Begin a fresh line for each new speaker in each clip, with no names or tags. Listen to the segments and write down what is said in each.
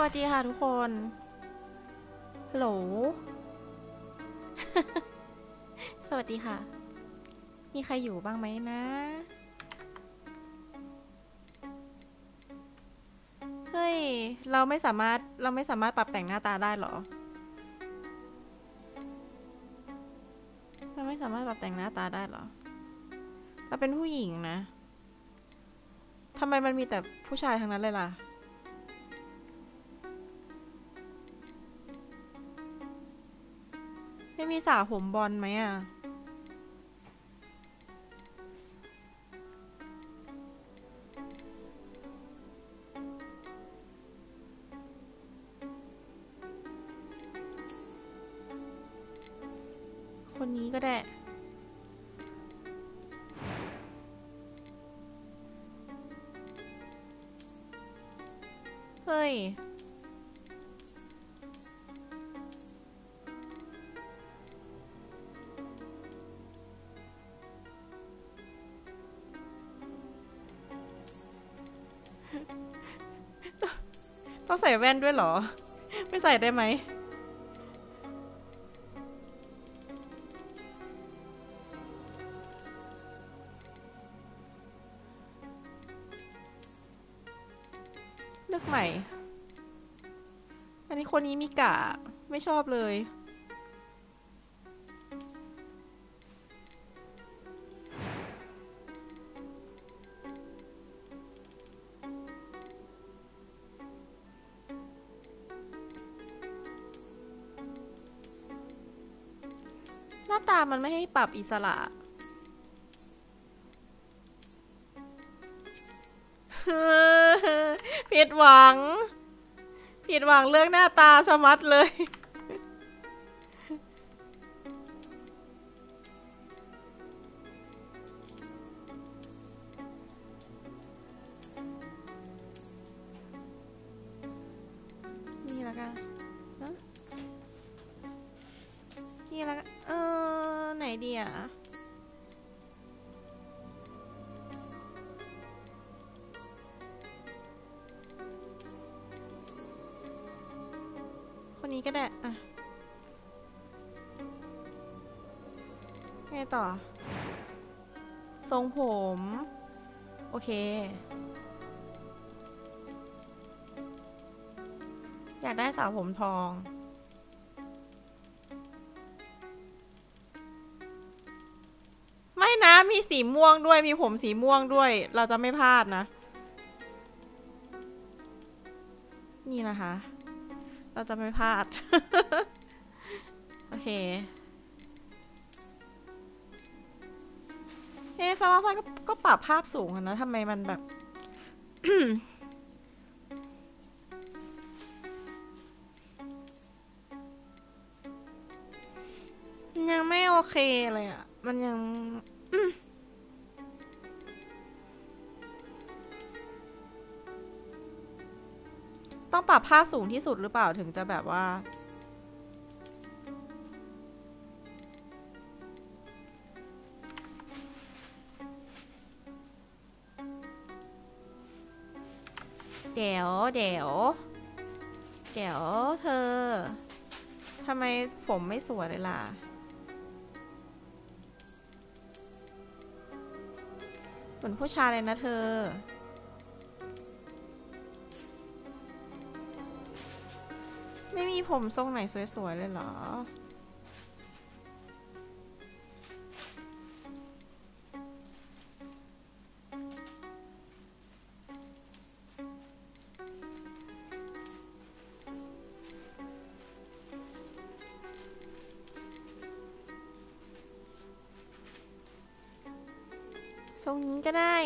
สวัสดีค่ะทุกคนฮัลโหล สวัสดีค่ะ มีใครอยู่บ้างไหมนะ เฮ้ย เราไม่สามารถปรับแต่งหน้าตาได้หรอ เราไม่สามารถปรับแต่งหน้าตาได้หรอ เราเป็นผู้หญิงนะ ทำไมมันมีแต่ผู้ชายทั้งนั้นเลยล่ะไม่มีสาวผมบอลไหมอ่ะ คนนี้ก็ได้ เฮ้ย ต้องใส่แว่นด้วยเหรอ ไม่ใส่ได้ไหม เลือกใหม่ อันนี้คนนี้มีกะไม่ชอบเลย หน้าตามันไม่ให้ปรับอิสระ ผิดหวัง ผิดหวังเรื่องหน้าตาชะมัดเลย นี่แล้วกันนี่แล้วกันไหนดีอ่ะ คนนี้ก็ได้อ่ะไงต่อ ทรงผม โอเค อยากได้สาวผมทอง ไม่นะ มีสีม่วงด้วย มีผมสีม่วงด้วย เราจะไม่พลาดนะ นี่นะคะ เราจะไม่พลาด โอเคฟ้าว่าก็ปรับภาพสูงนะทำไมมันแบบ ยังไม่โอเคเลยอ่ะ มันยัง ต้องปรับภาพสูงที่สุดหรือเปล่าถึงจะแบบว่า เดี๋ยวเธอทำไมผมไม่สวยเลยล่ะเหมือนผู้ชายเลยนะเธอไม่มีผมทรงไหนสวยๆเลยเหรอ ทรงนี้ก็ได้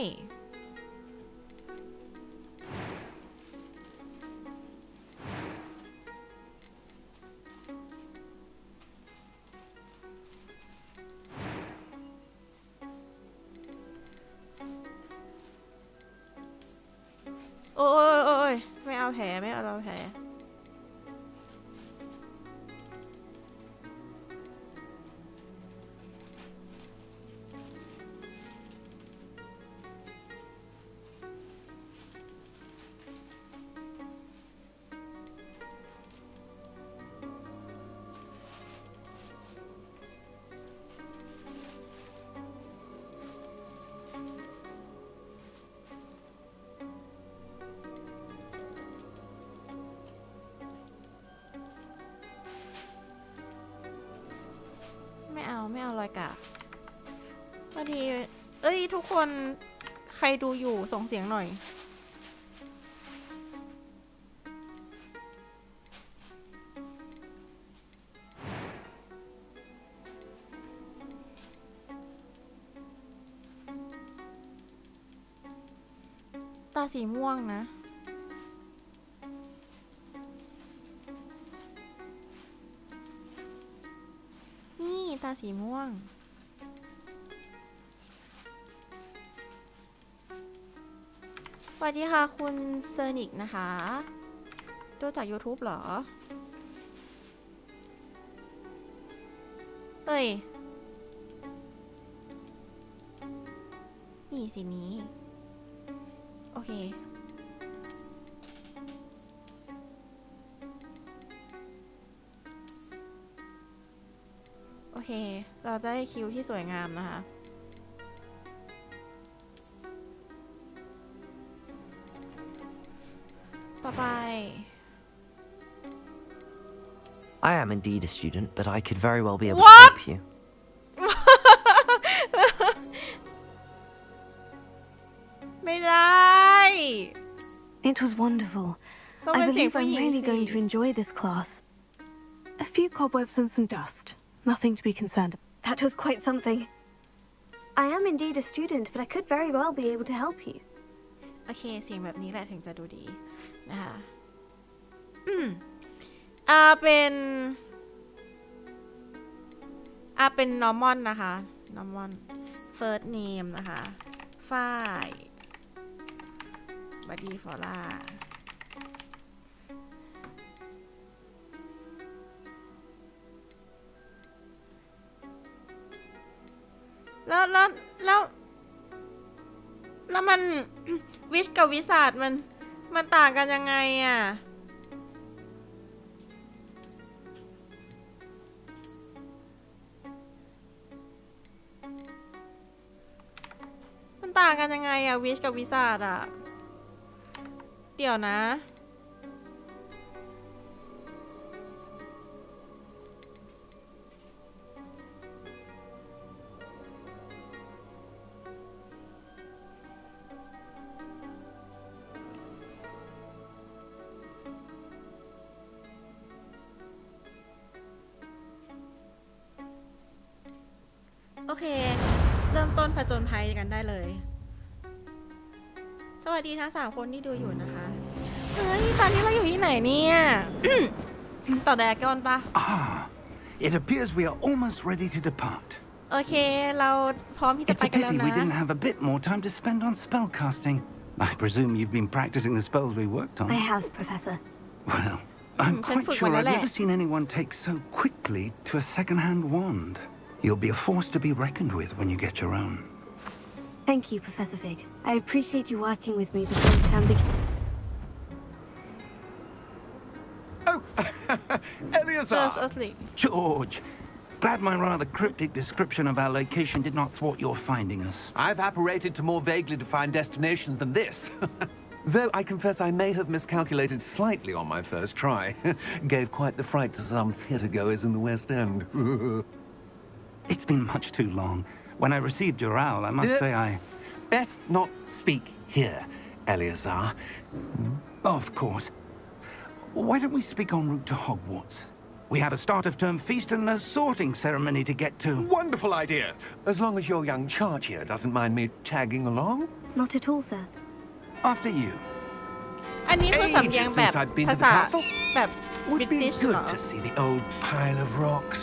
โอ้ยไม่เอาแผลไม่เอาแผลไม่เอารอยกะพอดีเอ้ยทุกคนใครดูอยู่ส่งเสียงหน่อยตาสีม่วงนะตาสีม่วงสวัสดีค่ะคุณเซอร์นิกนะคะดูจาก YouTube เหรอเอ้ยนี่สีนี้โอเคโอเคเราได้คิวที่สวยงามนะคะต่อไป
I am indeed a student, but I could very well be able to help you.
ไม่ได้
It was wonderful. I believe I'm really going to enjoy this class. A few cobwebs and some dust. Nothing to be concerned about. That was quite something. I am indeed a student, but I could very well be able to help you.
โอเคเสียงแบบนี้แหละถึงจะดูดีนะคะเป็น normal นะคะ normal first name นะคะฝ้ายบัดดี้ฟอล่าแล้วมันวิชกับวิสาดมันต่างกันยังไงอ่ะมันต่างกันยังไงอ่ะวิชกับวิสาดอ่ะเดี๋ยวนะโอเคเริ่มต้นผจญภัยกันได้เลยสวัสดีทั้ง3คนที่ดูอยู่นะคะเฮ้ยตอนนี้เราอยู่ที่ไหนเนี่ย ต่อแดกอนปะ
It appears we are almost ready to depart.
โอเคเราพร้อมที่จะ
It's
ไป
a
กันแล้ว
pity
นะ
we didn't have a bit more time to spend on spellcasting. I presume you've been practicing the spells we worked on.
I have, Professor.
Well, I'm quite sure I've never seen anyone take so quickly to a second-hand wand. You'll be a force to be reckoned with when you get your own.
Thank you, Professor Fig. I appreciate you working with me before the term begins.
Oh, Eleazar! George! Glad my rather cryptic description of our location did not thwart your finding us.
I've apparated to more vaguely defined destinations than this. Though I confess I may have miscalculated slightly on my first try. Gave quite the fright to some theatre-goers in the West End.
It's been much too long. When I received your owl, I must say I...
Best not speak here, Eleazar.
Of course. Why don't we speak en route to Hogwarts? We have a start-of-term feast and a sorting ceremony to get to.
Wonderful idea. As long as your young charge here doesn't mind me tagging along.
Not at all, sir.
After you.
อันนี้คือสำเนียงแบบภาษาแบบบริ
Would
ติ
be
ชเหร
good
อ
to see the old pile of rocks.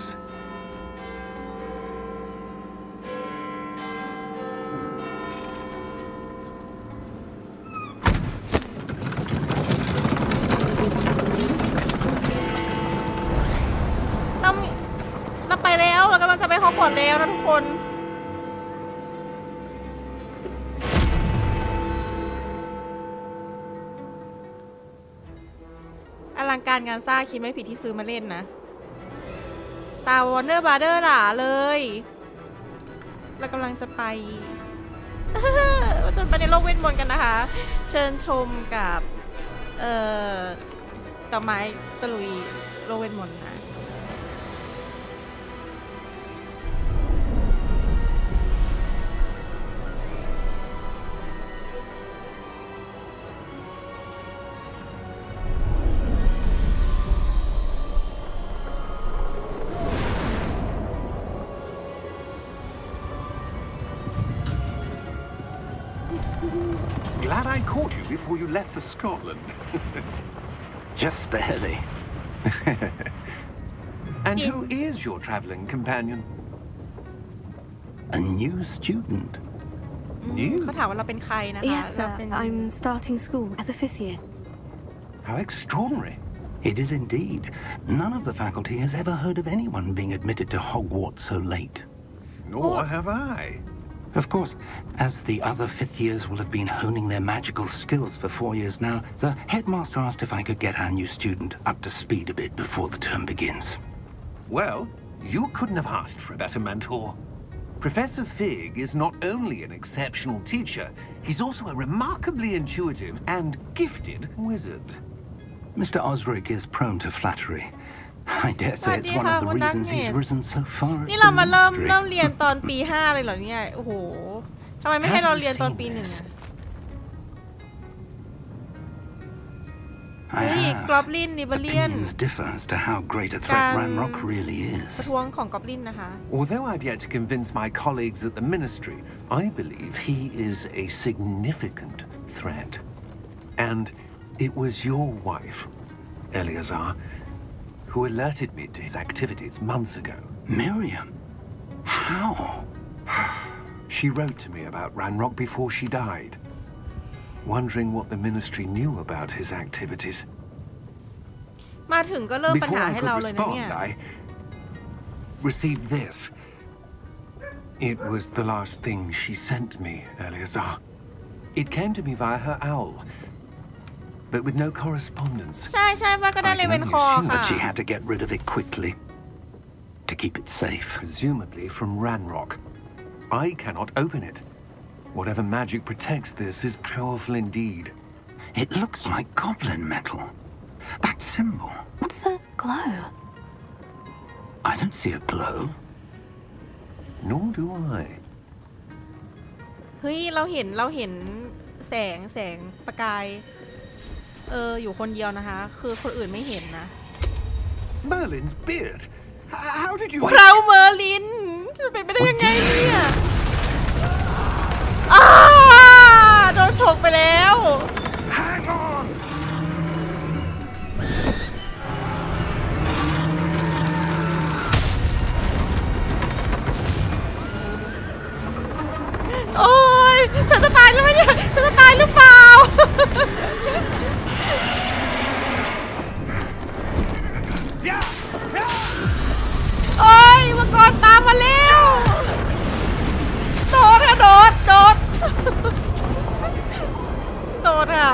เราไปแล้วเรากำลังจะไปฮอกวอตส์แล้วนะทุกคนอลังการงานสร้างคิดไม่ผิดที่ซื้อมาเล่นนะตาวอร์เนอร์บาร์เดอร์หล่าเลยเรากำลังจะไป จนไปในโลกเวทมนต์กันนะคะ เชิญชมกับดอกไม้ตะลุยโลกเวทมนต์นะ
Glad I caught you before you left for Scotland.
Just barely.
And who is your travelling companion?
A new student.
New?
เขาถามว่าเราเป็นใครนะคะ
Yes, sir.
เราเป็น
I'm starting school as a 5th year.
How extraordinary.
It is indeed. None of the faculty has ever heard of anyone being admitted to Hogwarts so late.
Nor have I.
Of course, as the other fifth years will have been honing their magical skills for 4 years now, the headmaster asked if I could get our new student up to speed a bit before the term begins.
Well, you couldn't have asked for a better mentor. Professor Fig is not only an exceptional teacher, he's also a remarkably intuitive and gifted wizard.
Mr. Osric is prone to flattery. I dare say it's one of the reasons he's risen so far as
นี่เรามาเริ่ม
ministry.
เรียนตอนปี 5 เลยเหรอเนี่ยโอ้โหทำไมไม่ให้เราเรียนตอนปี 1
I
เฮ้ย
have.
กรอบลินนิเบเลียน
Opinions differ as to how great a threat Ranrock really
ประ
is.
ท้วงของกรอบลินนะคะ
Although I've yet to convince my colleagues at the ministry, I believe he is a significant threat. And it was your wife, Eleazar, who alerted me to his activities months ago.
Miriam? How?
She wrote to me about Ranrock before she died, wondering what the ministry knew about his activities.
มาถึงก็เริ่มปัญ
Before
หา
I
ให้
could
เราเลยนะเนี่ย
respond, I received this. It was the last thing she sent me, Eleazar. It came to me via her owl, but with no correspondence.
ใช่ใช่ว่าก็ได้เลเวนคอร์
But
ค่ะ
she had to get rid of it quickly to keep it safe.
Presumably from Ranrock. I cannot open it. Whatever magic protects this is powerful indeed.
It looks like goblin metal. That symbol.
What's that glow?
I don't see a glow.
Nor do I.
เฮ้ยเราเห็นแสงประกายอยู่คนเดียวนะคะ คือคนอื่นไม่เห็นนะ
Merlin's beard. How did you?
เราเมอร์ลินเป็นไปได้ยังไงเนี่ยโดนฉกไปแล้ว
Hang on!
โอ้ยฉันจะตายหรือไม่เนี่ยฉันจะตายหรือเปล่า โอ้ยมังกรตามมาแล้วโดดค่ะโดดค่ะ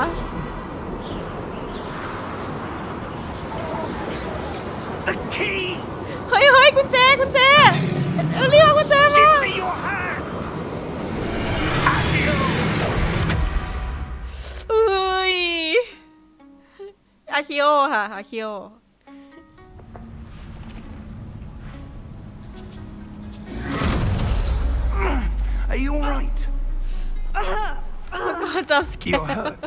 The key!
เฮ้ยกุญแจเรียกกุญแจมา
Give me your hand!
เอ้ยอาคิโอค่ะอาคิโอ
Are you alright?
มังกรจับสแก
You're
น
hurt.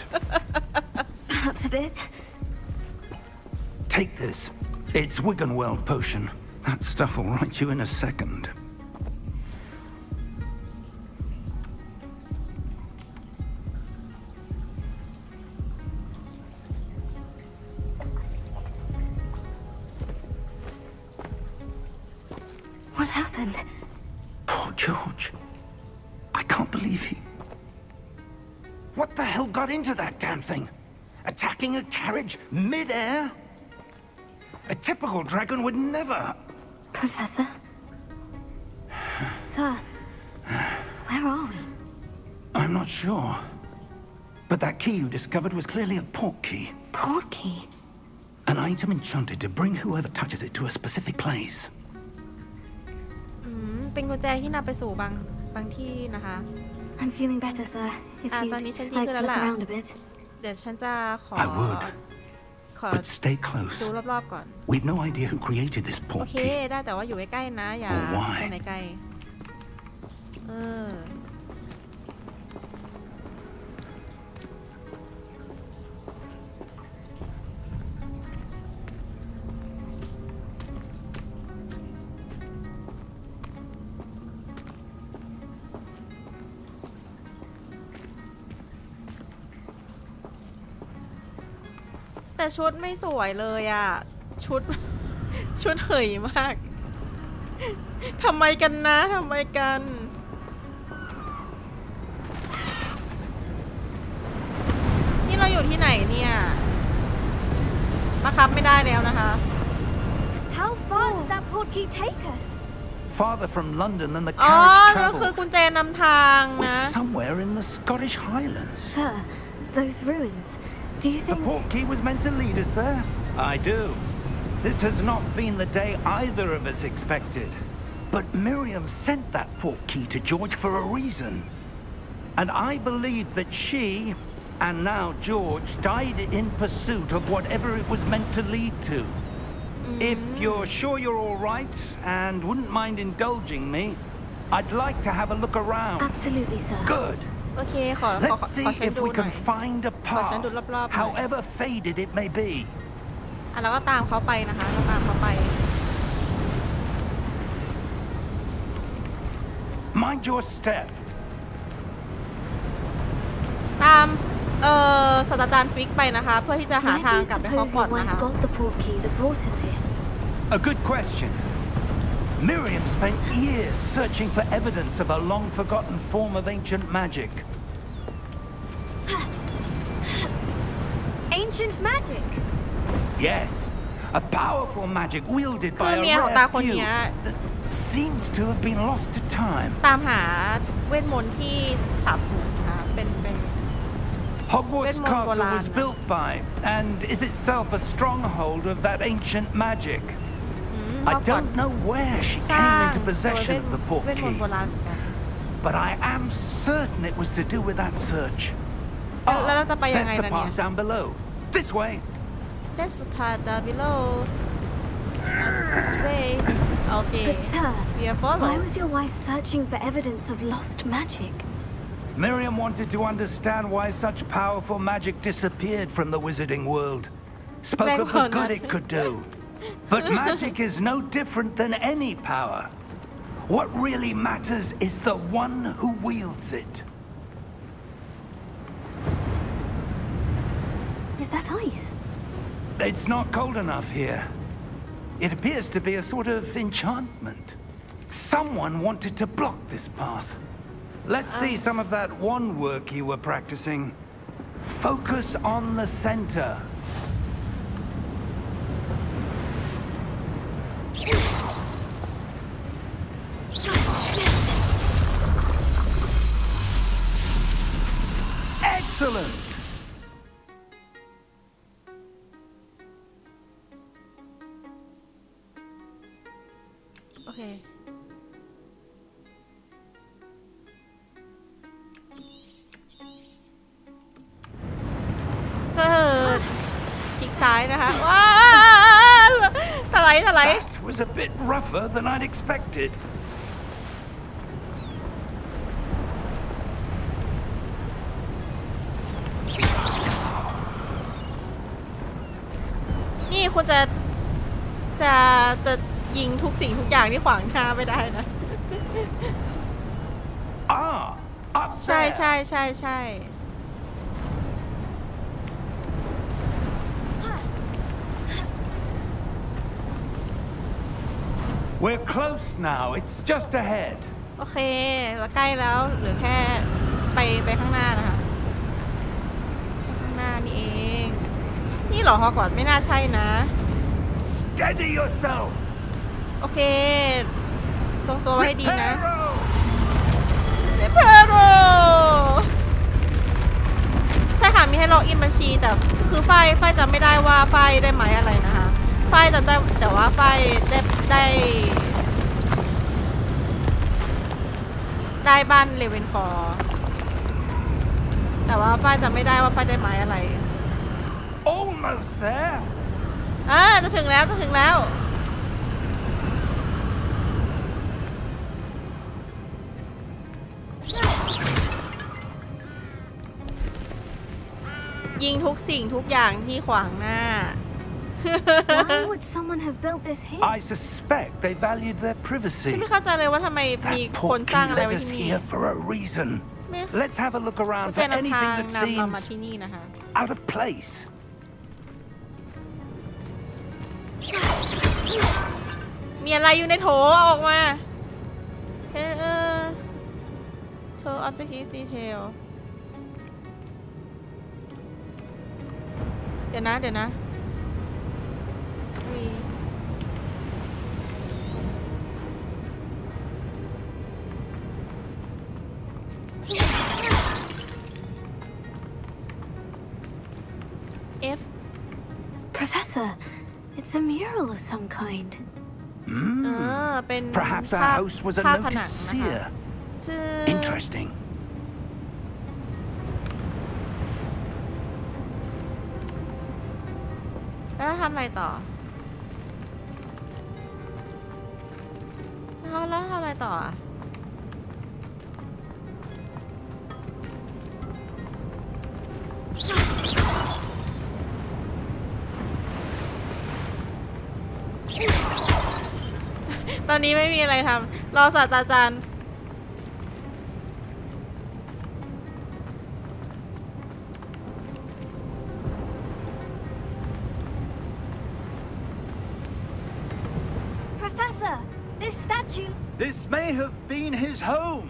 Perhaps a bit.
Take this. It's Wiggenweld potion. That stuff will right you in a second.
What happened?
Poor George. I can't believe he... What the hell got into that damn thing? Attacking a carriage mid-air? A typical dragon would never...
Professor? Sir, where are we?
I'm not sure. But that key you discovered was clearly a port key.
Port key?
An item enchanted to bring whoever touches it to a specific place.
เป็นกุญแจที่นำไปสู่บางที่นะคะ
I'm feeling better, sir. If you'd
ตอนนี้ฉันดี
like
ขึ้น
to
แล้ว
look
ล่ะ
around a bit.
เดี๋ยวฉันจะขอ
I would.
ขอ
But stay close.
ดูรอบๆก่อน
We've no idea who created this
โอ
port
เค
key.
ได้แต่ว่าอยู่ใกล้ๆนะ อย่า
Oh, why?
ไปไหนไกลแต่ชุดไม่สวยเลยอ่ะ ชุดเหยมากทำไมกันนะทำไมกัน นี่เราอยู่ที่ไหนเนี่ยบังคับไม่ได้แล้วนะคะ
How far did that port key take us?
Farther from London than the
อ๋อ
carriage
ก็คือ
traveled.
กุญแจนำทาง
We're
นะ
somewhere in the Scottish Highlands.
Sir, those ruins. Do you
The
think...
port key was meant to lead us there? I do. This has not been the day either of us expected. But Miriam sent that port key to George for a reason. And I believe that she, and now George, died in pursuit of whatever it was meant to lead to. If you're sure you're all right and wouldn't mind indulging me, I'd like to have a look around.
Absolutely, sir.
Good.
โอเคขอ
Let's see
ฉัน
if
ดู
we
หน่อ
can
ย
find a
ขอฉัน
path,
ดูรอบๆหน่อย
however faded it may be.
เราก็ตามเขาไปนะคะเราตามเขาไป
Mind your step.
ตามศาสตราจารย์ฟิกไปนะคะ เพื่อที่จะหา
Where
ทา
do
ง
you
กลับไปฮอก
suppose
วอต
your
ส์นะ
wife
คะ
got the port key that brought us here?
A good question. Miriam spent years searching for evidence of a long-forgotten form of ancient magic.
Ancient magic?
Yes, a powerful magic wielded
คือ
by a
เมียของตา
rare
คน
few
เนี้ย
that seems to have been lost to time.
ตามหาเวทมนต์ที่สาบสูญนะคะเป็น
Hogwarts
Wait,
Castle
Montgolan.
was built by, and is itself a stronghold of that ancient magic. I don't know where she
สร้าง
came into
โดย
possession of the
เว
port
ทมนต์
key,
โบราณเหมือนกัน
but I am certain it was to do with that search.
แล้วเราจะไปยังไง
There's the
ล่ะเนี่ย
path down below. This way.
Let's pass down below this way okay
But sir,
we are follow
why was your wife searching for evidence of lost magic?
Miriam wanted to understand why such powerful magic disappeared from the wizarding world. Spoke of the good it could do. But magic is no different than any power. What really matters is the one who wields it.
Is that ice?
It's not cold enough here. It appears to be a sort of enchantment. Someone wanted to block this path. Let's see some of that wand work you were practicing. Focus on the center. Excellent!
โอเคคลิกซ้ายนะคะว้าวถลาย
That was a bit rougher than I'd expected.
นี่คุณจะ จะยิงทุกสิ่งทุกอย่างที่ขวางหน้าไม่ได้นะ
up
ใช่
there.
ใช่ใช่ใช่
We're close now. It's just ahead.
โอเคเราใกล้แล้วเหลือแค่ไปข้างหน้านะคะข้างหน้านี่เองนี่เหรอฮอกวอตส์ไม่น่าใช่นะ
Steady yourself.
โอเคทรงตัวไว้ให้ดีนะ
Reparo.
เดเพโรใช่ค่ะมีให้ล็อกอินบัญชีแต่คือฝ้ายจำไม่ได้ว่าฝ้ายได้ไหมอะไรนะคะฝ้ายจำได้แต่ว่าฝ้ายได้บ้านเลเวนคอร์แต่ว่าฝ้ายจำไม่ได้ว่าฝ้ายได้ไหมอะไร
Almost there.
จะถึงแล้วยิงทุกสิ่งทุกอย่างที่ขวางหน้า
Why would someone have built this here?
I suspect they valued their
ฉัน
privacy.
ไม่เข้าใจเลยว่าทำไมมี
That
คนสร้าง
portkey
อะไร
led
ไว้
us
ที่นี่
here for a reason.
ไม่
Let's have a look around
เจ
for
นำทาง
anything that
นำเรามา
seems
ที่นี่นะคะ
out of place.
มีอะไรอยู่ในโถเอาออกมาโชว์ object detail เดี๋ยวนะมีF
Professor, it's a mural of some kind.
เป็น
Perhaps our host was a
ภาพผ
noted
นังนะคะ
seer.
ชื่อ
Interesting.
แล้วทำอะไรต่อแล้วทำอะไรต่ออะตอนนี้ไม่มีอะไรทำรอศาสตราจารย์
Professor, this statue.
This may have been his home.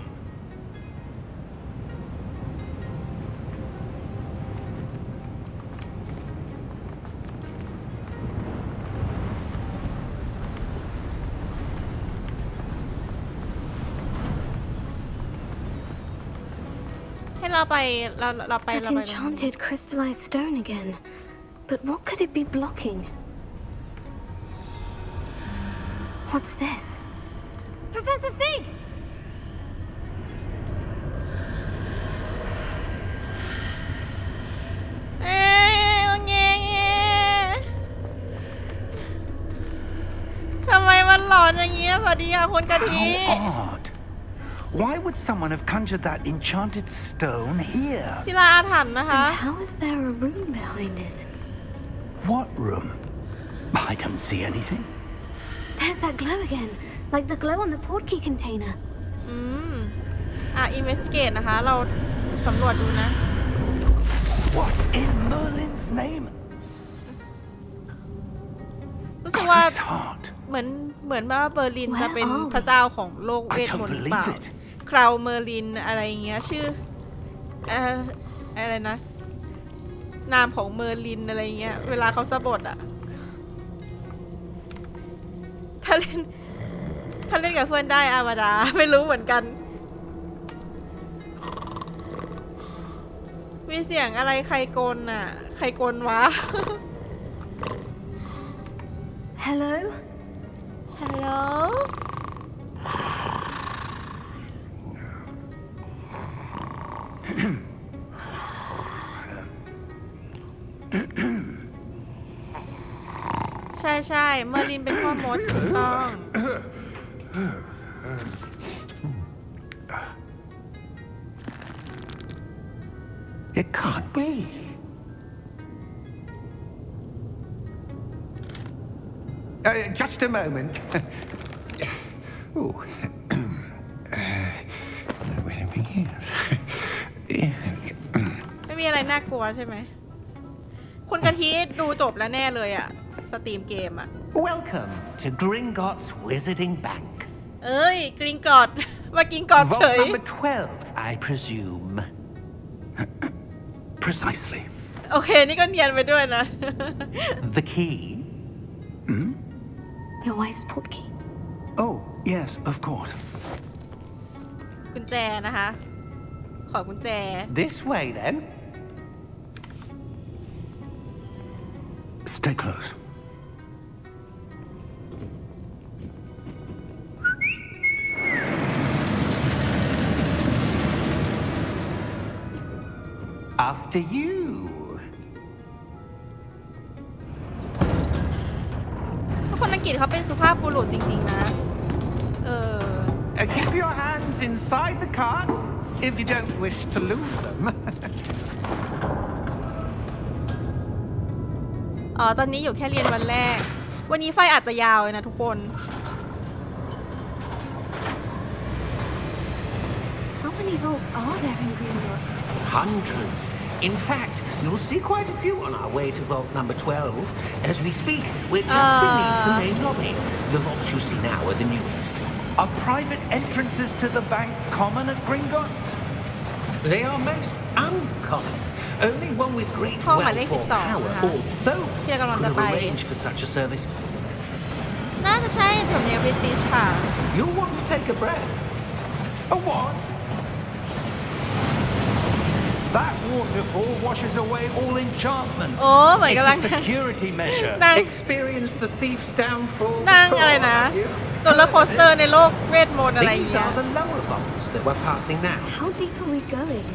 That enchanted crystallized stone again. But what could it be blocking? What's this? Professor Fig!
ทำไมมันหลอนอย่างเงี้ยสวัสดีค่ะคุณกะทิ
How odd. Why would someone have conjured that enchanted stone here?
ศิลาอาถรรพ์นะคะ
And how is there a room behind it?
What room? I don't see anything.
There's that glow again, like the glow on the portkey container.
investigate นะคะ เราสำรวจดูนะ
What in Merlin's name?
รู้สึกว่า
It's hard.
เหมือนว่าเบอร์ลิน
Where
จะเป็น
are we?
พระเจ้าของโลกเว
I
ทม
don't
นต์หรือเปล่า
believe it.
คราวเมอร์ลินอะไรอย่างเงี้ยชื่ออะไรนะ นามของเมอร์ลินอะไรเงี้ยเวลาเขาสะบดอะถ้าเล่นกับเพื่อนได้อามาดา ไม่รู้เหมือนกัน มีเสียงอะไรใครกลน่ะ ใครกลวะ
Hello?
Hello ใช่เมอร์ลินเป็นพ่อมดถูกต้อง
It can't be.
Just a moment. Oh. Where are we here?
ไม่มีอะไรน่ากลัวใช่ไหมคุณกะทิดูจบแล้วแน่เลยอะสตรีมเกมอะ
Welcome to Gringotts Wizarding Bank.
เอ้ยกริงกอดมากินกอดเฉ
Vault
ย
number 12, I presume. Precisely.
โอเคนี่ก็เนียนไปด้วยนะ
The key?
Your wife's portkey.
Oh, yes, of course.
กุญแจนะคะขอกุญแจ
This way, then. Stay close. After you.
คนอังกฤษเขาเป็นสุภาพบุรุษจริงๆนะ
Keep your hands inside the cart if you don't wish to lose them.
อ๋อตอนนี้อยู่แค่เรียนวันแรกวันนี้ไฟอาจจะยาวเลยนะทุกคน
How many vaults are there in Gringotts?
Hundreds. In fact, you'll see quite a few on our way to vault number 12. As we speak, we're just beneath the main lobby. The vaults you see now are the newest.
Are private entrances to the bank common at Gringotts?
They are most uncommon. Only one with great
ห้องหมายเลข
wealth or
12
power,
นะคะ
or both,
ที่เรากำลัง
could
จะ
have
ไป
arranged for such a service.
น่าจะใช่สำเนียงบริติชค่ะ
You'll want to take a breath.
A what? That waterfall washes away all enchantments.
โอ้เหมือนกำลัง
It's a security measure.
นั่ง
Experienced the thief's downfall
นั่ง
before,
อะไรนะ
have you?
โรลเลอร์โคสเตอร์ในโลกเวทมนต์อะไรอย่าง
These
เงี้ย
are the lower vaults that we're passing now.
How deep are we going?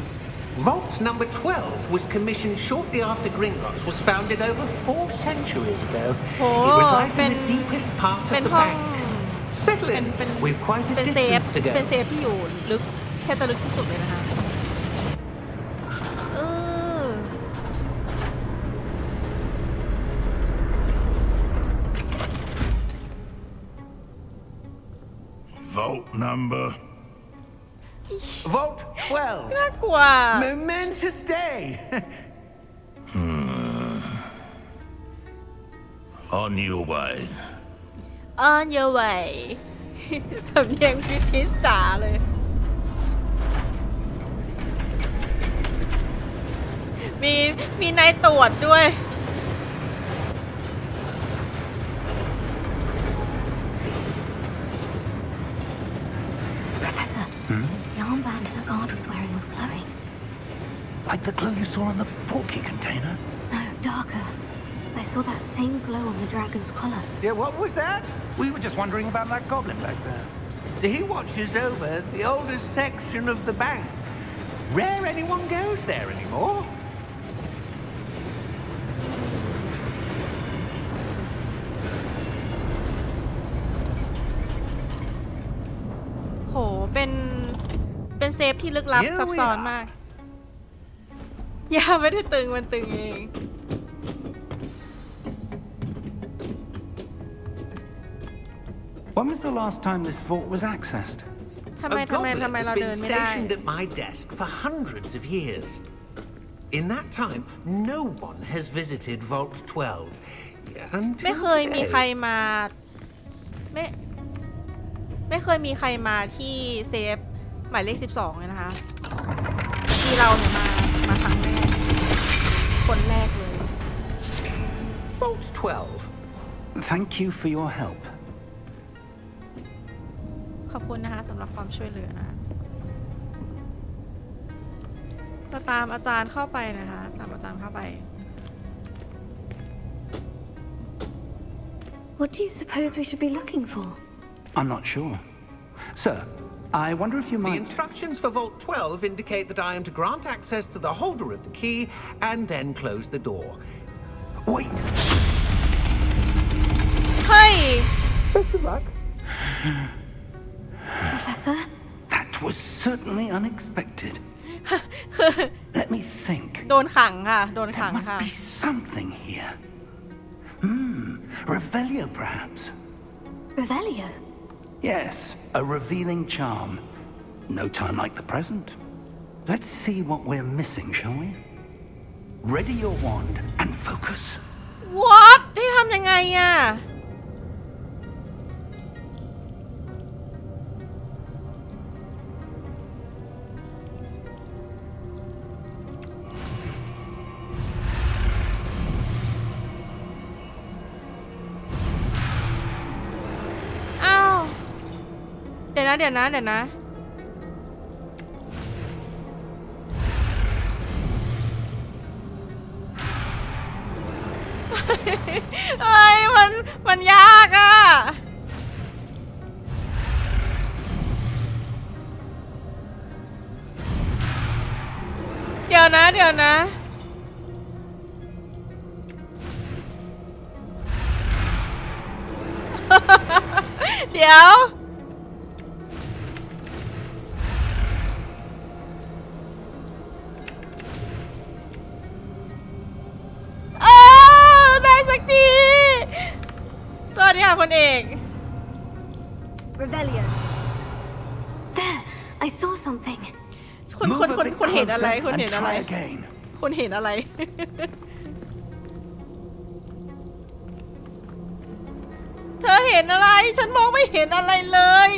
Vault number 12 was commissioned shortly after Gringotts was founded over 4 centuries ago. It resides in the deepest part of
เป็น
the
ห้อง
bank. Settle
เป็น
in.
เป็น
We've quite a
เป็นเซฟ
distance to
เป็นเซ
go.
ฟที่อยู่ลึกแค่จะลึกที่สุดเลยนะคะเออ
Vault number.
Vault 12.
น่ากลัว
Momentous day.
On your way.
On your way สำเนียงบริติชจ๋าเลย มีนายตรวจด้วย
Professor, the armband the guard was wearing was glowing.
Like the glow you saw on the portkey container?
No, darker. I saw that same glow on the dragon's collar.
Yeah, what was that? We were just wondering about that goblin back there.
He watches over the oldest section of the bank. Rare anyone goes there anymore.
โห เป็นเซฟที่ลึกลับ
Here we
ซับซ้อน
are.
มาก อย่าไม่ได้ตึงมันตึงเอง
When was the last time this vault was accessed?
ทำไม
A goblin
เรา
has
เดิน
been
ไม่ได้
stationed at my desk for hundreds of years. In that time, no one has visited Vault 12.
ไม่
Until
เคยมีใคร
today.
มาไม่เคยมีใครมาที่เซฟหมายเลข 12เลยนะคะ ที่เราเนี่ยมาครั้งแรก คนแรกเลย
Vault 12.
Thank you for your help.
ขอบคุณนะคะสำหรับความช่วยเหลือนะเราตามอาจารย์เข้าไปนะคะ ตามอาจารย์เข้าไป
What do you suppose we should be looking for?
I'm not sure. Sir, I wonder if you
The
might...
instructions for Vault 12 indicate that I am to grant access to the holder of the key and then close the door.
Wait!
เฮ้ย
Professor?
That was certainly unexpected. Let me think.
โดนขังค่ะ โดนขั
There
ง
must
ค่ะ
be something here. Revelio, perhaps?
Revelio?
Yes, a revealing charm. No time like the present. Let's see what we're missing, shall we? Ready your wand and focus.
What ให้ทำยังไงอ่ะเดี๋ยวนะ เอ้ยมันยากอ่ะ เดี๋ยวนะ เดี๋ยว ได้สักที สวัสดีค่ะคนเอก
Revelio. There, I saw something.
คุณเห็นอะไร คุณเห็นอะไร
Try again.
คุณเห็นอะไร เธอเห็นอะไร ฉันมองไม่เห็นอะไรเลย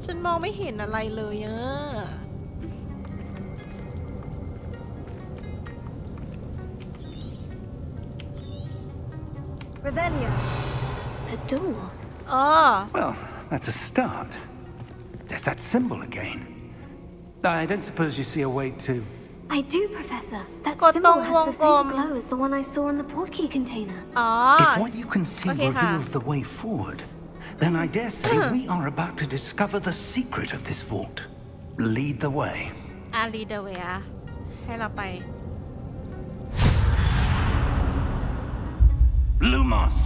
ฉันมองไม่เห็นอะไรเลยอะ
Revelio. A door.
Well, that's a start. There's that symbol again. I don't suppose you see a way to...
I do, Professor. That
Got
symbol
the
has the same
wrong-
glow as the one I saw in the portkey container.
If what you can see
Okay,
reveals the way forward, then I dare say we are about to discover the secret of this vault. Lead the way.
ลีเดเวียให้เราไป
Lumos!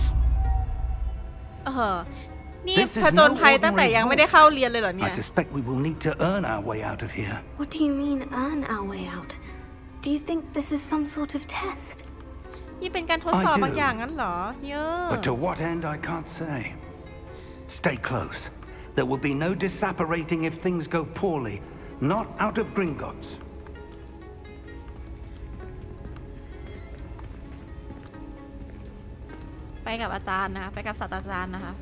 นี่
This is
ผจญ
no
ภัยตั้งแต่
ordinary
ยังไม่ได้
vault.
เข้าเรียนเลยเหรอเนี่
I
ย
suspect we will need to earn our way out of here.
What do you mean, earn our way out? Do you think this is some sort of test?
นี่เป็นการทดสอบบางอย่างงั้นเหรอเยอะ
But to what end, I can't say. Stay close. There will be no disapparating if things go poorly. Not out of Gringotts.
ไปกับอาจารย์นะคะไปกับศาสตราจารย์นะคะ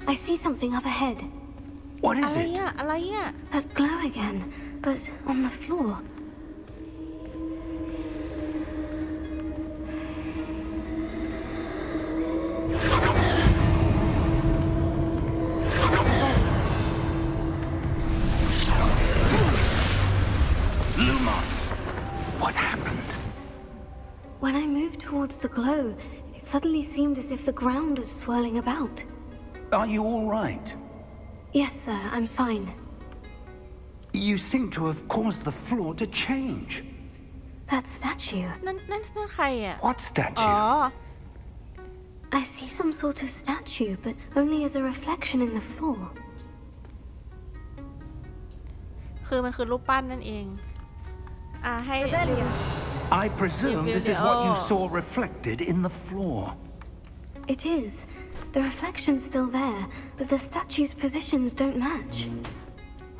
I see something up ahead.
What
อะ
is
ไร
it?
อะอะไรอะ
That glow again, but on the floor.
Lumos! What happened?
When I moved towards the glow, it suddenly seemed as if the ground was swirling about.
Are you all right?
Yes, sir, I'm fine.
You seem to have caused the floor to change.
That statue.
นั่นใครอะ
What
อ๋อ
statue?
I see some sort of statue, but only as a reflection in the floor.
คือมันคือรูปปั้นนั่นเองให้
I presume this is what you
Oh.
saw reflected in the floor.
It is. The reflection's still there, but the statue's positions don't match.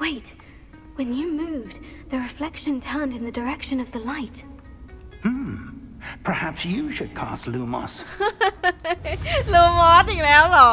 Wait. When you moved, the reflection turned in the direction of the light.
Perhaps you should cast Lumos.
ลูมอสอีกแล้วเหรอ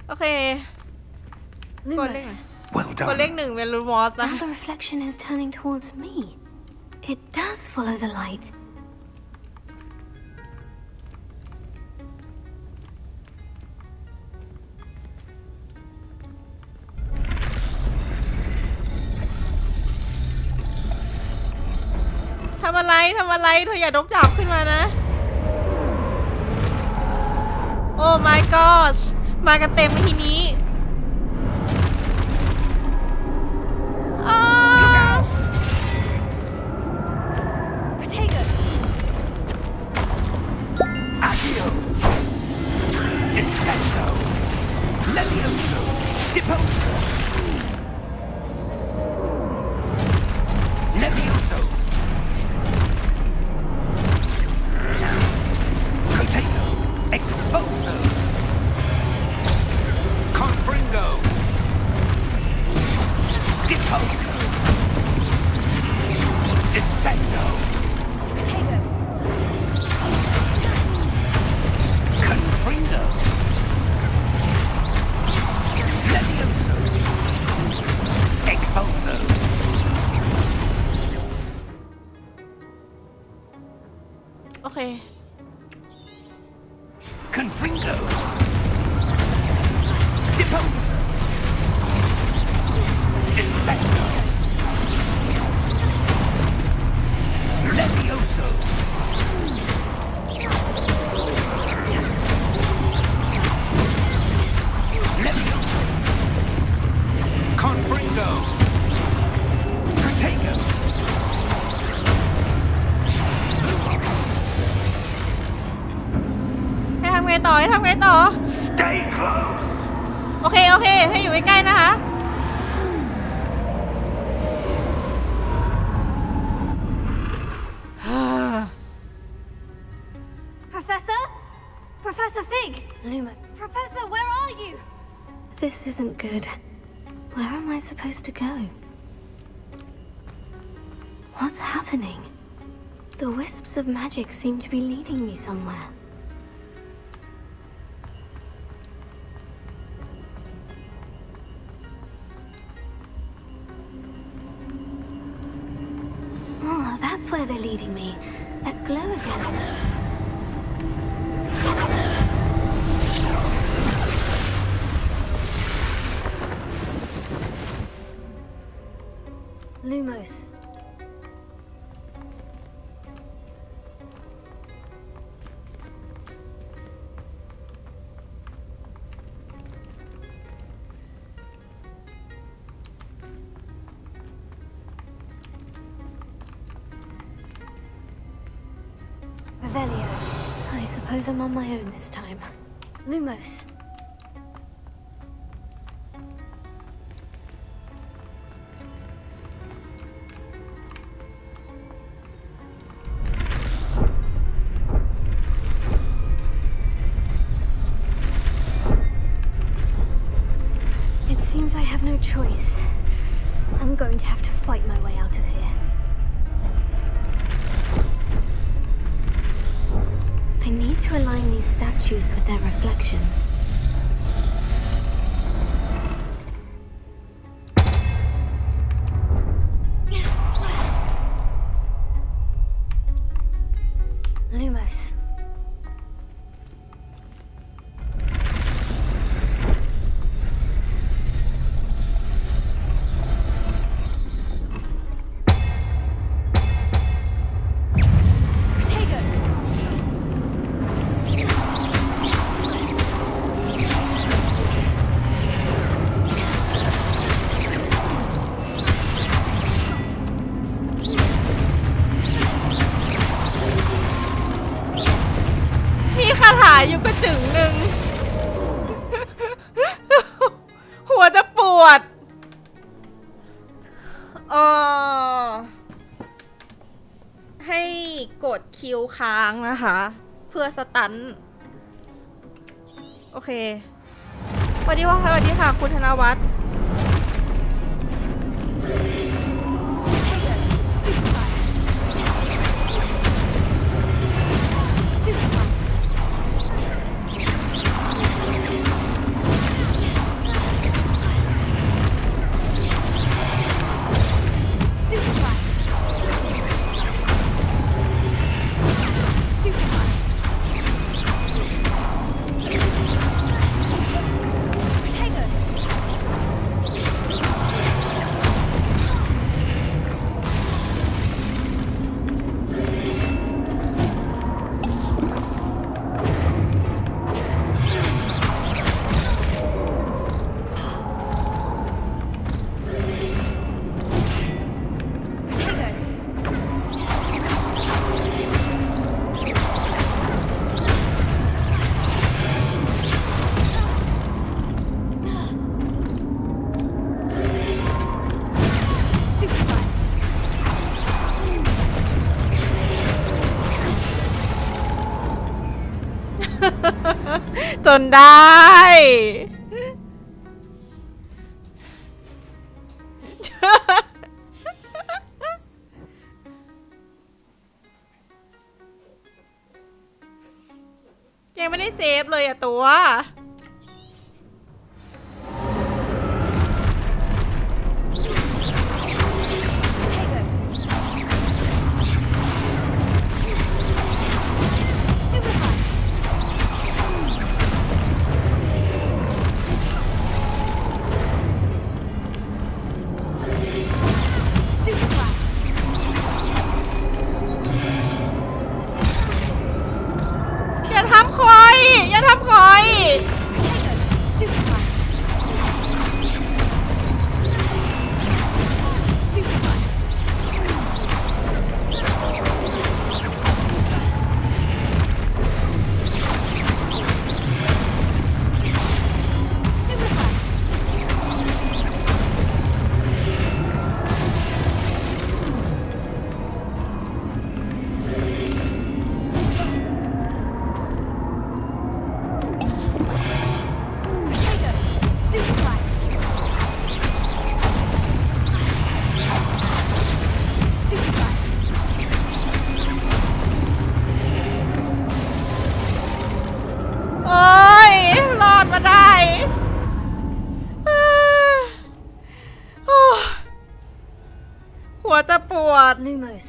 โอเค
Lumos.
Well
กดเลข
done.
หนึ่งเป็นลูมอสนะ
Now the reflection is turning towards me. It does follow the light.
ำอะไรเธออย่าดกดาบขึ้นมานะโอ้ my gosh มากันเต็มทีนี้
Accio! Descendo! Levioso! Deposo! Levioso! Potato! Exposo! Confringo! Deposo! Descendo!
Potato.
Confringo! Levioso! Exposo!
โอเค
Confringo! Deposo! Descendo! Levioso! Levioso! Confringo! Protego!
ให้ทำไงต่อ
Stay close!
โอเคให้อยู่ใกล้ๆนะคะ
Professor? Professor Fig! Luma. Professor, where are you? This isn't good. Where am I supposed to go? What's happening? The wisps of magic seem to be leading me somewhere. Oh, that's where they're leading me. That glow again. Lumos. Revelio. I suppose I'm on my own this time. Lumos. It seems I have no choice. I'm going to have to fight my way out of here. I need to align these statues with their reflections. Lumos. Potato.
มีคาถาอยู่กระจึงหนึ่ง หัวจะปวดให้กดคิวค้างนะคะ เพื่อสตัน โอเคสวัสดีค่ะคุณธนวัฒน์
Potato.
นได้ยังไม่ได้เซฟเลยอะตัวอย่าทำคอยอย่าทำคอย โอ้ยรอดมาได้หัวจะปวด
Lumos.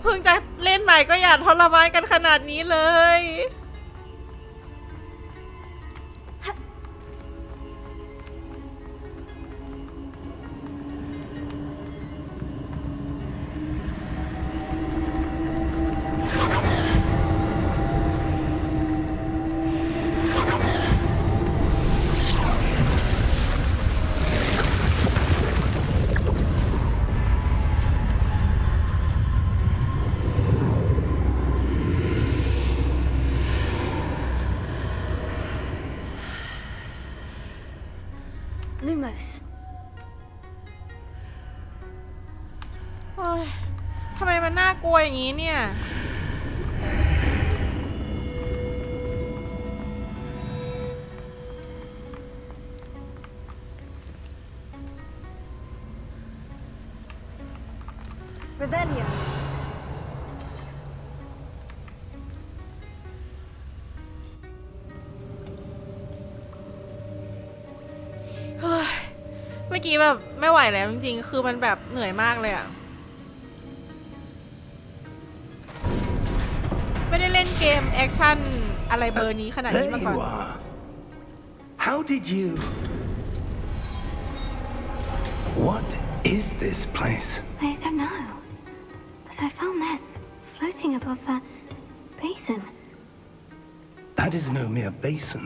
เพิ่งจะเล่นใหม่ก็อย่าทรมานกันขนาดนี้เลย
Lumos.
โอ้ยทำไมมันน่ากลัวอย่างนี้เนี่ย
Revelio.
เฮ้ยเมื่อกี้แบบไม่ไหวแล้วจริงๆ คือมันแบบเหนื่อยมากเลยอะไม่ได้เล่นเกมแอคชั่นอะไรเบอร์นี้ขนาด
There
นี้มาก่อน
you are. How did you... What is this place?
I don't know. But I found this floating above that basin.
That is no mere basin.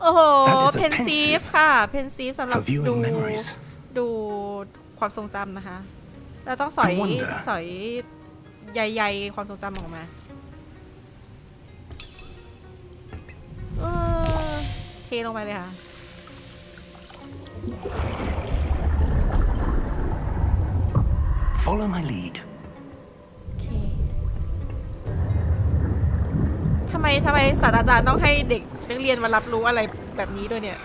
โอ้โห
That is a
เพนซีฟ
pensive
ค่ะ เพนซีฟสำหรับ
for viewing memories.
ดูความทรงจำนะคะ เราต้องสอย
I wonder
สอยใยๆความทรงจำออกมาเทลงไปเลยค่ะ
Follow my lead.
โอเคทำไมศาสตราจารย์ต้องให้เด็กนักเรียนมารับรู้อะไรแบบนี้ด้วยเนี่ย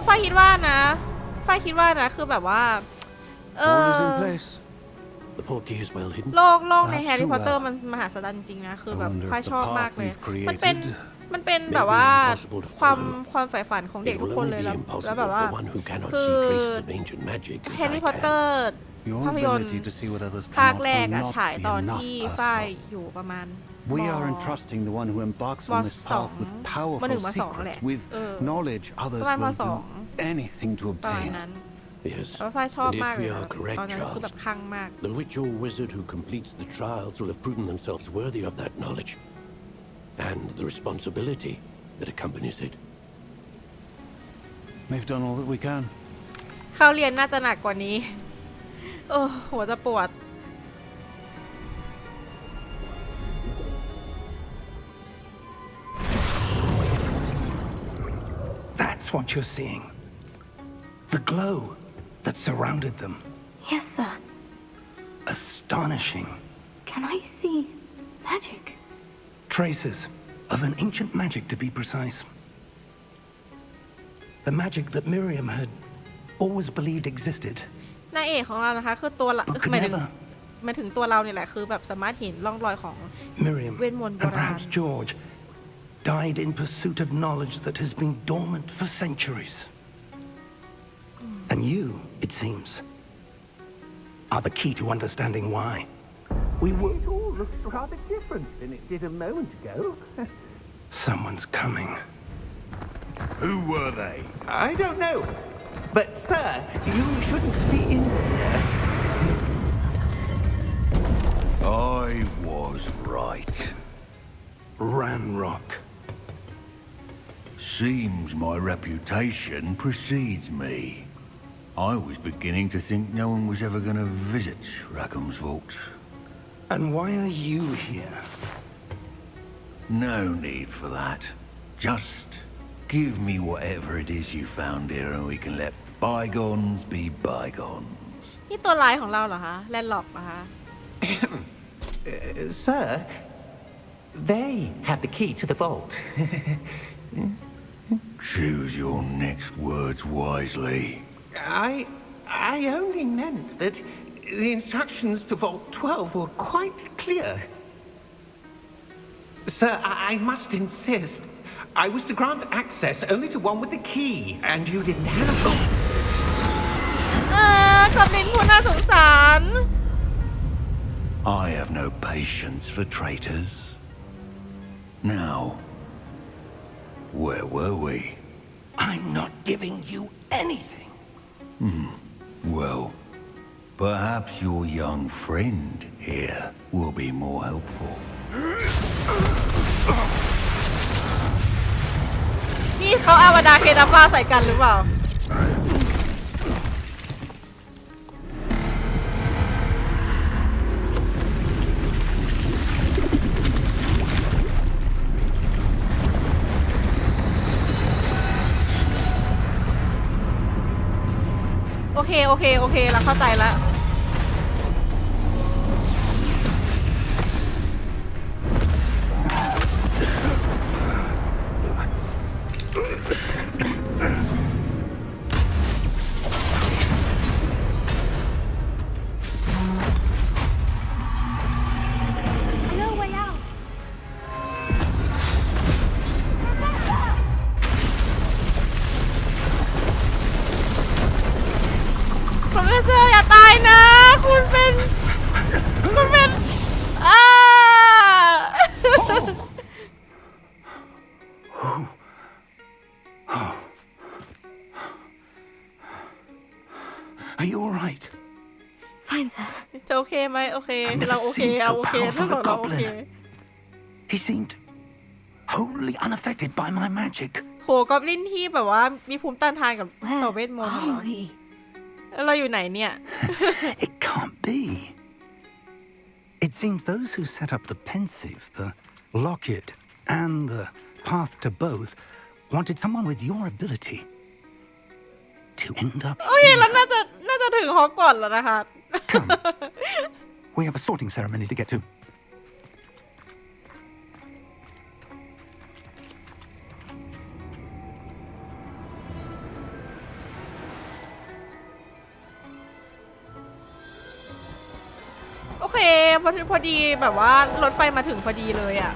ฝ้ายคิดว่านะคือแบบว่า
All is in place. The portkey is well hidden.
โลกใน
Perhaps
แฮร์รี่
too
พอตเตอร์
well.
มันมหาศาลจริงๆนะคือ
I
แบบ
wonder
ฝ้าย
if the
ชอบ
path
มากเลย
we've
มันเป็น
created
แบบว่า
may be impossible to
ความ
follow.
ใฝ่ฝันของเด็ก
It
ทุก
will
คน
only
เลย
be
แล้ว
impossible
แบบว่า
for one who cannot
คือ
see traces of ancient magic
แฮ
as
ร์รี่
I
พอตเตอ
can.
ร์
Your
ภาพยนตร์
ability to see what others
ภาค
cannot
แรก
will
อะ
not
ฉาย
be
ตอน
enough
ที่
for
ฝ้าย
us
อยู่ประมาณ
We
ม
are entrusting the one who embarks
ม
on this
สอง
path with
ม
powerful
หนึ่งมสองแหละ
secrets, with knowledge others
ประมาณม
will
สอง
do anything to
ประมาณ
obtain.
นั้น
Yes.
แล้วฝ้ายชอบ
And
มาก
if
เล
we
ย
are
นะ
correct,
ตอนนั้นคือแบบ
Charles,
คลั่งมาก
the witch or wizard who completes the trials will have proven themselves worthy of that knowledge and the responsibility that accompanies it.
We've done all that we can.
เข้าเรียนน่าจะหนักกว่านี้ หัวจะปวด
That's what you're seeing. The glow that surrounded them.
Yes, sir.
Astonishing.
Can I see magic?
Traces of an ancient magic, to be precise. The magic that Miriam had always believed existed.
นายเอกของเรานะคะคือตัว
But
คือ
could
หมายถึง
never.
หมายถึงตัวเราเนี่ยแหละคือแบบสามารถเห็นร่องรอยของ
Miriam,
เวทมนต์โบ
and
ราณ
perhaps George, died in pursuit of knowledge that has been dormant for centuries. And you, it seems, are the key to understanding why. We were...
It all looks rather different than it did a moment ago.
Someone's coming.
Who were they?
I don't know. But, sir, you shouldn't be in here.
I was right.
Ranrock.
Seems my reputation precedes me. I was beginning to think no one was ever going to visit Rackham's vault.
And why are you here?
No need for that. Just give me whatever it is you found here and we can let bygones be bygones.
นี่ตัวลายของเราเหรอคะแลนล็อกเหรอคะ
Sir, they have the key to the vault.
Choose your next words wisely.
I only meant that the instructions to Vault 12 were quite clear. Sir, I must insist. I was to grant access only to one with the key, and you didn't have it.
กอบลินผู้น่าสงสาร
I have no patience for traitors. Now, where were we?
I'm not giving you anything.
Well, perhaps your young friend here will be more helpful.
นี่เขาอาวดาเคดับฟ้าใส่กันหรือเปล่า โอเคเราเข้าใจแล้ว
No way out.
คุณไม่เจออย่าตายนะ คุณเป็น
Are you all right?
Fine, sir.
จะโอเคไหมโอเค
I've never
เราโอเค
seen so
เอาโอเค
powerful
ถ้า
a
เราโอเค
goblin. He seemed wholly unaffected by my magic.
โหกอบลินที่แบบว่ามีภูมิต้านทานกับต่อ
Where
เวทมนต์เหรอ
are we?
แล้วเราอยู่ไหนเนี่ย
It can't be. It seems those who set up the pensive, the locket, and the path to both wanted someone with your ability to end up
โอเค
here.
แล้วน่าจะถึงฮอกวอตส์แล้วนะคะ
Come. We have a sorting ceremony to get to. โอเคพอดีแบบว่ารถไฟมาถึงพอดีเลยอ่ะ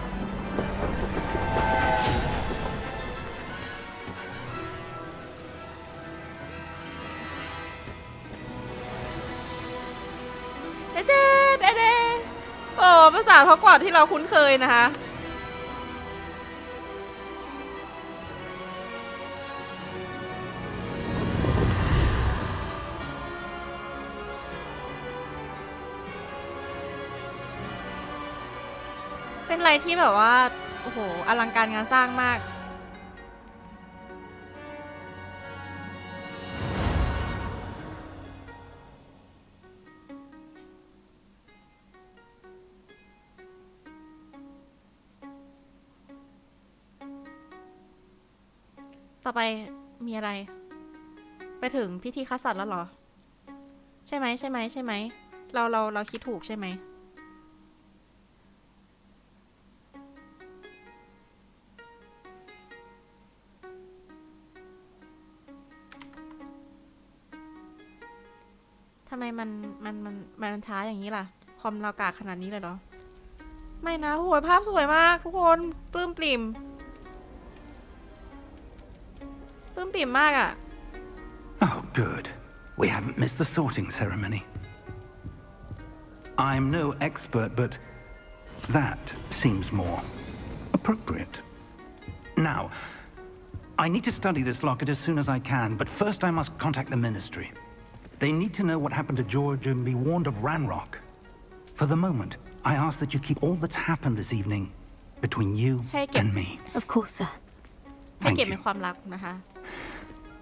เดโอ้ภาษาฮอกวอตส์ที่เราคุ้นเคยนะคะ เป็นอะไรที่แบบว่า โอ้โห อลังการงานสร้างมาก โ
ต่อไปมีอะไร ไปถึงพิธีคัดสรรแล้วเหรอใช่ไหมเราคิดถูกใช่ไหมทำไมมันช้าอย่างนี้ล่ะคอมเรากากขนาดนี้เลยเหรอไม่นะโหยภาพสวยมากทุกคนปลื้มปริ่มมากอ่ะ
Oh, good. We haven't missed the sorting ceremony. I'm no expert, but that seems more appropriate. Now, I need to study this locket as soon as I can, but first I must contact the ministry. They need to know what happened to George and be warned of Ranrock. For the moment, I ask that you keep all that's happened this evening between you and me.
Of course, sir.
ให้เก็บเป็นความลับนะคะ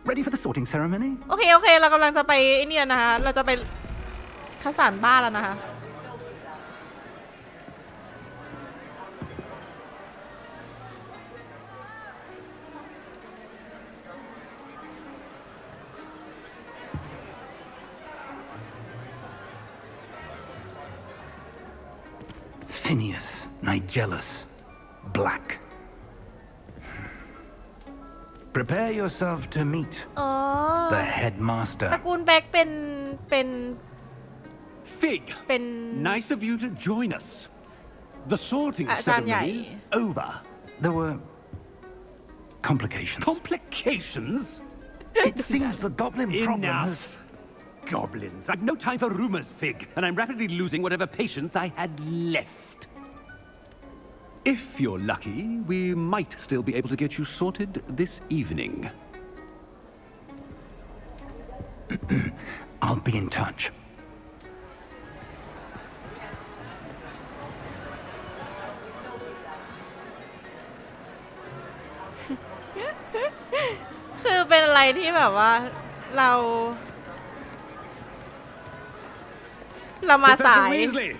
Ready for the sorting ceremony?
โอเคเรากำลังจะไปเนี่ยนะคะเราจะไปคัดสรรบ้านแล้วนะคะ
Phineas, Nigellus, Black. Prepare yourself to meet
อ๋อ
the headmaster.
ตระกูลแบ็กเป็น
Fig,
เป็น
nice of you to join us. The sorting ceremony is over.
There were complications.
Complications?
It seems the goblin problem has...
Enough. Goblins. I've no time for rumors, Fig, and I'm rapidly losing whatever patience I had left. If you're lucky, we might still be able to get you sorted this evening.
I'll be in touch.
คือเป็นอะไรที่แบบว่าเรามาสาย
Professor Weasley,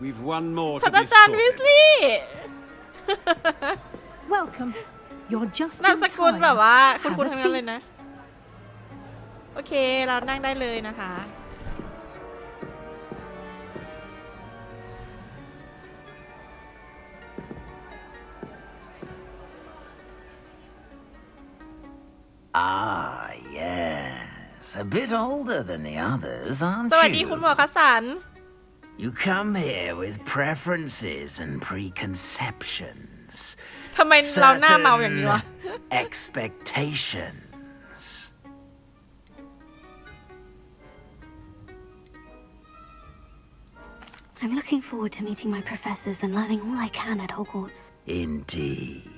we've one more
ศา
to
สตรา
be
จารย์วิส
sorted.
ลีย์
Welcome. You're just
นาม
in
สกุลแบบ
time.
ว่าคุณ
Have a
ทั้งนั้นเลย
seat.
นะ โอเคเรานั่งได้เลยนะคะ
Ah, yes. A bit older than the others,
ส
aren't
วัสดีคุณหมอ
you?
คัสสัน
You come here with preferences and preconceptions.
ทำไมเราหน้าเมาอย่างนี้วะ
expectations.
I'm looking forward to meeting my professors and learning all I can at Hogwarts.
Indeed.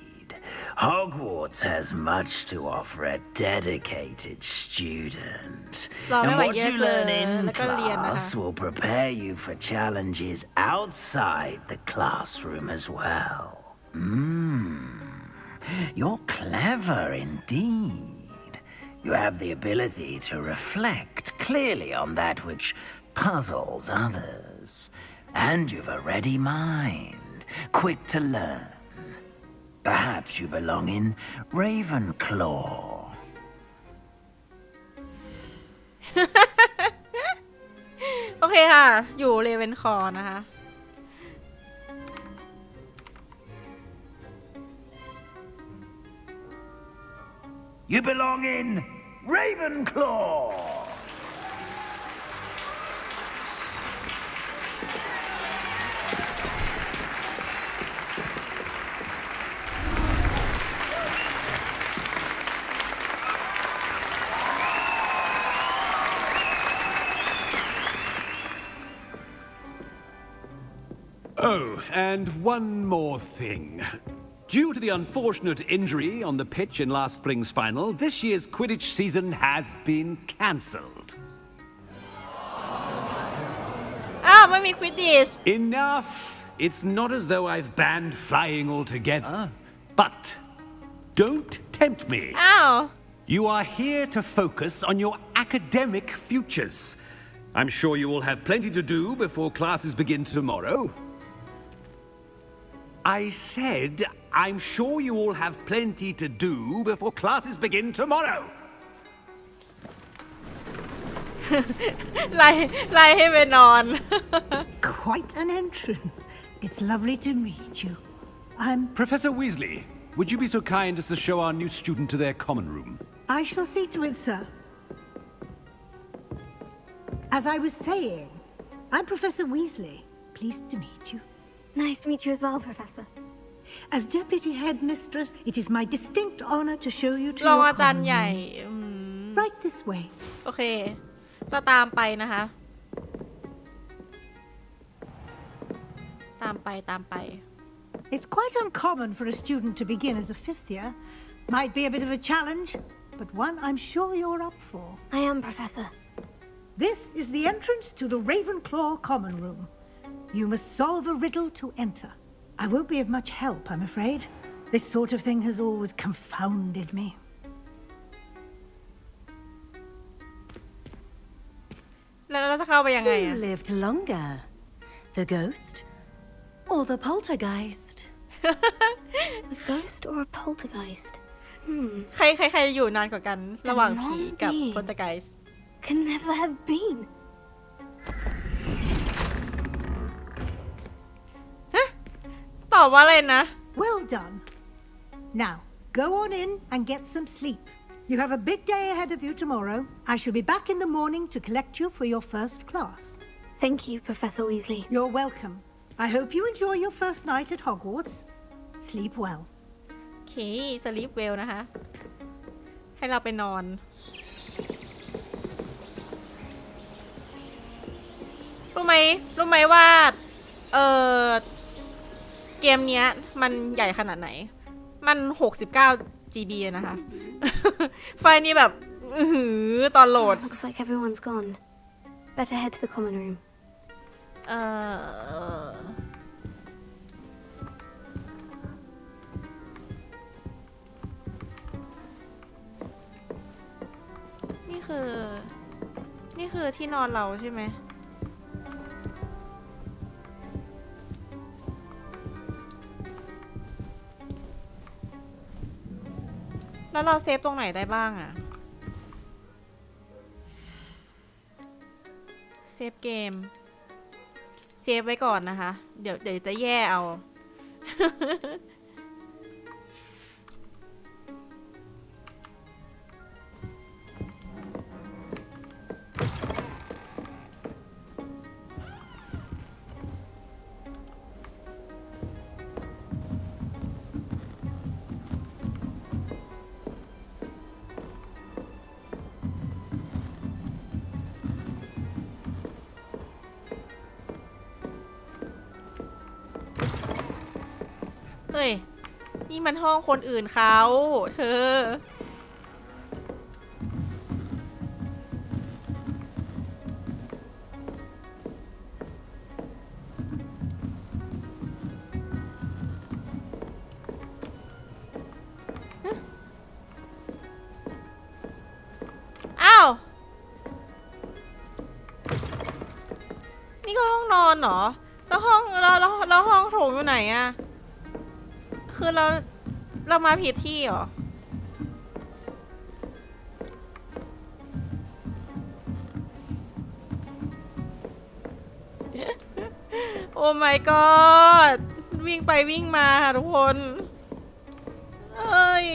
Hogwarts has much to offer a dedicated student.
รอไม่
And
ไหว
what
เยอะ
you
เลย
learn in
แล้วก็เรียนนะคะ
class will prepare you for challenges outside the classroom as well. You're clever indeed. You have the ability to reflect clearly on that which puzzles others. And you've a ready mind, quick to learn. Perhaps you belong in Ravenclaw.
โอเคค่ะ อยู่เลเวนคอร์นะคะ
You belong in Ravenclaw.
Oh, and one more thing. Due to the unfortunate injury on the pitch in last spring's final, this year's Quidditch season has been cancelled.
อ้าวไม่มีควิดดิช
Enough! It's not as though I've banned flying altogether. But don't tempt me.
อ้าว
You are here to focus on your academic futures. I'm sure you will have plenty to do before classes begin tomorrow. I said I'm sure you all have plenty to do before classes begin tomorrow.
ไล่ให้ไปนอน
Quite an entrance. It's lovely to meet you. I'm...
Professor Weasley, would you be so kind as to show our new student to their common room?
I shall see to it, sir. As I was saying, I'm Professor Weasley. Pleased to meet you.
Nice to meet you as well, Professor.
As Deputy Headmistress, it is my distinct honor to show you to
รอง
your
อาจารย์
common
ใหญ่
room. Right this way.
โอเค เราตามไปนะคะ ตามไป
It's quite uncommon for a student to begin as a fifth year. Might be a bit of a challenge, but one I'm sure you're up for.
I am, Professor.
This is the entrance to the Ravenclaw Common Room. You must solve a riddle to enter. I won't be of much help, I'm afraid. This sort of thing has always confounded me.
แล้วเราจะเข้าไปยังไง
Who
อะ
lived longer? The ghost or the poltergeist?
A ghost or a poltergeist?
ใครอยู่นานกว่ากัน ระหว่างผีกับโพลเตอร์ไกส์
Can never have been.
ตอบว่าอะไรนะ
Well done. Now, go on in and get some sleep. You have a big day ahead of you tomorrow. I shall be back in the morning to collect you for your first class.
Thank you, Professor Weasley.
You're welcome. I hope you enjoy your first night at Hogwarts. Sleep well.
โอเค สลีปเวลนะคะ ให้เราไปนอน รู้ไหมว่า เกมเนี้ย มันใหญ่ขนาดไหน มัน69 GB นะคะ ไฟล์นี้แบบตอนโหลด
Looks like everyone's gone. Better head to the common room. นี่คือที่นอนเราใช่ไหม แล้วเราเซฟตรงไหนได้บ้างอะเซฟเกม เซฟไว้ก่อนนะคะ เดี๋ยวจะแย่เอา เฮ้ย นี่มันห้องคนอื่นเขาเธอ อ้าว นี่ก็ห้องนอนเหรอ แล้วห้องโถงอยู่ไหนอะคือเรามาผิดที่เหรอ โอ้ my god วิ่งไปวิ่งมาค่ะทุกคนเอ้ย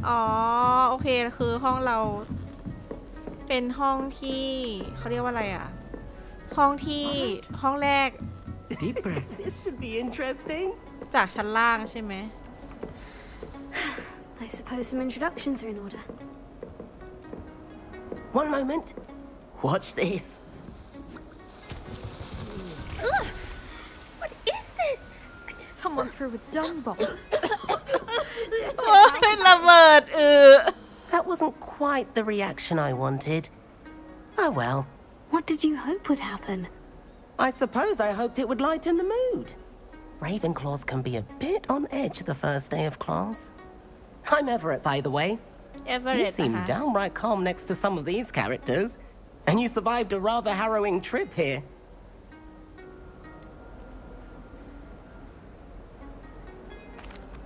อ๋อ โอเค คือห้องเราเป็นห้องที่เขาเรียกว่าอะไรอ่ะ ห้องแรก
Deep breath. This should be interesting.
จากชั้นล่างใช่ไหม
I suppose some introductions are in order.
One moment. Watch this.
What is this? Someone threw a dung bomb.
โอ้ยระเบิด
That wasn't quite the reaction I wanted. Oh well.
What did you hope would happen?
I suppose I hoped it would lighten the mood. Ravenclaws can be a bit on edge the first day of class. I'm Everett, by the way. You
Everett
seem
นะคะ
downright calm next to some of these characters. And you survived a rather harrowing trip here.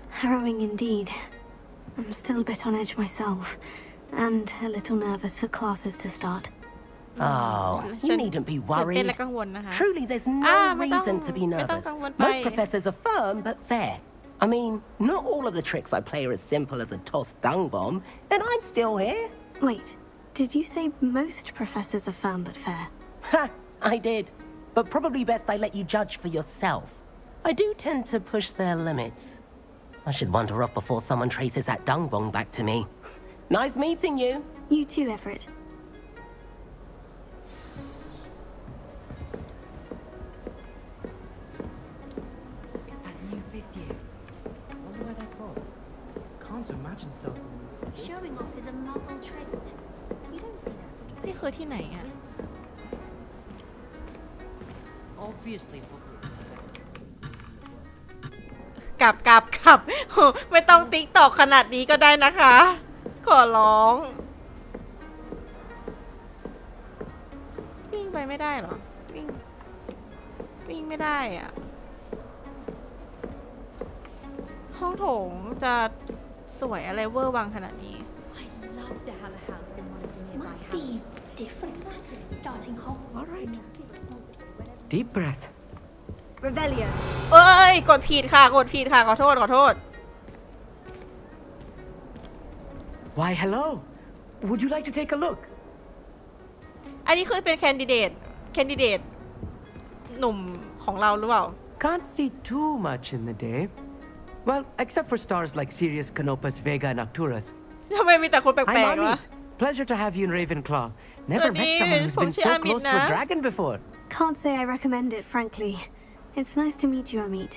Harrowing indeed. I'm still a bit on edge myself, and a little nervous for classes to start.
Oh, you needn't be
ตื่นเต้น
worried.
และกังวลนะคะ
Truly, there's no
ไม่ต้อง
reason to be
ไม่ต้อง
nervous.
กังวลไป
Most professors are firm but fair. I mean, not all of the tricks I play are as simple as a tossed dung bomb, and I'm still here.
Wait, did you say most professors are firm but fair?
Ha! I did. But probably best I let you judge for yourself. I do tend to push their limits. I should wander off before someone traces that dung bomb back to me. Nice meeting you.
You too, Everett.
Showing off is a Muggle trait. You don't see that sort of
นี่คือที่ไหนอ่ะ
Obviously,
กลับ โหไม่ต้องติ๊กตอกขนาดนี้ก็ได้นะคะ ขอร้อง วิ่งไปไม่ได้เหรอ วิ่งไม่ได้อ่ะ ห้องโถงจะสวยอะไรเวอร์วังขนาดนี้
I'd love to have a house in one of the nearby Must be different. Starting Hogwarts.
all right. Deep breath.
Revelio.
เอ้ย กดผิดค่ะ ขอโทษ
Why, hello. Would you like to take a look?
อันนี้คือเป็นแคนดิเดตหนุ่มของเราหรือเปล่า
Can't see too much in the day. Well, except for stars like Sirius, Canopus, Vega, and Arcturus.
ทำไมมีแต่คนแปล
I'm
กๆวะ
Amit. Pleasure to have you in Ravenclaw. Never met
Sorry,
someone who's been so
Amit
close to a
na.
dragon before.
Can't say I recommend it, frankly. It's nice to meet you, Amit.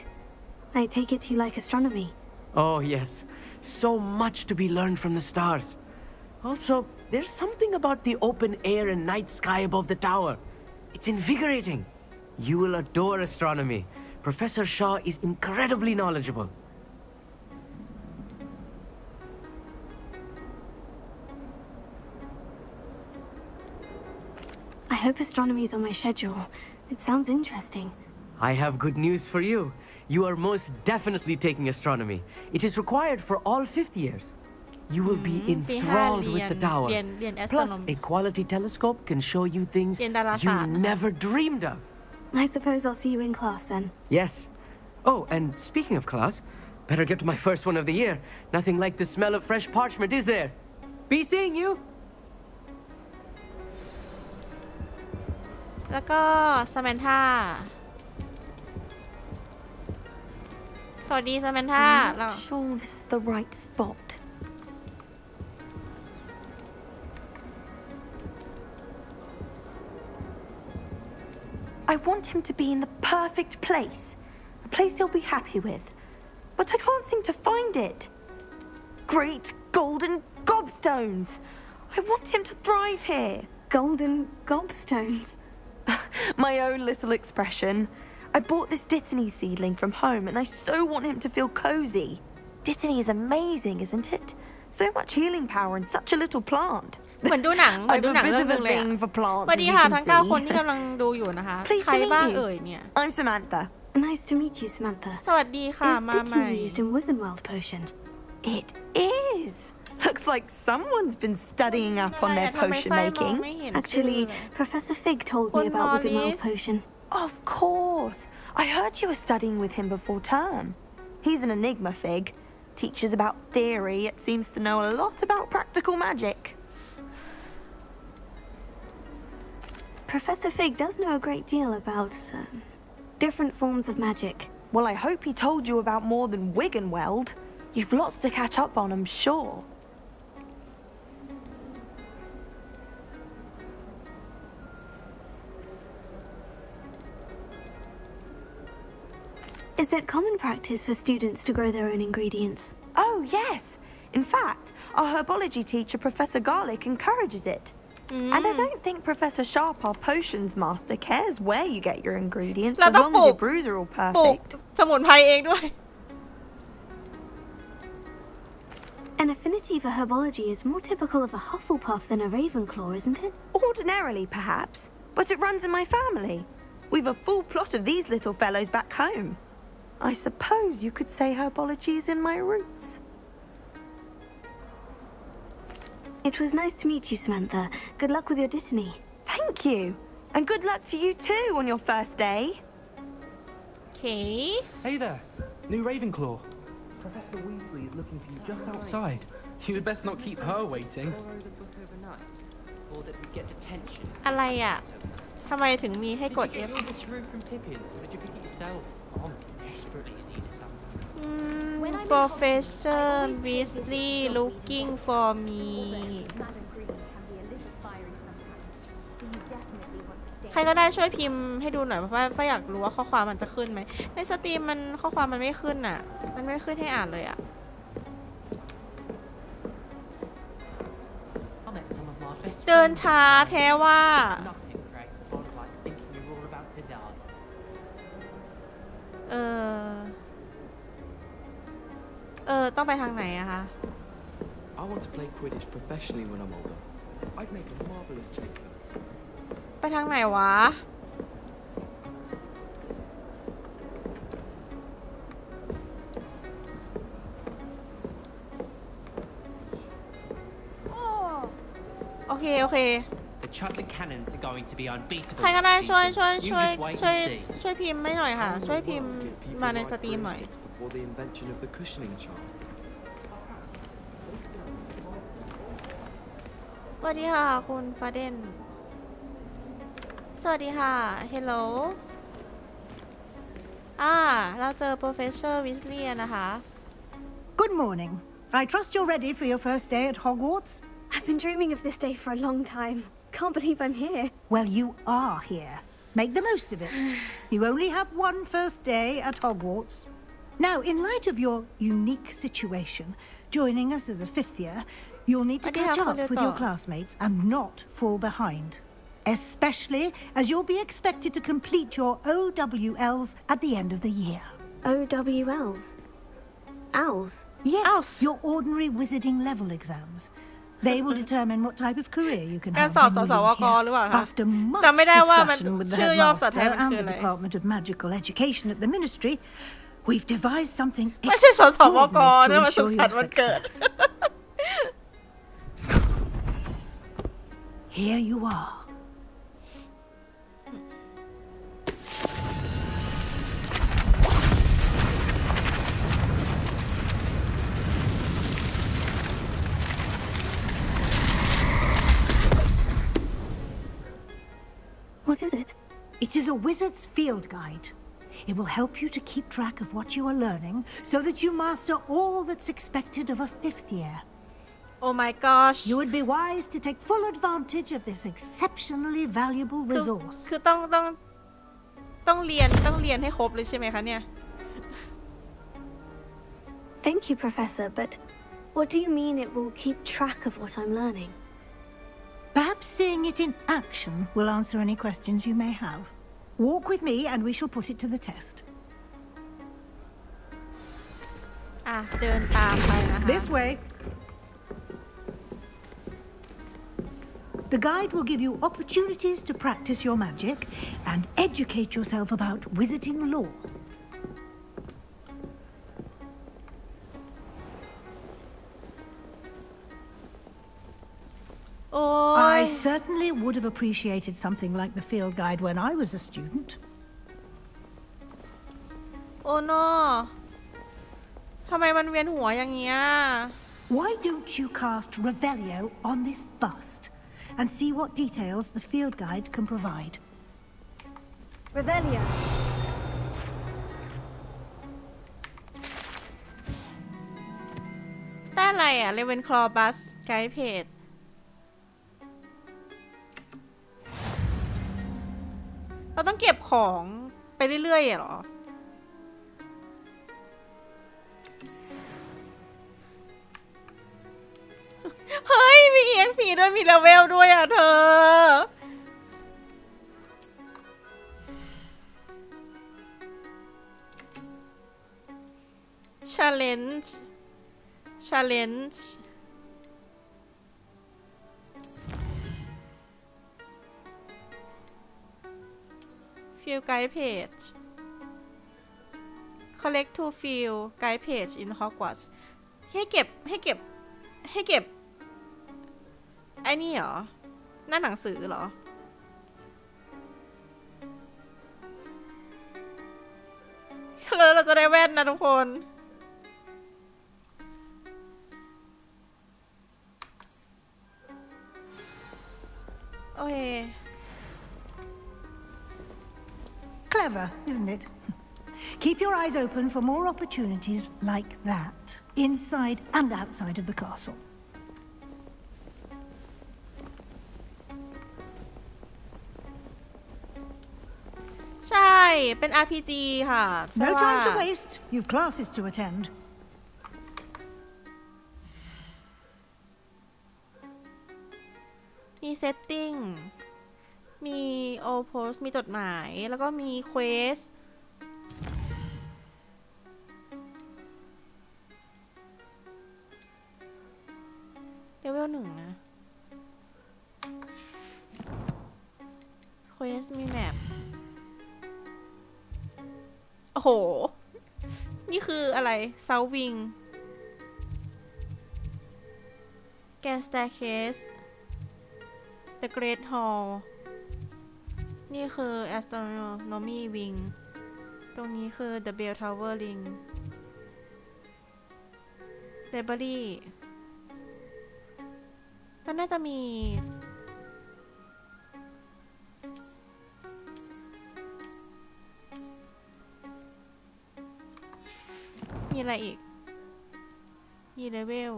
I take it you like astronomy.
Oh, yes. So much to be learned from the stars. Also, there's something about the open air and night sky above the tower. It's invigorating. You will adore astronomy. Professor Shaw is incredibly knowledgeable.
I hope astronomy's on my schedule. It sounds interesting.
I have good news for you. You are most definitely taking astronomy. It is required for all fifth years. You will be enthralled with the tower. Plus, a quality telescope can show you things you never dreamed of.
I suppose I'll see you in class then.
Yes. Oh, and speaking of class, better get to my first one of the year. Nothing like the smell of fresh parchment, is there? Be seeing you.
แล้วก็ซาแมนธาสวัสดีซาแมนธา
I'm not sure this is the right spot. I want him to be in the perfect place. A place he'll be happy with. But I can't seem to find it. Great golden gobstones! I want him to thrive here.
Golden gobstones.
My own little expression. I bought this Dittany seedling from home and I so want him to feel cozy. Dittany is amazing, isn't it? So much healing power in such a little plant.
เหมือนดูหนัง
I'm a bit
เรื่อ
of
งนึ
a
งเลย
thing for
ส
plants,
วัส
as
ดี
you
ค่ะ
can
ทั้ง9 คนที่
see.
กำลังดูอยู่นะคะ
Pleased
ใคร
to meet
บ้าง
you.
เอ่ยเนี่ย
I'm Samantha.
Nice to meet you, Samantha.
สวัสดีค่ะ
Is
มาใหม่
Dittany used in Wiggenweld potion?
It is. Looks like someone's been studying up on their
ทำไม
potion
ไฟมอง
making.
ไม่เห็น
Actually,
ชื่อเลย
Professor Fig told me about Wiggenweld potion.
Of course. I heard you were studying with him before term. He's an enigma, Fig. Teaches about theory, yet seems to know a lot about practical magic.
Professor Fig does know a great deal about different forms of magic.
Well, I hope he told you about more than Wiggenweld. You've lots to catch up on, I'm sure.
Is it common practice for students to grow their own ingredients?
Oh, yes. In fact, our herbology teacher, Professor Garlick, encourages it. And I don't think Professor Sharp, our potions master, cares where you get your ingredients, as long as your brews are all
ปลูก
perfect.
สมุนไพรเองด้วย
And An affinity for herbology is more typical of a Hufflepuff than a Ravenclaw, isn't it?
Ordinarily, perhaps, but it runs in my family. We've a full plot of these little fellows back home. I suppose you could say herbology is in my roots.
It was nice to meet you, Samantha. Good luck with your dittany.
Thank you. And good luck to you too on your first day.
Okay.
Hey there, new Ravenclaw. Professor Weasley is looking for you just outside. You had best not keep her waiting.
อะไรอ่ะทำไมถึงมีให้กด F Professor Weasley looking for me ใครก็ได้ช่วยพิมพ์ให้ดูหน่อยเพราะว่าอยากรู้ว่าข้อความมันจะขึ้นไหมในสตรีมมันข้อความมันไม่ขึ้นอ่ะมันไม่ขึ้นให้อ่านเลยอ่ะเดินช้าแท้ว่าต้องไปทางไหนอะคะ
I want to play Quidditch professionally when I'm older. I'd make a marvelous chaser.
ไปทางไหนวะโอเคโอเค
The Chutlet cannons are going to be unbeatable.
ใครก็ได้ช่วยพิมพ์ให้หน่อยค่ะช่วยพิมพ์มาในสตรีมหน่อย
Before the invention of the cushioning charm.
สวัสดีค่ะคุณฟาเดนสวัสดีค่ะ Hello เราเจอ Professor Weasley นะคะ
Good morning. I trust you're ready for your first day at Hogwarts.
I've been dreaming of this day for a long time. Can't believe I'm here.
Well, you are here. Make the most of it. You only have one first day at Hogwarts. Now, in light of your unique situation, joining us as a fifth year, you'll need to catch up with your classmates and not fall behind. Especially as you'll be expected to complete your OWLs at the end of the year.
OWLs? Owls?
Yes, your ordinary wizarding level exams. They will determine what type of career you can
การ
have
สอบ
when
ส
you
สว
leave
ก
here.
หรือเปล่าคะ
After much
จำไม่ได้ว่ามัน
discussion with the
ชื่อย่อภาษาไทย
headmaster
มันคือ
and
อะไร
the Department of Magical Education at the Ministry, we've devised something
ไม่ใช่สสวก
extraordinary
นะ
to
มันสุข
ensure
สัน
your
ต์วันเกิด
success. Here you are.
What is it?
It is a wizard's field guide. It will help you to keep track of what you are learning so that you master all that's expected of a fifth year.
Oh my gosh
You would be wise to take full advantage of this exceptionally valuable
คือ
resource.
ต้องเรียนให้ครบเลยใช่ไหมคะเนี่ย
Thank you, Professor, but what do you mean it will keep track of what I'm learning?
Perhaps seeing it in action will answer any questions you may have. Walk with me and we shall put it to the test.
เดินตามไปนะคะ
This way. The guide will give you opportunities to practice your magic and educate yourself about wizarding lore. I certainly would have appreciated something like the field guide when I was a student.
Oh no ทำไมมันเวียนหัวอย่างเงี้ย
Why don't you cast Revelio on this bust and see what details the field guide can provide?
Revelio.
ได้อะไรอ่ะ Ravenclaw Bus Guide Page เราต้องเก็บของไปเรื่อยๆเหรอ เฮ้ย มี EXP ด้วย มีเลเวลด้วยอ่ะเธอ Challenge challenge fill guide page collect to fill guide page in Hogwarts ให้เก็บไอ้นี่เหรอหน้าหนังสือเหรอแล้วเราจะได้แว่นนะทุกคนโอเค
Clever, isn't it? Keep your eyes open for more opportunities like that, inside and outside of the castle.
ใช่ เป็น RPG ค่ะ
No time to waste. You've classes to attend.
มีเซตติ้ง มีโอโพสมีจดหมาย แล้วก็มีเควสเลเวล1นะเควสมีแมปโอ้โห นี่คืออะไรเซาวิงแกนสแตร์เคส The Great Hall นี่คือ Astronomy Wing ตรงนี้คือ The Bell Tower Ring Library มันน่าจะมีอะไรอีกมีเลเวล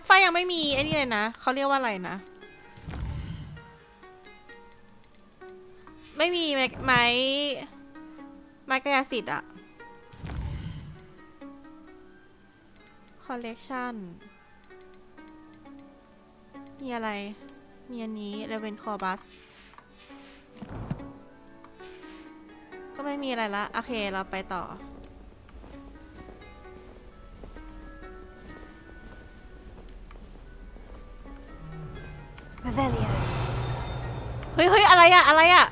ไฟยังไม่มีไอ้นี่เลยนะเขาเรียกว่าอะไรนะไม่มีไม้กายสิทธิ์อะ collection มีอะไรมีอันนี้ Raven Corbus ก็ไม่มีอะไรละโอเคเราไปต่อเฮ้ยอะไรอะ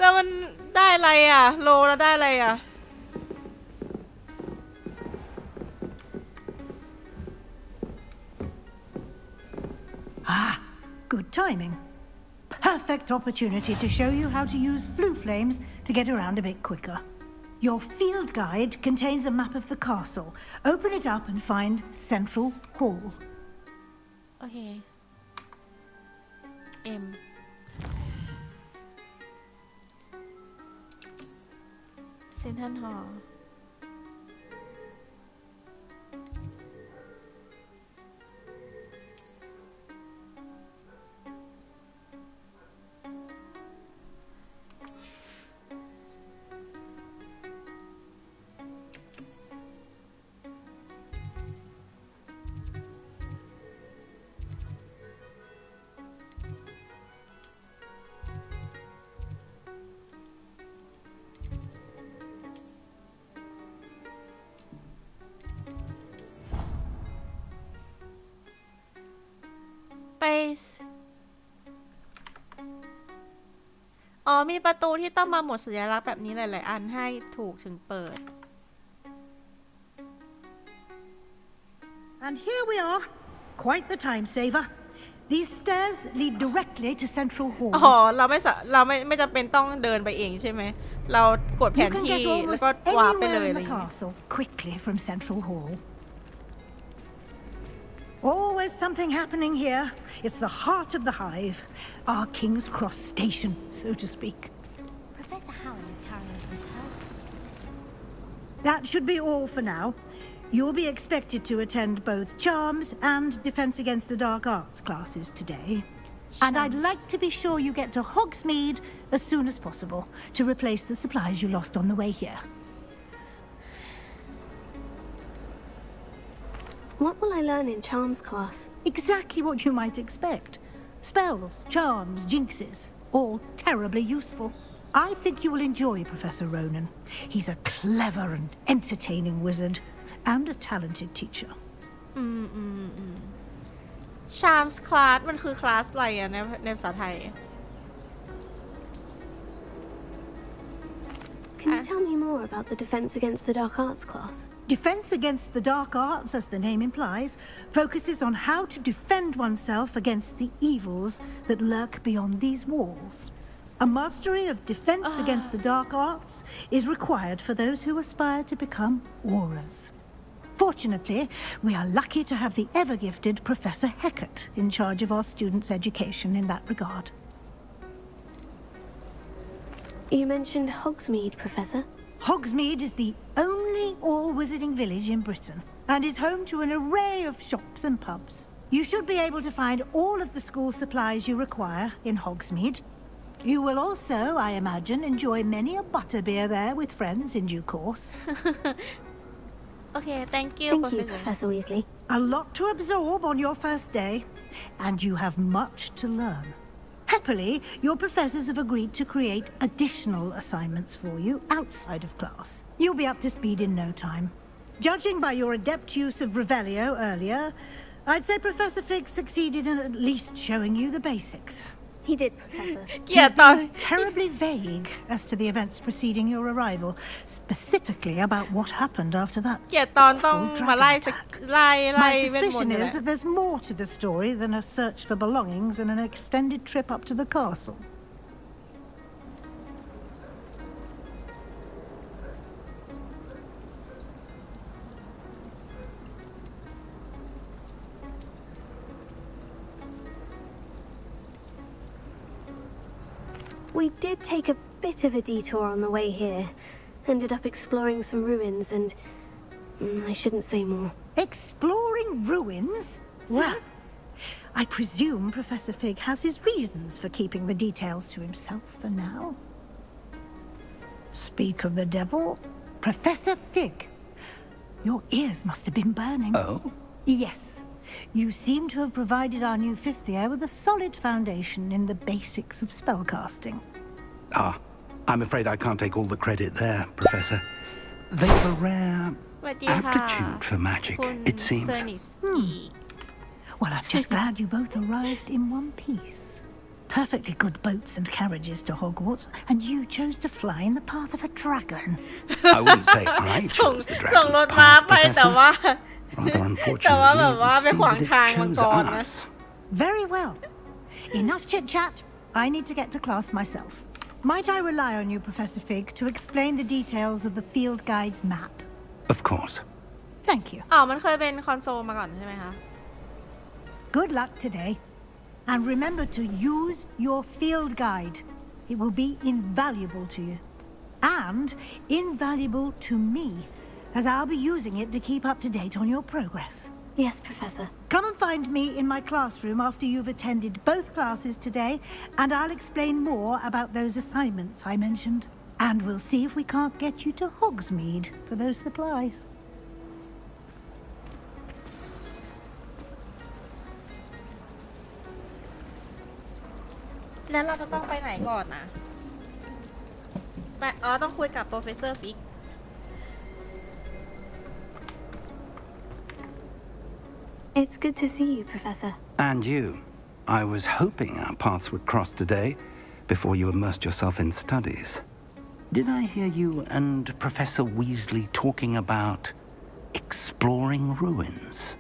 แล้วมันได้อะไรอ่ะโลแล้วได้อะไรอ่ะ
Good timing. Perfect opportunity to show you how to use flue flames to get around a bit quicker. Your field guide contains a map of the castle. Open it up and find Central Hall.
Okay. M. Central Hall. อ๋อมีประตูที่ต้องมาหมดสัญลักษณ์แบบนี้หลายๆอันให้ถูกถึงเปิด
And here we are. Quite the time saver. These stairs lead directly to Central Hall.
อ๋อเราไม่จำเป็นต้องเดินไปเองใช่ไหมเรากดแผ
You
น
can
ที่
get
แล้ว
almost
ก็วาร์ปไปเลย
anywhere
อะไร
in
อ
the
ย่างเงี้ย
castle quickly from Central Hall. Always something happening here. It's the heart of the hive, our King's Cross station, so to speak.
Professor Howard is carrying some help.
That should be all for now. You'll be expected to attend both Charms and Defense Against the Dark Arts classes today. And I'd like to be sure you get to Hogsmeade as soon as possible to replace the supplies you lost on the way here.
What will I learn in Charms class?
Exactly what you might expect. Spells, charms, jinxes, all terribly useful. I think you will enjoy Professor Ronan. He's a clever and entertaining wizard and a talented teacher.
Charms class มันคือคลาสอะไรอะในภาษาไทย
Can you tell me more about the Defense Against the Dark Arts class?
Defense Against the Dark Arts, as the name implies, focuses on how to defend oneself against the evils that lurk beyond these walls. A mastery of Defense Against the Dark Arts is required for those who aspire to become auras. Fortunately, we are lucky to have the ever-gifted Professor Heckert in charge of our students' education in that regard.
You mentioned Hogsmeade, Professor.
Hogsmeade is the only all-wizarding village in Britain and is home to an array of shops and pubs. You should be able to find all of the school supplies you require in Hogsmeade. You will also, I imagine, enjoy many a butterbeer there with friends in due course.
Okay, thank you
Thank you, Professor Weasley.
A lot to absorb on your first day, and you have much to learn. Happily, your professors have agreed to create additional assignments for you outside of class. You'll be up to speed in no time. Judging by your adept use of Revelio earlier, I'd say Professor Fig succeeded in at least showing you the basics.
He did, Professor.
He's been terribly vague as to the events preceding your arrival, specifically about what happened after that
เกลียดตอนต้อง
awful
มาไล่
dragon attack.
ไล่
My
เวทมน
suspicion
ต์นี่แห
is
ละ
that there's more to the story than a search for belongings and an extended trip up to the castle.
We did take a bit of a detour on the way here. Ended up exploring some ruins and... I shouldn't say more.
Exploring ruins? Well, I presume Professor Fig has his reasons for keeping the details to himself for now. Speak of the devil, Professor Fig. Your ears must have been burning.
Oh?
Yes. You seem to have provided our new fifth year with a solid foundation in the basics of spellcasting.
Ah, I'm afraid I can't take all the credit there, Professor. They've a rare aptitude for magic, it seems.
Well, I'm just glad you both arrived in one piece. Perfectly good boats and carriages to Hogwarts, and you chose to fly in the path of a dragon.
I wouldn't say I chose the dragon's path, Professor. Rather unfortunately, it chose us.
Very well. Enough chit-chat. I need to get to class myself. Might I rely on you, Professor Fig, to explain the details of the field guide's map?
Of course.
Thank you.
อ๋อมันเคยเป็นคอนโซลมาก่อนใช่ไหมคะ
Good luck today. And remember to use your field guide. It will be invaluable to you. And invaluable to me, as I'll be using it to keep up to date on your progress.
Yes, Professor.
Come and find me in my classroom after you've attended both classes today, and I'll explain more about those assignments I mentioned. And we'll see if we can't get you to Hogsmeade for those supplies.
แล้วเราจะต้องไปไหนก่อนนะไปต้องคุยกับ Professor Fig
It's good to see you, Professor.
And you. I was hoping our paths would cross today, before you immersed yourself in studies. Did I hear you and Professor Weasley talking about exploring ruins?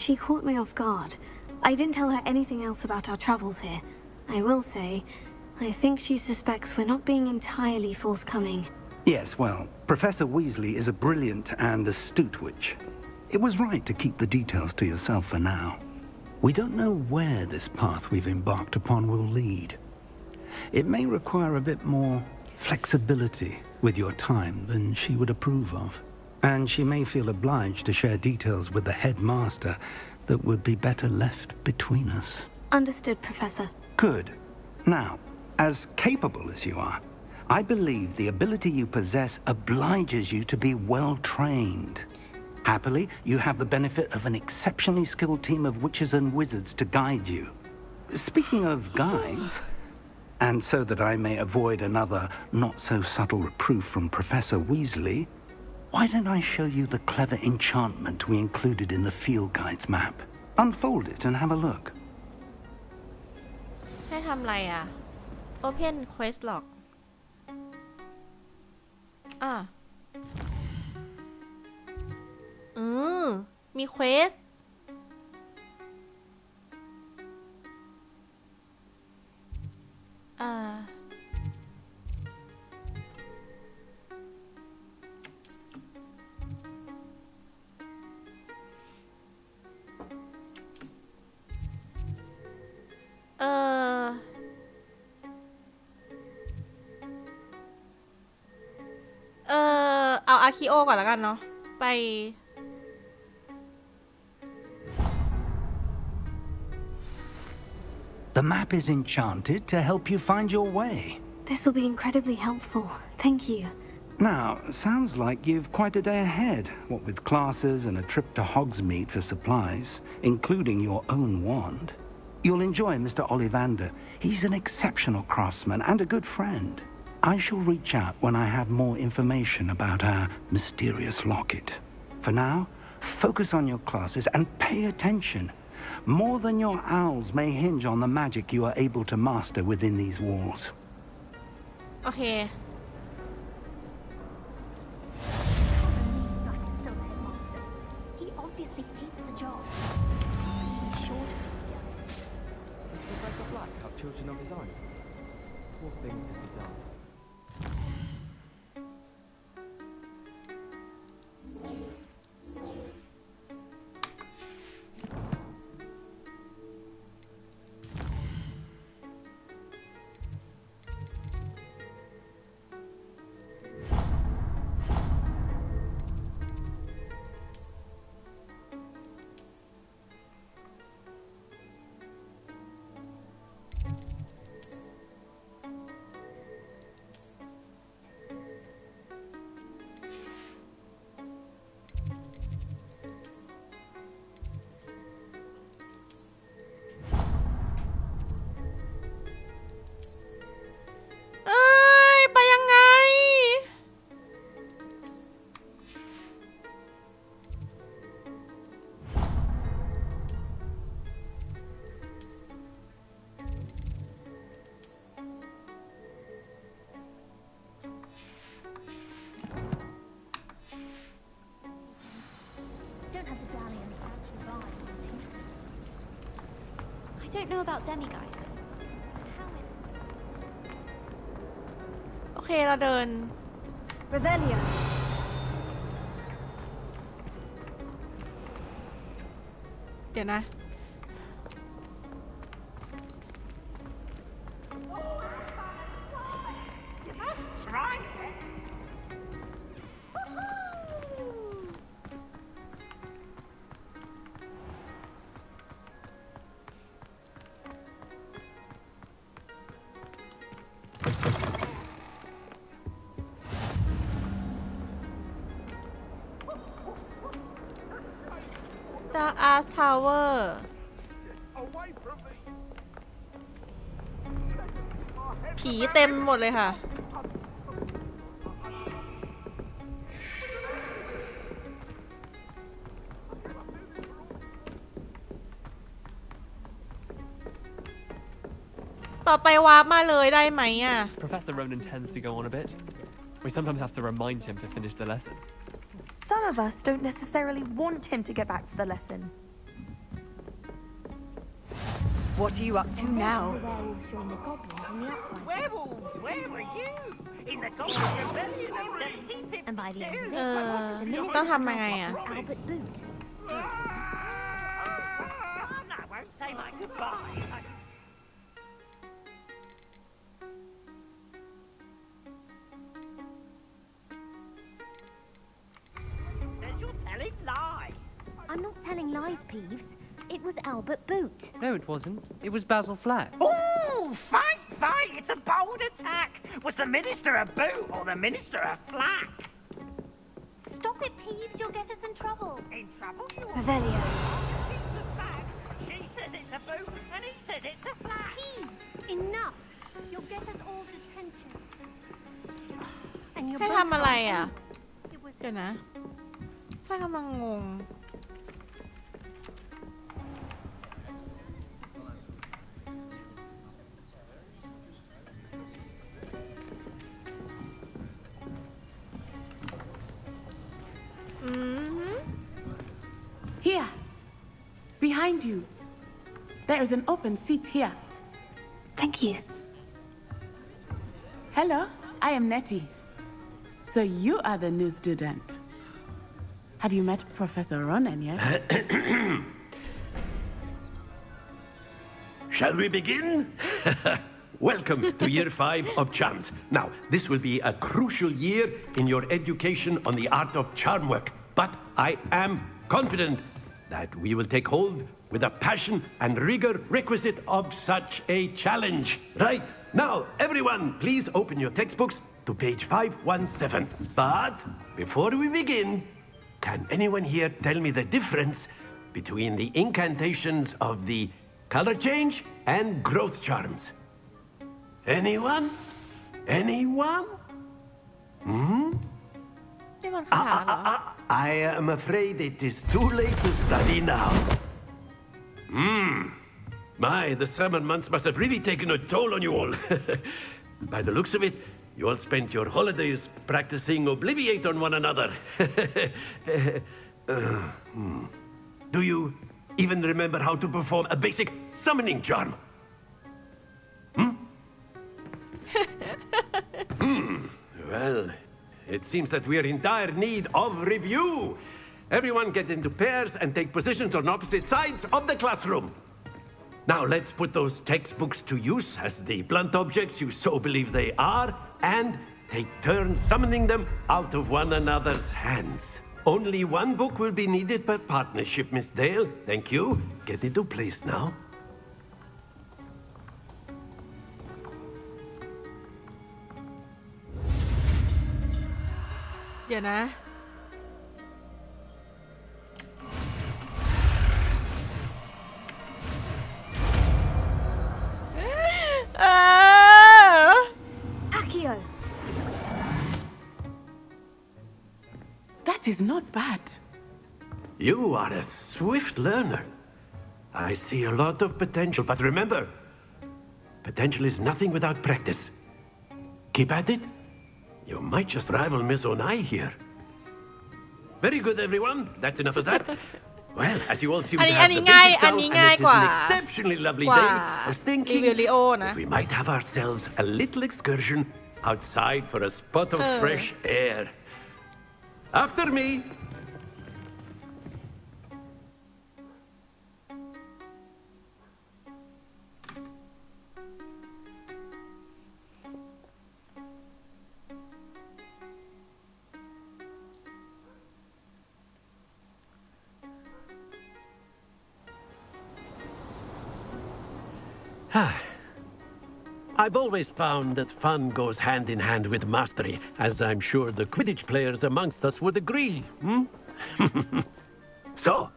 She caught me off guard. I didn't tell her anything else about our travels here. I will say, I think she suspects we're not being entirely forthcoming.
Yes, well, Professor Weasley is a brilliant and astute witch. It was right to keep the details to yourself for now. We don't know where this path we've embarked upon will lead. It may require a bit more flexibility with your time than she would approve of. And she may feel obliged to share details with the headmaster that would be better left between us.
Understood, Professor.
Good. Now, as capable as you are, I believe the ability you possess obliges you to be well trained. Happily, you have the benefit of an exceptionally skilled team of witches and wizards to guide you. Speaking of guides, and so that I may avoid another not-so-subtle reproof from Professor Weasley, why don't I show you the clever enchantment we included in the field guide's map? Unfold it and have a look.
ให้ทำไรอ่ะ Open Quest Log มีเควสเอาอาคิโอก่อนแล้วกันเนาะไป
The map is enchanted to help you find your way.
This will be incredibly helpful. Thank you.
Now, sounds like you've quite a day ahead, what with classes and a trip to Hogsmeade for supplies, including your own wand. You'll enjoy Mr. Ollivander. He's an exceptional craftsman and a good friend. I shall reach out when I have more information about our mysterious locket. For now, focus on your classes and pay attention. More than your owls may hinge on the magic you are able to master within these walls.
Okay.
He obviously hates the job. He's sure.
He's the break of black cut children of his own. Poor thing has he done.
I don't know about demiguises.
โอเคเราเดิน
Revelio.
เดี๋ยวนะ The Arts Tower ผีเต็มหมดเลยค่ะ ต่อไปวาร์ปมาเลยได้ไหมอ่ะ
Professor Ronan tends to go on a bit. We sometimes have to remind him to finish the lesson.
Some of us don't necessarily want him to get back to the lesson.
What are you up to now?
Werewolves joined the goblins in the uprising.
Werewolves, where were you? In the Goblin Rebellion of 1752?
And by the end of it,
ต้
the
อง
minister
ทำยังไงอ่ะ
was Albert Boot.
I won't say my goodbye. Says you're telling lies.
I'm not telling lies, Peeves. It was Albert Boot.
No, it wasn't. It was Basil Flack.
Oh, fight! It's a bold attack. Was the minister a boot or the minister a flack?
Stop it, Peeves. You'll get us in trouble.
In trouble?
Revelio.
She says it's a boot and he says it's a flack.
Peeves, enough. You'll get us all detention. And you're
ให้
both
ทำอะไร
right.
อ่ะ
It was
เดี๋ยวนะฝ้ายกำลังงง
Here, behind you. There is an open seat here.
Thank you.
Hello, I am Nettie. So you are the new student. Have you met Professor Ronan yet?
Shall we begin? Welcome to year 5 of charms. Now, this will be a crucial year in your education on the art of charm work. But I am confident that we will take hold with the passion and rigor requisite of such a challenge. Right, now, everyone, please open your textbooks to page 517. But before we begin, can anyone here tell me the difference between the incantations of the color change and growth charms? Anyone? Anyone?
นี่มันคาถาเหรอ
I am afraid it is too late to study now. My, the summer months must have really taken a toll on you all. By the looks of it, you all spent your holidays practicing Obliviate on one another. Do you even remember how to perform a basic summoning charm? Well, it seems that we are in dire need of review. Everyone get into pairs and take positions on opposite sides of the classroom. Now let's put those textbooks to use as the blunt objects you so believe they are, and take turns summoning them out of one another's hands. Only one book will be needed per partnership, Miss Dale. Thank you. Get into place now.
เดี๋ยวนะ
Accio.
That is not bad.
You are a swift learner. I see a lot of potential, but remember, potential is nothing without practice. Keep at it. You might just rival Miss Onai here. Very good, everyone. That's enough of that. Well, as you all seem to have the basics down, and it is an exceptionally lovely day, I was thinking that we might have ourselves a little excursion outside for a spot of fresh air. After me. I've always found that fun goes hand in hand with mastery, as I'm sure the Quidditch players amongst us would agree. So,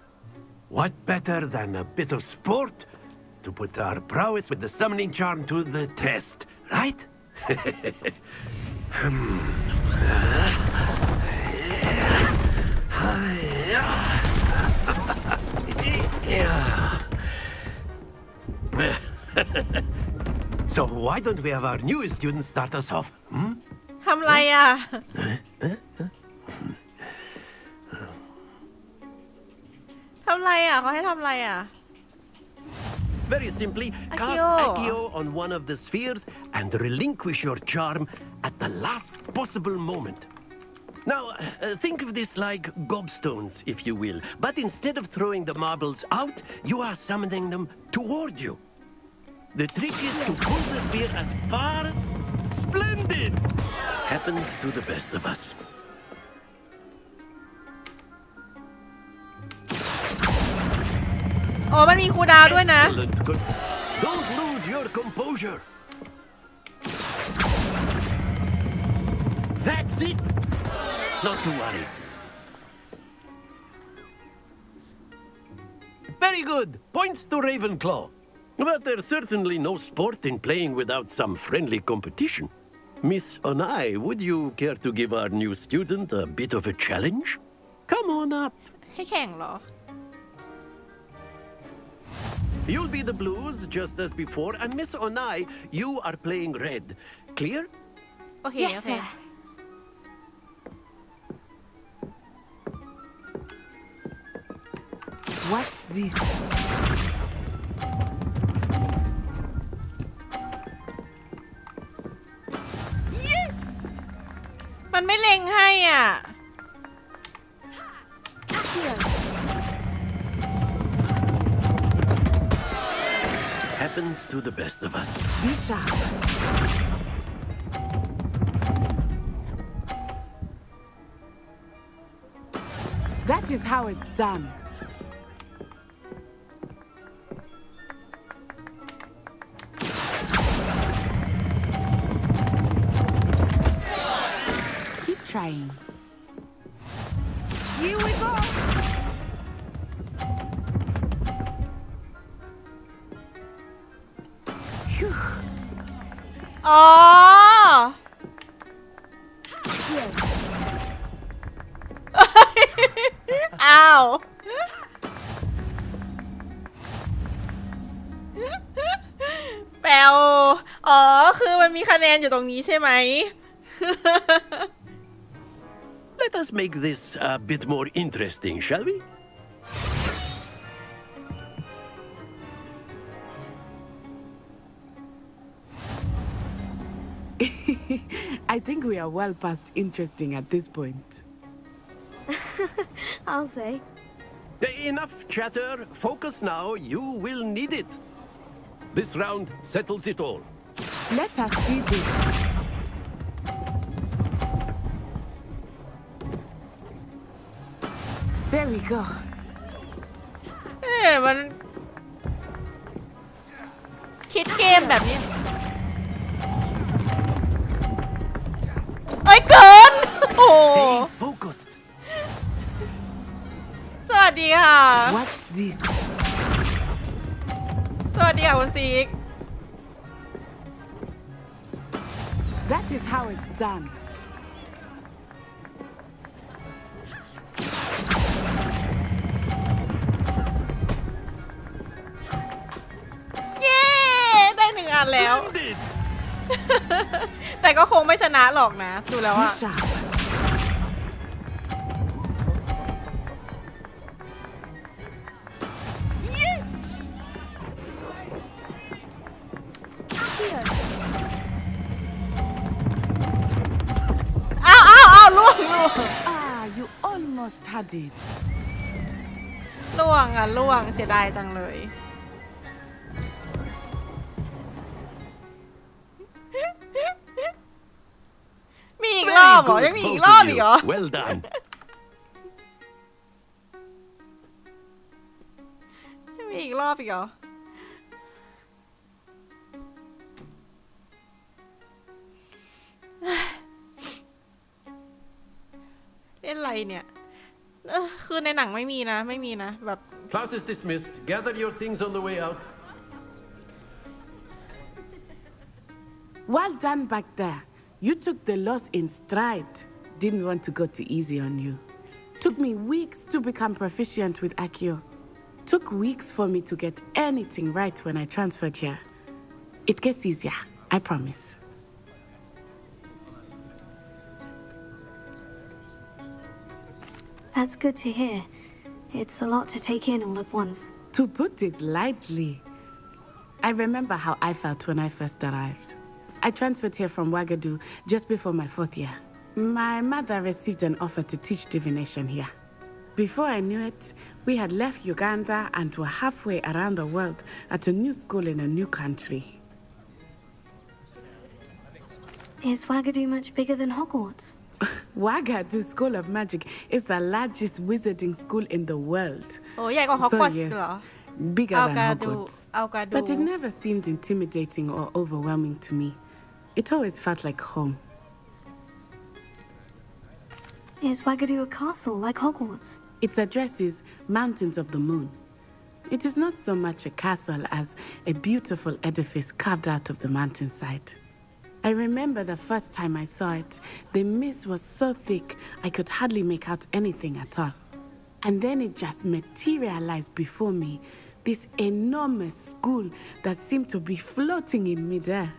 what better than a bit of sport to put our prowess with the summoning charm to the test, right? So why don't we have our newest student start us off?
ทำไรอ่ะทำไรอ่ะเขาให้ทำไรอ่ะ
Very simply, cast Accio on one of the spheres and relinquish your charm at the last possible moment. Now, think of this like gobstones, if you will. But instead of throwing the marbles out, you are summoning them toward you. The trick is to pull the sphere as far... Splendid! Happens to the best of us.
โอ้มันมีคูลดาวน์ด้วยนะ
Excellent. Good. Don't lose your composure. That's it. Not to worry. Very good. Points to Ravenclaw. But there's certainly no sport in playing without some friendly competition. Miss Onai, would you care to give our new student a bit of a challenge? Come on up.
ให้แข่งเหรอ
You'll be the blues just as before, and Miss Onai, you are playing red. Clear?
โอเค
Yes,
โอเค
sir.
Watch this.
Yes มันไม่เล็งให้อ่ะ
Happens to the best of us.
Be sharp. That is how it's done. Keep trying.
Here we go.
อ๋อ อ้าว แปลอ๋อ คือมันมีคะแนนอยู่ตรงนี้ใช่ไหม
Let us make this a bit more interesting, shall we?
I think we are well past interesting at this point.
I'll say.
Enough chatter. Focus now. You will need it. This round settles it all.
Let us see this. There we go.
มันคิดเกมแบบนี้ เอ้ยเกิน โอ้
Focused.
สวัสดีค่ะ
Watch this.
สวัสดีค่ะคุณซีก
That is how it's done.
เย้ ได้หนึ่งอันแล้ว แต่ก็คงไม่ชนะหรอกนะ ดูแล้ว
Be
อะ
sharp.
Yes!
อ้าวอ้าวอ้าวล่วง
Ah, you almost had it.
ล่วงอ่ะล่วงเสียดายจังเลย มีอีกรอบเหรอ ยังมีอีกรอบอีกเหรอ
Well done.
ยังมีอีกรอบอีกเหรอ เล่นอะไรเนี่ย คือในหนังไม่มีนะ ไม่มีนะแบบ
Class is dismissed. Gather your things on the way out.
Well done back there. You took the loss in stride. Didn't want to go too easy on you. Took me weeks to become proficient with Accio. Took weeks for me to get anything right when I transferred here. It gets easier, I promise.
That's good to hear. It's a lot to take in all at once.
To put it lightly, I remember how I felt when I first arrived. I transferred here from Wagadu just before my 4th year. My mother received an offer to teach divination here. Before I knew it, we had left Uganda and were halfway around the world at a new school in a new country.
Is Wagadu much bigger than Hogwarts?
Wagadu School of Magic is the largest wizarding school in the world.
โอ้ใหญ่กว่า
So
Hogwarts
yes,
เหรอ
bigger
เอา
than
กาดู
Hogwarts.
เอากาดู
But it never seemed intimidating or overwhelming to me. It always felt like home.
Is Wagadu a castle like Hogwarts?
Its address is Mountains of the Moon. It is not so much a castle as a beautiful edifice carved out of the mountainside. I remember the first time I saw it, the mist was so thick I could hardly make out anything at all. And then it just materialized before me, this enormous school that seemed to be floating in midair.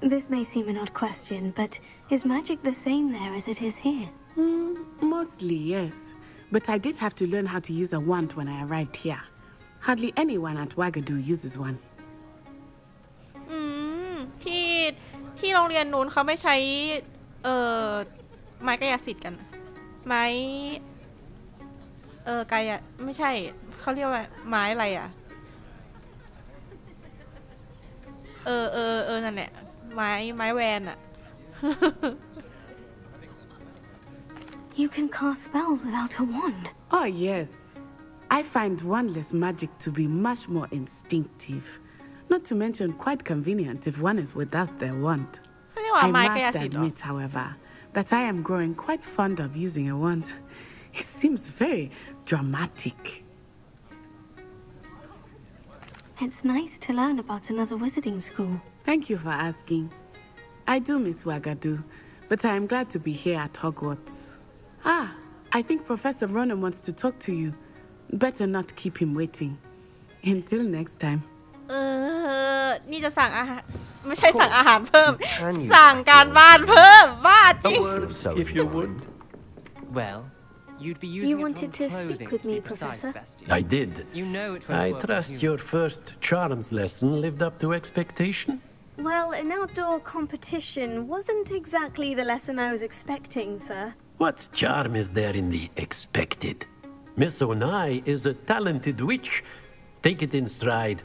This may seem an odd question, but is magic the same there as it is here?
Mostly, yes. But I did have to learn how to use a wand when I arrived here. Hardly anyone at Wagadu uses one.
ที่โรงเรียนนู้นเขาไม่ใช้ไม้กายสิทธิ์กันไม้กายไม่ใช่เขาเรียกว่าไม้อะไรอ่ะนั่นแหละไม้แวนอ่ะ
You can cast spells without a wand.
Oh yes. I find wandless magic to be much more instinctive. Not to mention quite convenient if one is without their wand. I must admit, however, that I am growing quite fond of using a wand. It seems very dramatic.
It's nice to learn about another wizarding school.
Thank you for asking. I do miss Wagadu, but I am glad to be here at Hogwarts. I think Professor Ronan wants to talk to you. Better not keep him waiting. Until next time.
นี่จะสั่งอาหารไม่ใช่สั่งอาหารเพิ่มสั่งการบ้านเพิ่มบ้าจริง
If you would.
Well, you'd be using
You
it
wanted
on
to
clothing,
speak with
to be
me,
precise,
Professor.
Sebastian.
I did.
You know it won't
I
work
trust
with
your first charms lesson lived up to expectation.
Well, an outdoor competition wasn't exactly the lesson I was expecting, sir.
What charm is there in the expected? Miss Onai is a talented witch. Take it in stride.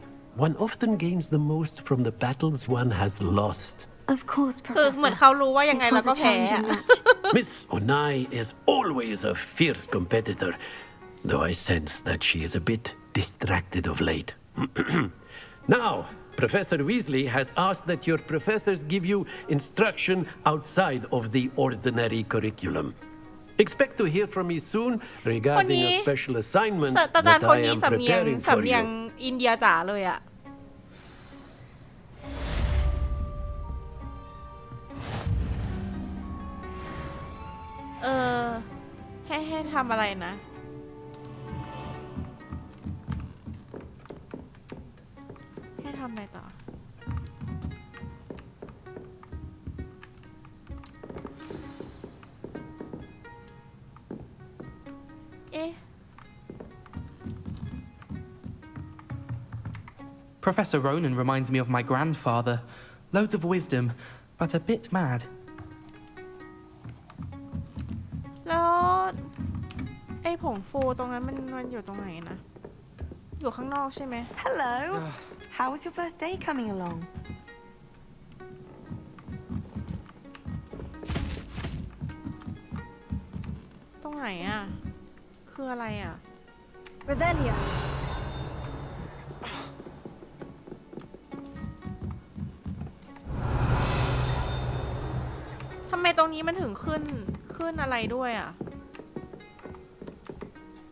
One often gains the most from the battles one has lost.
Of course,
คือเหมือน
Professor.
เขารู้ว่ายังไง
It
เรา
was
ก็
a
แพ้
challenging match.
Miss Onai is always a fierce competitor, though I sense that she is a bit distracted of late. Now, Professor Weasley has asked that your professors give you instruction outside of the ordinary curriculum. Expect to hear from me soon regarding a special assignment
ศาสตราจารย์
that
คน
I
นี้
am
สำเนียง
preparing for
อินเดียจ๋าเลยอะให้ทำอะไรนะให้ทำอะไรต่อ
Professor Ronan reminds me of my grandfather. Loads of wisdom, but a bit mad.
แล้วไอ้ผงฟูตรงนั้นมันอยู่ตรงไหนนะอยู่ข้างนอกใช่ไหม
Hello. How was your first day coming along?
ตรงไหนอ่ะคืออะไรอ่ะ
Revelio.
ทำไมตรงนี้มันถึงขึ้นอะไรด้วยอ่ะ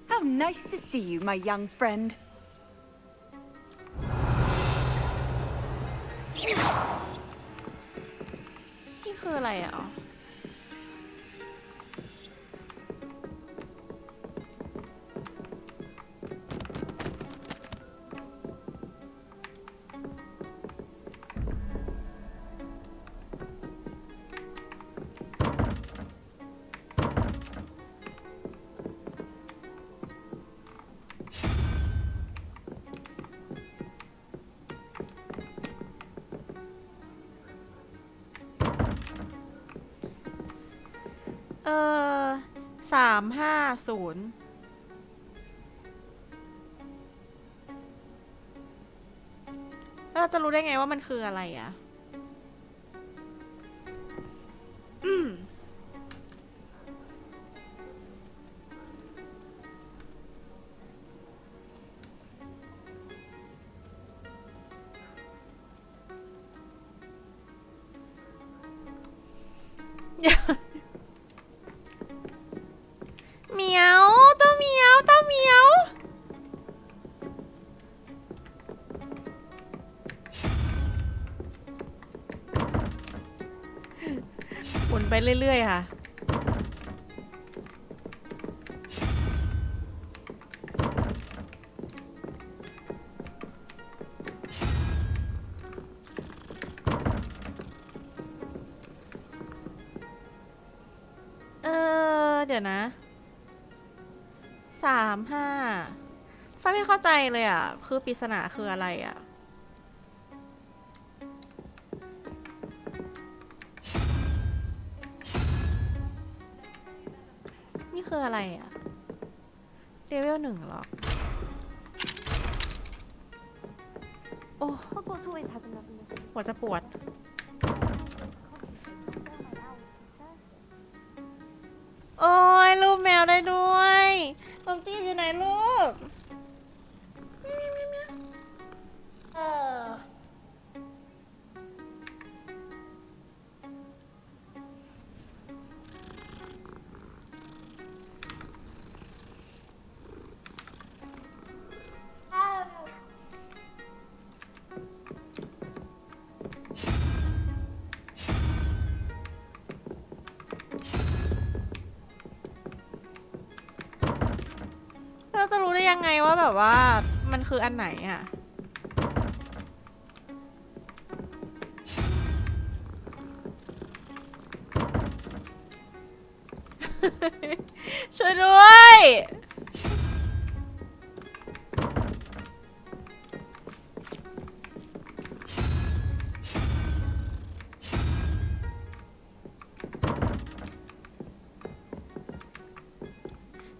How nice to see you, my young friend.
นี่คืออะไรอ่ะ 350แล้วเราจะรู้ได้ไงว่ามันคืออะไรอ่ะเหมียวตัวเหมียวตัวเหมียวหมุนไปเรื่อยๆค่ะเดี๋ยวนะ35ฟ้าไม่เข้าใจเลยอ่ะคือปริศนาคืออะไรอ่ะนี่คืออะไรอ่ะเลเวล1หรอโอ้หัวจะปวดโอ้ยรูปแมวได้ด้วยนมจีบอยู่ไหนลูกเราจะรู้ได้ยังไงว่าแบบว่ามันคืออันไหนอ่ะ ช่วยด้วย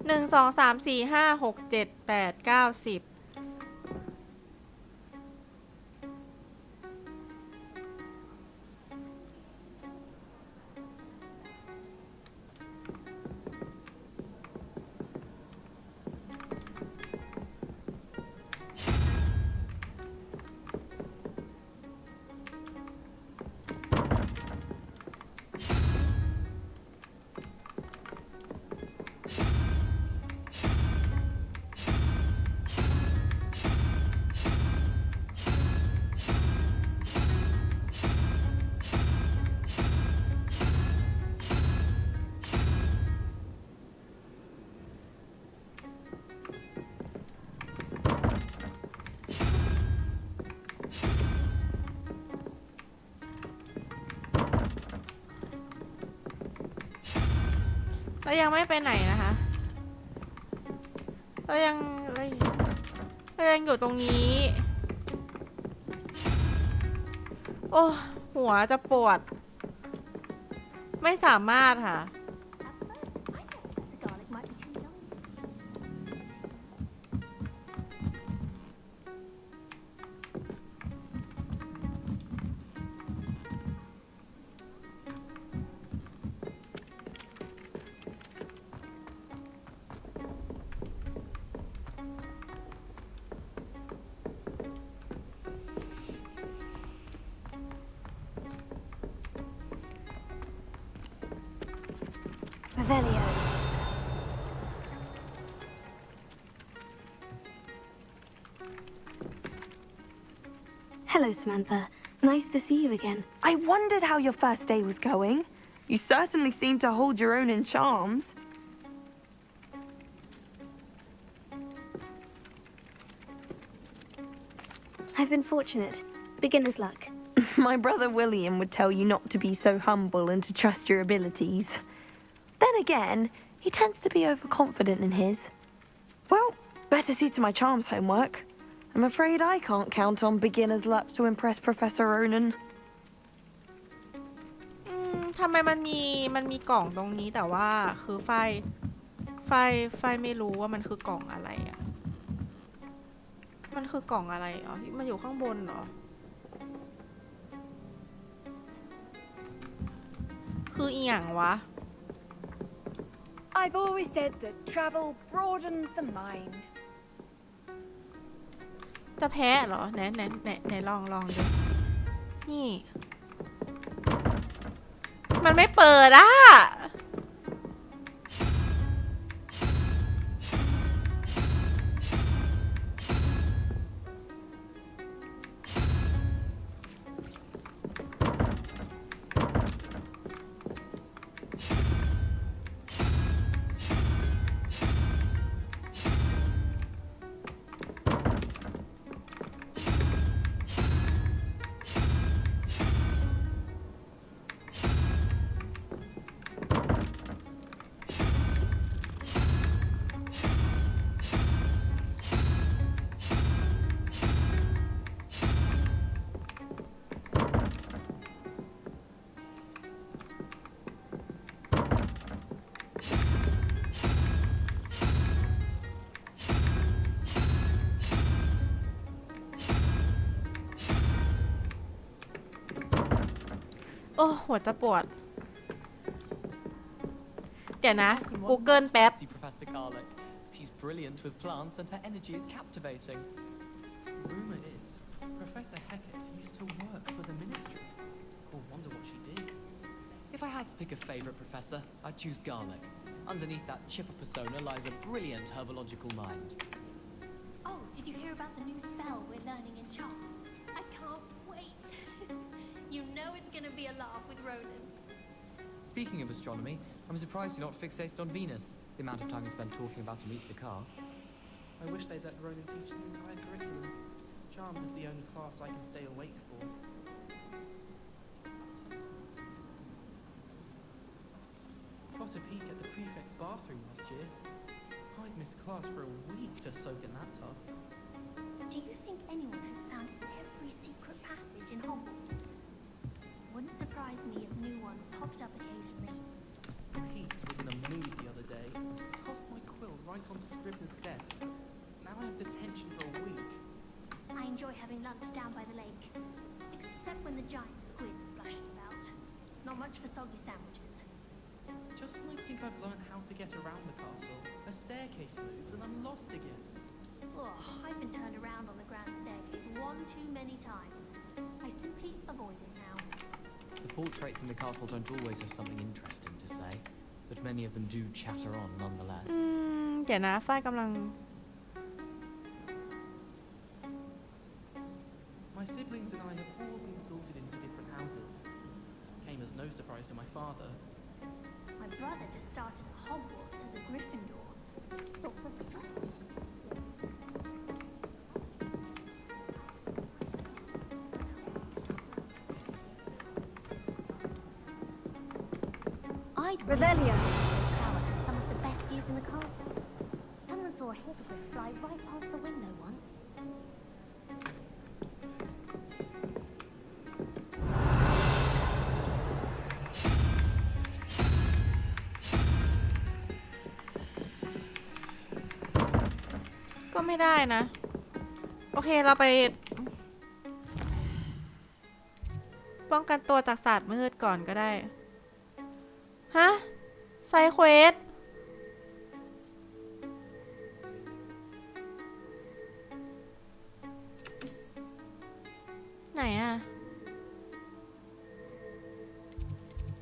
1 2 3 4 5 6 7 8 9 10เรายังไม่ไปไหนนะคะเรายังอยู่ตรงนี้โอ้หัวจะปวดไม่สามารถค่ะ
Revelio. Hello, Samantha. Nice to see you again.
I wondered how your first day was going. You certainly seem to hold your own in charms.
I've been fortunate. Beginner's luck.
My brother William would tell you not to be so humble and to trust your abilities. Then again, he tends to be overconfident in his. Well, better see to my charms homework. I'm afraid I can't count on beginner's luck to impress Professor Ronan.
ทำ ไมมันมีกล่องตรงนี้แต่ว่าคือไฟไม่รู้ว่ามันคือกล่องอะไรอ่ะมันคือกล่องอะไรอ๋อมันอยู่ข้างบนเหรอคืออีหยังวะ
I've always said that travel broadens the mind.
จะแพ้เหรอไหนลองดูนี่มันไม่เปิดอ่ะโอ้หัวจะปวดเดี๋ยวนะ Google แป๊บ
Professor Garlic. She's brilliant with plants and her energy is captivating.
Rumor is, Professor Hecat used to work for the ministry. Or wonder what she did.
If I had to pick a favorite professor, I'd choose Garlic. Underneath that chipper persona lies a brilliant herbological mind.
Oh, did you hear about the new spell we're learning in charms? I can't wait. You know it's gonna be a laugh with Ronan.
Speaking of astronomy, I'm surprised you're not fixated on Venus. The amount of time you spend talking about to meet the car.
I wish they'd let Ronan teach the entire curriculum. Charms is the only class I can stay awake for. Got a peek at the prefect's bathroom last year. I'd missed class for a week to soak in that tub.
Do you think anyone has found every secret passage in Hogwarts? Wouldn't surprise me if new ones popped up occasionally.
Pete was in a mood the other day. Tossed my quill right onto Scribner's desk. Now I have detention for a week.
I enjoy having lunch down by the lake. Except when the giant squid splashes about. Not much for soggy sandwiches.
Just when I think I've learned how to get around the castle, a staircase moves and I'm lost again.
Oh, I've been turned around on the grand staircase one too many times. I simply avoid it now.
The portraits in the castle don't always have something interesting to say, but many of them do chatter on nonetheless.
เดี๋ยวนะฝ้ายกำลัง
My siblings and I have all been sorted into different houses. Came as no surprise to my father.
My brother just started at Hogwarts as a Gryffindor.
Revelia.
The tower has some of the best views in the castle. Someone saw a hippogriff fly right past the window once.
ก็ไม่ได้นะโอเคเราไปป้องกันตัวจากศาสตร์มืดก่อนก็ได้ฮะไซเควสไหนอะ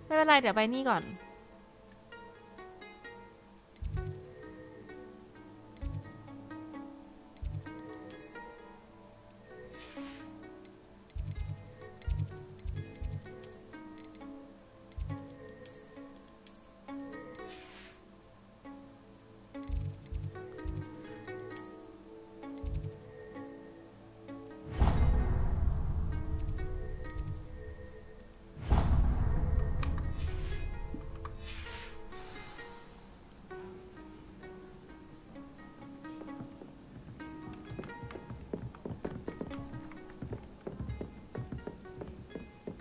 ไม่เป็นไรเดี๋ยวไปนี่ก่อน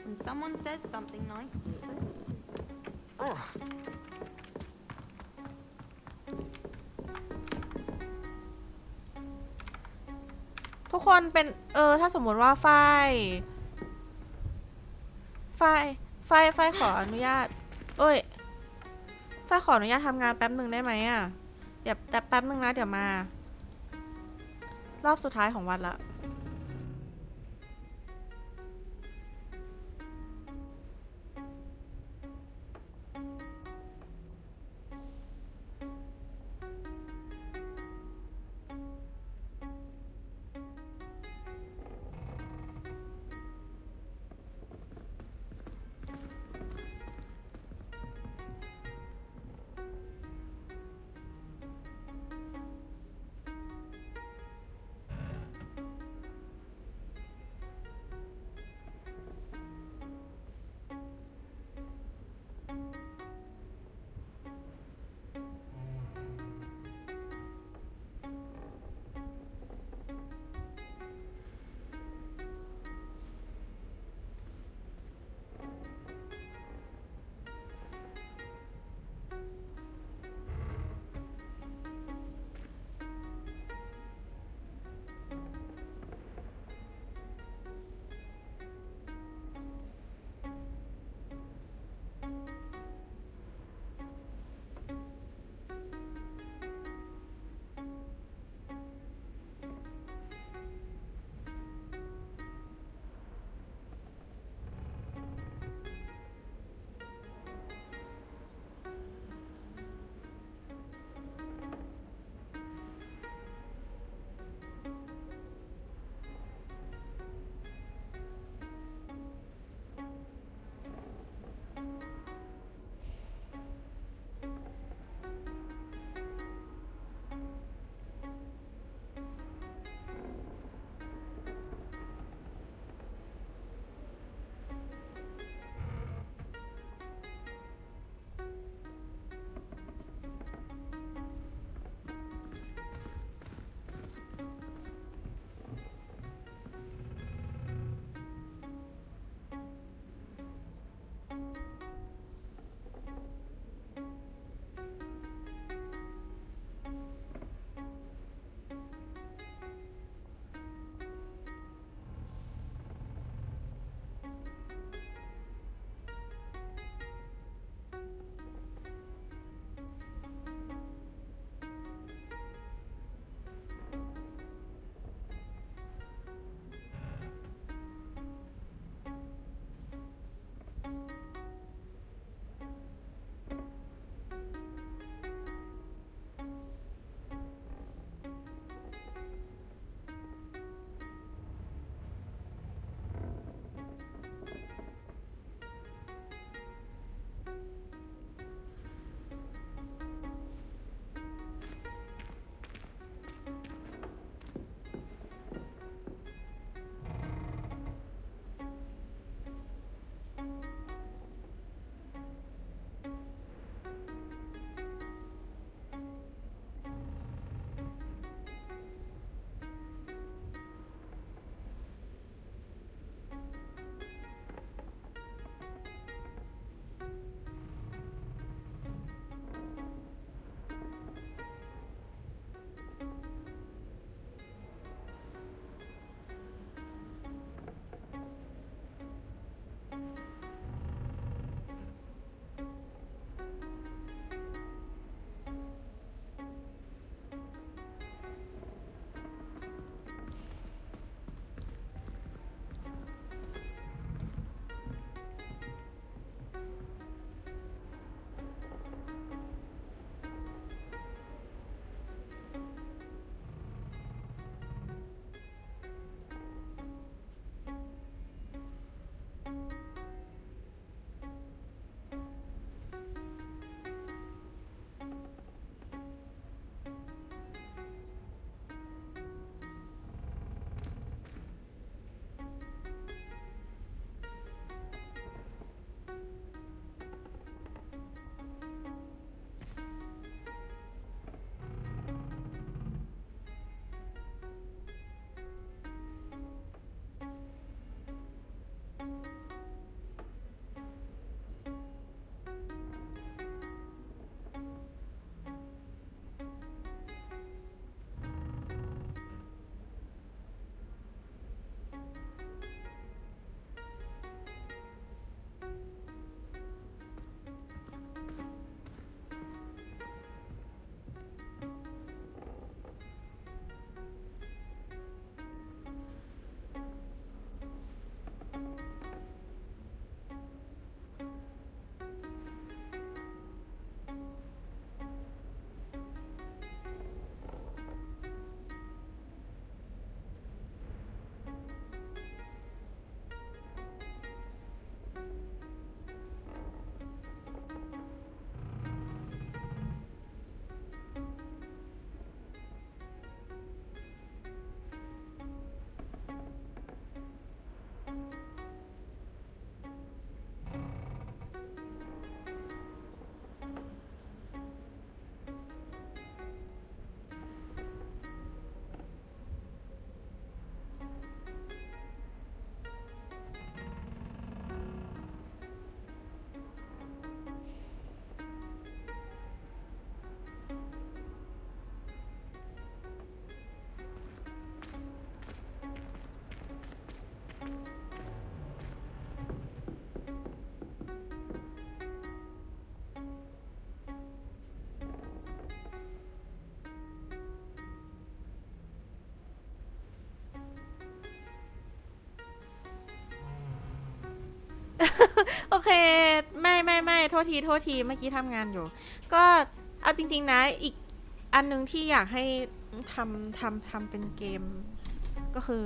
When someone says something nice,
ทุกคนเป็นถ้าสมมติว่าฝ้ายขออนุญาตฝ้ายขออนุญาตทำงานแป๊บหนึ่งได้ไหมอ่ะเดี๋ยวแป๊บหนึ่งนะเดี๋ยวมารอบสุดท้ายของวันละ เคไม่โทษทีเมื่อกี้ทำงานอยู่ก็เอาจริงๆนะอีกอันนึงที่อยากให้ทำเป็นเกมก็คือ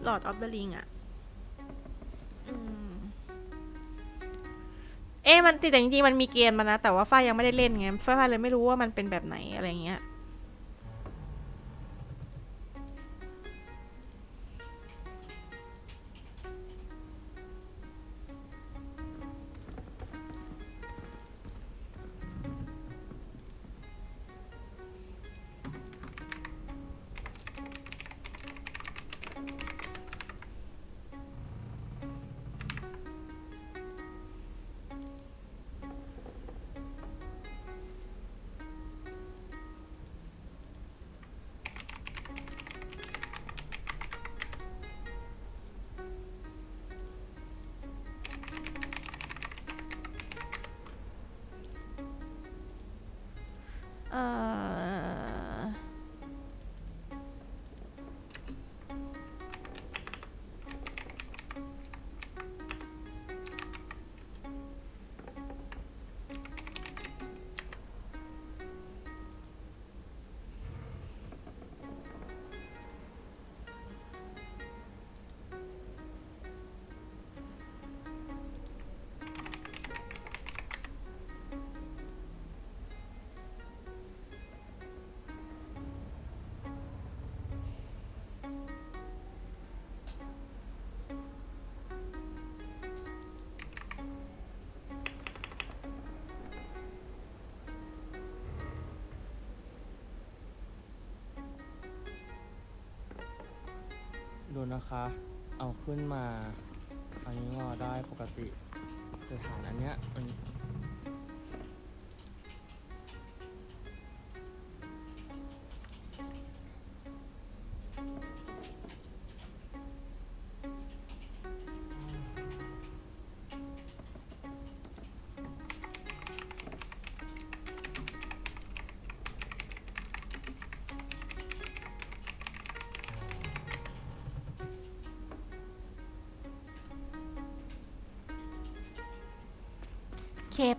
Lord of the Ring อะมันแต่จริงๆมันมีเกมมานะแต่ว่าฝ้ายยังไม่ได้เล่นไงฝ้ายเลยไม่รู้ว่ามันเป็นแบบไหนอะไรเงี้ย
ดูนะคะ เอาขึ้นมาอันนี้งอได้ปกติแต่ฐานอันเนี้ยมัน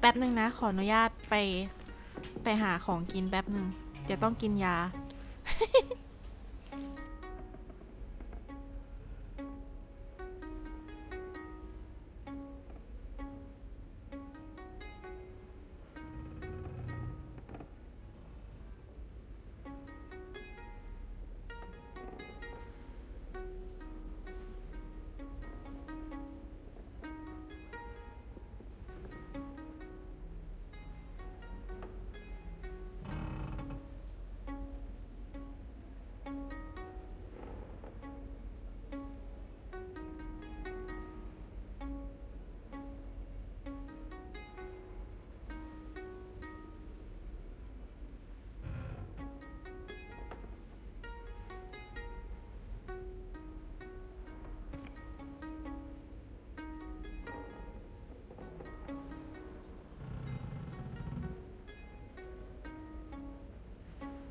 แป๊บนึงนะขออนุญาตไปหาของกินแป๊บนึงเดี๋ยวต้องกินยา
โ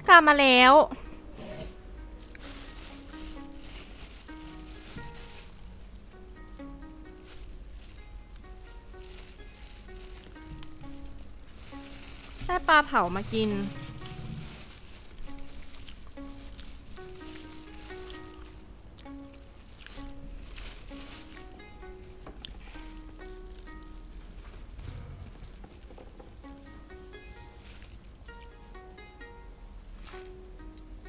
กลับมาแล้วได้ปลาเผามากิน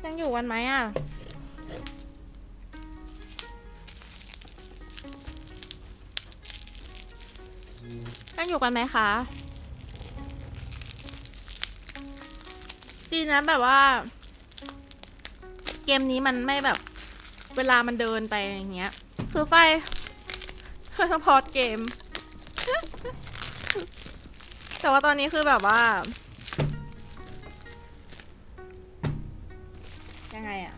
ยังอยู่กันไหมอ่ะยังอยู่กันไหมคะดีนะแบบว่าเกมนี้มันไม่แบบเวลามันเดินไปอย่างเงี้ยคือไฟต้องพอดเกม แต่ว่าตอนนี้คือแบบว่ายังไงอะ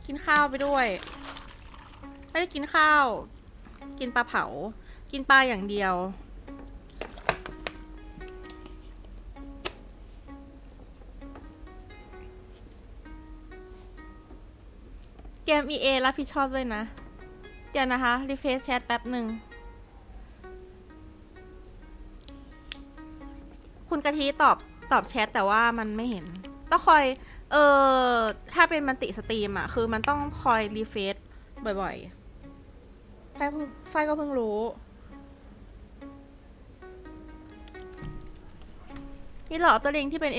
กินข้าวไปด้วยไม่ได้กินข้าวกินปลาเผากินปลาอย่างเดียวเกม EA รับผิดชอบด้วยนะเดี๋ยวนะคะรีเฟรชแชทแป๊บหนึ่งคุณกะทิตอบแชทแต่ว่ามันไม่เห็นต้องคอยถ้าเป็นมันติสตรีมอ่ะคือมันต้องคอยรีเฟรชบ่อยๆไฟก็เพิ่งรู้นี่หรอตัวเองที่เป็น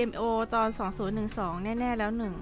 MO ตอน 2012 แน่ๆแล้วหนึ่ง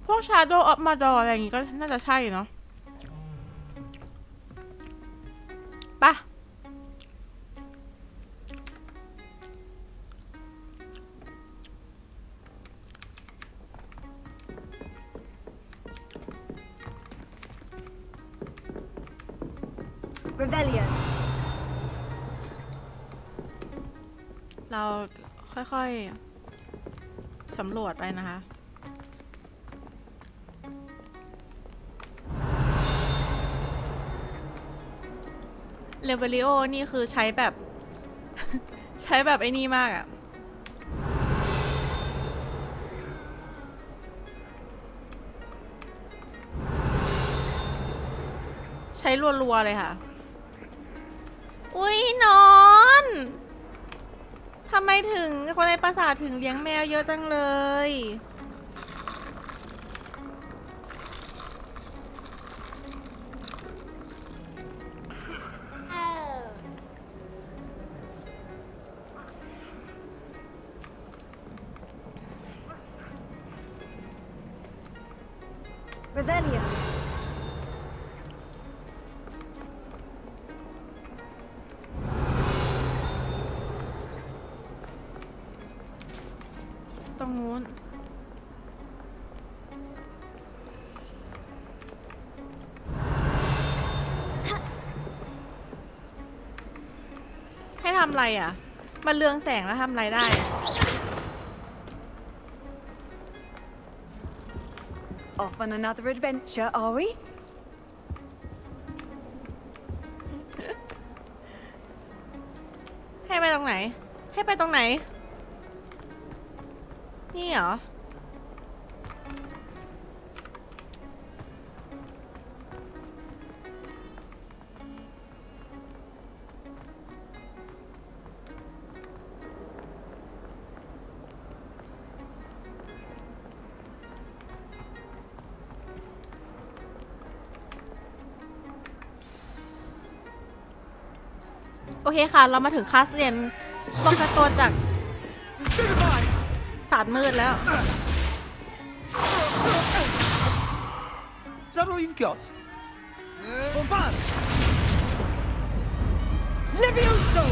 พวก Shadow of Mordor อะไรอย่างงี้ก็น่าจะใช่เนาะปะ
Rebellion
เราค่อยๆสำรวจไปนะคะเลเวลิโอนี่คือใช้แบบ ใช้แบบไอ้นี่มากอะใช้รัวๆเลยค่ะอุ้ยนอนทำไมถึงคนในปราสาทถึงเลี้ยงแมวเยอะจังเลย
Rebellion
ตรงนู้น ำอะไรอ่ะมันเรืองแสงแล้วทำอะไรได้
Off on another adventure, are we?
ให้ไปตรงไหนให้ไปตรงไหนนี่เหรอโอเคค่ะเรามาถึงคลาสเรียนป้องกันตัวจากศาสตร์มืดแล้ว
Is that all you've got? Bombard!
Levioso!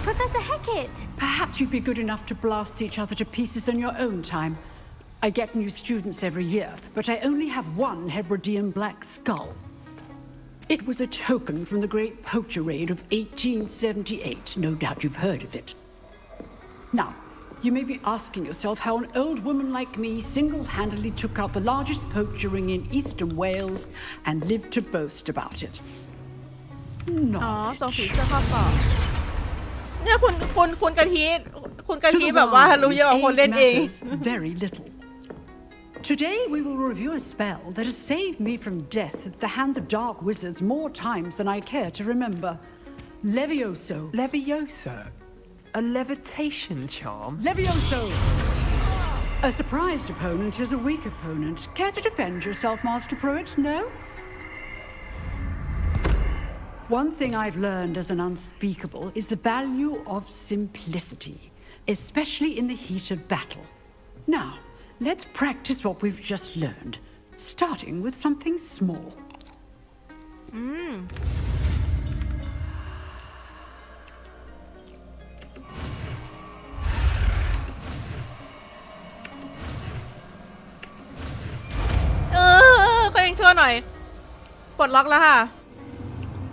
Professor Hecat!
Perhaps you'd be good enough to blast each other to pieces on your own time. I get new students every year, but I only have one Hebridean black skull. It was a token from the Great Poacher Raid of 1878. No doubt you've heard of it. Now, you may be asking yourself how an old woman like me single-handedly took out the largest poacher ring in eastern Wales and lived to boast about it.
อ๋อส่งผีเสื้อเข้าเกาะเนี่ยคุณกะทิแบบว่ารู้เยอะกว่าคนเล่นเอง
Very little. Today we will review a spell that has saved me from death at the hands of dark wizards more times than I care to remember. Levioso.
Levioso? A levitation charm?
Levioso! A surprised opponent is a weak opponent. Care to defend yourself, Master Pruitt? No? One thing I've learned as an unspeakable is the value of simplicity, especially in the heat of battle. Now, let's practice what we've just learned, starting with something small.
Có anh chuaหน่อยปลดล็อกแล้วค่ะ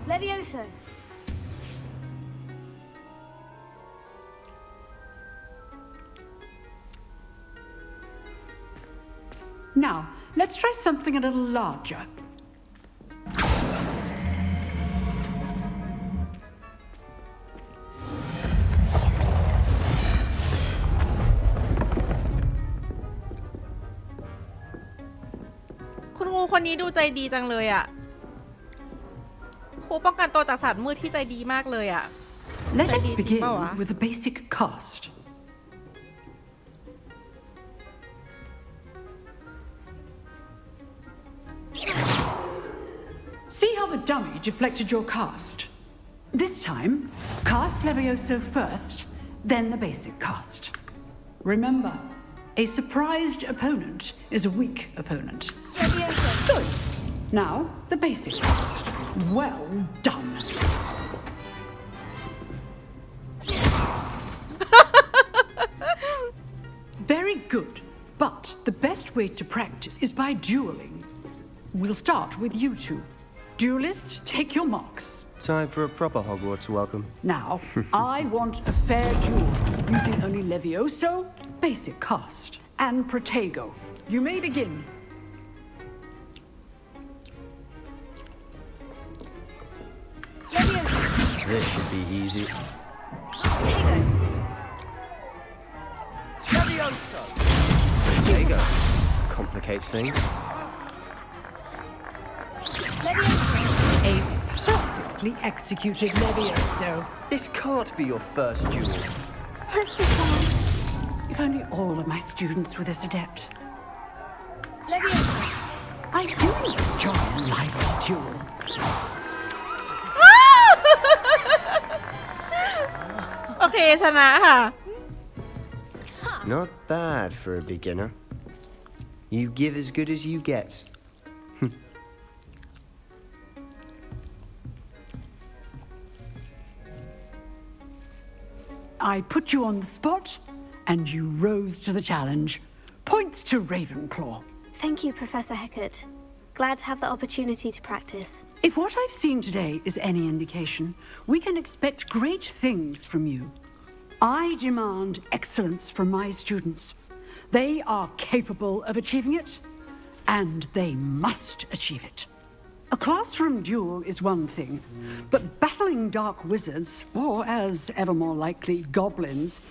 Levioso.
Now, let's try something a little larger.
คุณครูคนนี้ดูใจดีจังเลยอ่ะครูป้องกันตัวจากศาสตร์มืดที่ใจดีมากเลยอ่ะ
Let us begin with a basic cast. See how the dummy deflected your cast? This time, cast Levioso first, then the basic cast. Remember, a surprised opponent is a weak opponent.
Levioso.
Good. Now, the basic cast. Well done. Very good. But the best way to practice is by dueling. We'll start with you two. Duelists, take your marks.
Time for a proper Hogwarts welcome.
Now, I want a fair duel, using only Levioso, basic cast, and Protego. You may begin.
Levioso.
This should be easy.
Protego.
Levioso! Protego. Complicates things.
Levioso.
A perfectly executed Levioso.
This can't be your first duel.
Let's be fine. If only all of my students were this adept.
Levioso.
I do enjoy a lively duel.
Okay ชนะค่ะ
Not bad for a beginner. You give as good as you get.
I put you on the spot, and you rose to the challenge. Points to Ravenclaw.
Thank you, Professor Hecat. Glad to have the opportunity to practice.
If what I've seen today is any indication, we can expect great things from you. I demand excellence from my students. They are capable of achieving it, and they must achieve it. A classroom duel is one thing, but battling dark wizards, or as ever more likely, goblins,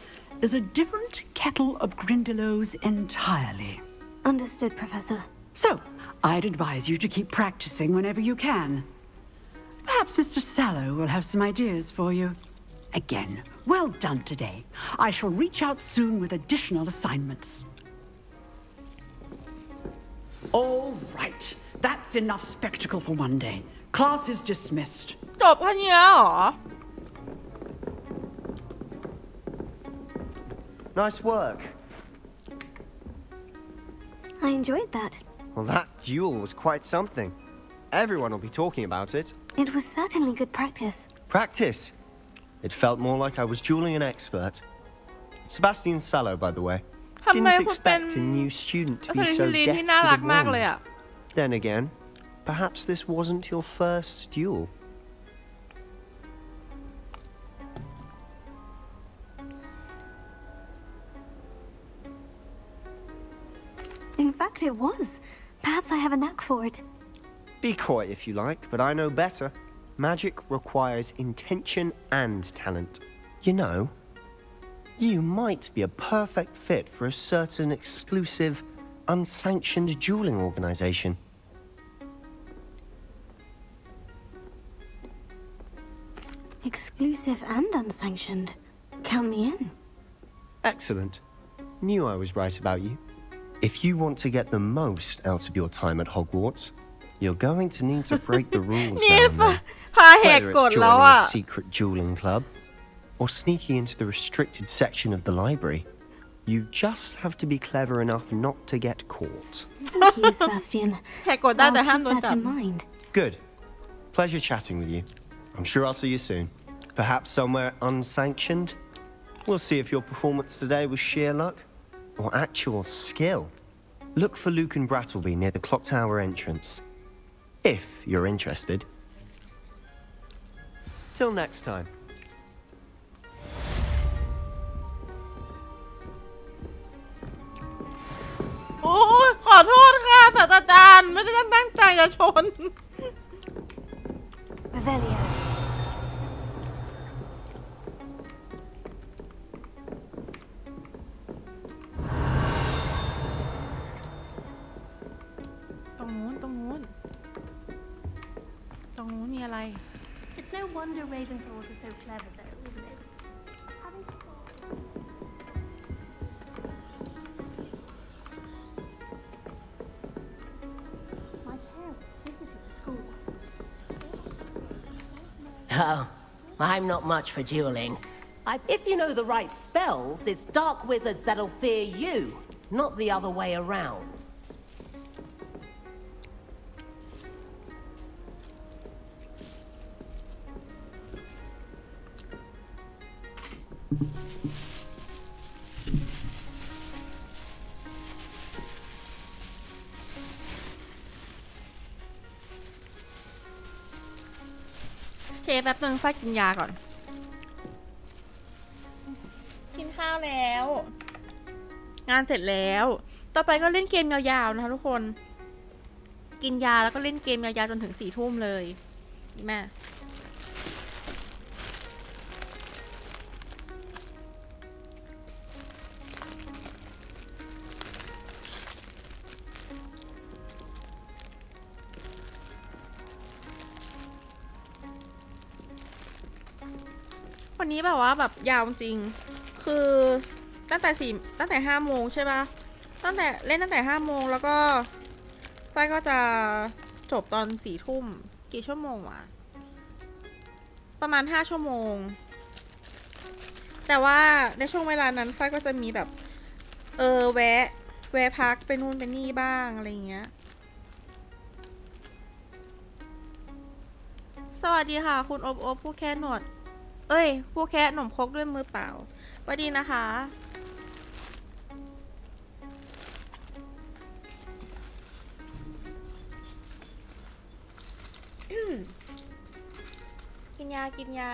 is a different kettle of grindylows entirely.
Understood, Professor.
So, I'd advise you to keep practicing whenever you can. Perhaps Mr. Sallow will have some ideas for you. Again, well done today. I shall reach out soon with additional assignments. All right. That's enough spectacle for one day. Class is dismissed.
จบแค่นี้แล้วเหรอ
Nice work.
I enjoyed that.
Well, that duel was quite something. Everyone will be talking about it.
It was certainly good practice.
Practice? It felt more like I was dueling an expert. Sebastian Sallow, by the way. Didn't expect a new student to be so deft with a wand. Then again, perhaps this wasn't your first duel.
In fact, it was. Perhaps I have a knack for it.
Be coy if you like, but I know better. Magic requires intention and talent. You know, you might be a perfect fit for a certain exclusive, unsanctioned dueling organization.
Exclusive and unsanctioned. Count me in.
Excellent. Knew I was right about you. If you want to get the most out of your time at Hogwarts, you're going to need to break the rules down there. Whether it's joining a secret dueling club or sneaking into the restricted section of the library, you just have to be clever enough not to get caught.
Thank you, Sebastian. I'll keep that in mind.
Good. Pleasure chatting with you. I'm sure I'll see you soon. Perhaps somewhere unsanctioned? We'll see if your performance today was sheer luck or actual skill. Look for Luke and Brattleby near the clock tower entrance. If you're interested. Till next time.
โอ้ยขอโทษค่ะศาสตราจารย์ไม่ได้ตั้งใจจะชน
Revelio.
ตรงนู้นมีอะไร
It's no wonder Ravenclaws are so clever, though, isn't it? Having my parents visited the school.
Oh, I'm not much for dueling. If you know the right spells, it's dark wizards that'll fear you, not the other way around.
เคแป๊บนึงฝ้ายกินยาก่อน กินข้าวแล้ว งานเสร็จแล้ว ต่อไปก็เล่นเกมยาวๆนะคะทุกคน กินยาแล้วก็เล่นเกมยาวๆจนถึง4 ทุ่มเลยแม่วันนี้แบบว่าแบบยาวจริงคือตั้งแต่5 โมงใช่ปะตั้งแต่5 โมงแล้วก็ฝ้ายก็จะจบตอน4 ทุ่มกี่ชั่วโมงวะประมาณ5 ชั่วโมงแต่ว่าในช่วงเวลานั้นฝ้ายก็จะมีแบบแวะพักไปนู่นไปนี่บ้างอะไรเงี้ยสวัสดีค่ะคุณอบผู้แค่หนวดผู้แค่หนมครกด้วยมือเปล่าสวัสดีนะคะ ยากินยา